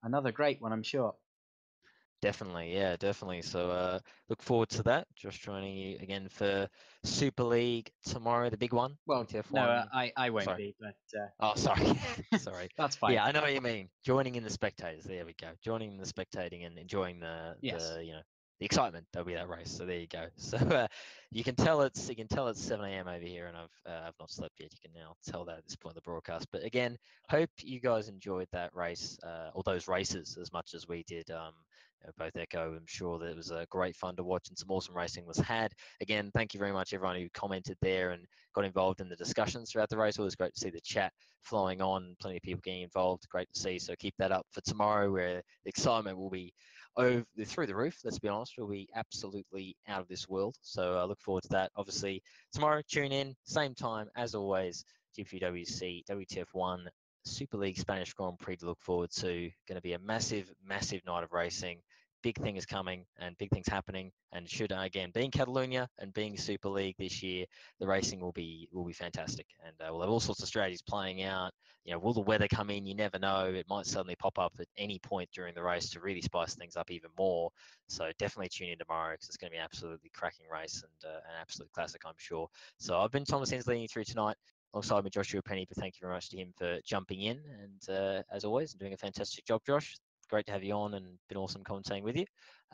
another great one, I'm sure. Definitely, yeah, definitely. So look forward to that. Josh joining you again for Super League tomorrow, the big one. Well, WTF1. no, I won't Sorry. be, but... Oh, sorry. Sorry. That's fine. Yeah, I know what you mean. Joining in the spectators. There we go. Joining in the spectating and enjoying the the excitement that'll be that race. So there you go. So you can tell it's 7 a.m. over here, and I've not slept yet. You can now tell that at this point in the broadcast. But again, hope you guys enjoyed that race or those races as much as we did. Both echo. I'm sure that it was great fun to watch, and some awesome racing was had. Again, thank you very much everyone who commented there and got involved in the discussions throughout the race. It was great to see the chat flowing on, plenty of people getting involved. Great to see. So keep that up for tomorrow, where the excitement will be through the roof. Let's be honest, will be absolutely out of this world. So I look forward to that. Obviously, tomorrow, tune in, same time as always. GPWC WTF1 Super League Spanish Grand Prix to look forward to. Going to be a massive, massive night of racing. Big thing is coming and big things happening. And should, again, being Catalonia and being Super League this year, the racing will be fantastic. And we'll have all sorts of strategies playing out. Will the weather come in? You never know. It might suddenly pop up at any point during the race to really spice things up even more. So definitely tune in tomorrow, because it's going to be an absolutely cracking race and an absolute classic, I'm sure. So I've been Thomas Hens leading you through tonight, alongside me, Joshua Penny, but thank you very much to him for jumping in and, as always, doing a fantastic job, Josh. Great to have you on and been awesome commentating with you.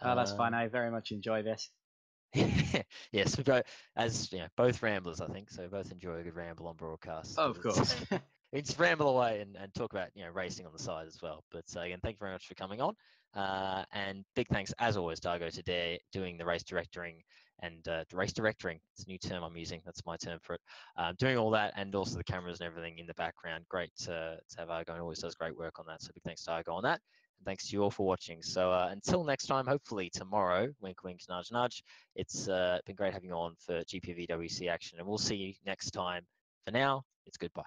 That's fine. I very much enjoy this. Yes, we both ramblers, I think, so both enjoy a good ramble on broadcast. Oh, of course. We just ramble away and talk about racing on the side as well. But again, thank you very much for coming on. And big thanks, as always, Dargo today, doing the race directing and the race directing. It's a new term I'm using. That's my term for it. Doing all that and also the cameras and everything in the background. Great to have Argo, and always does great work on that. So big thanks to Argo on that. And thanks to you all for watching. So until next time, hopefully tomorrow, wink, wink, nudge, nudge. It's been great having you on for GPVWC action, and we'll see you next time. For now, it's goodbye.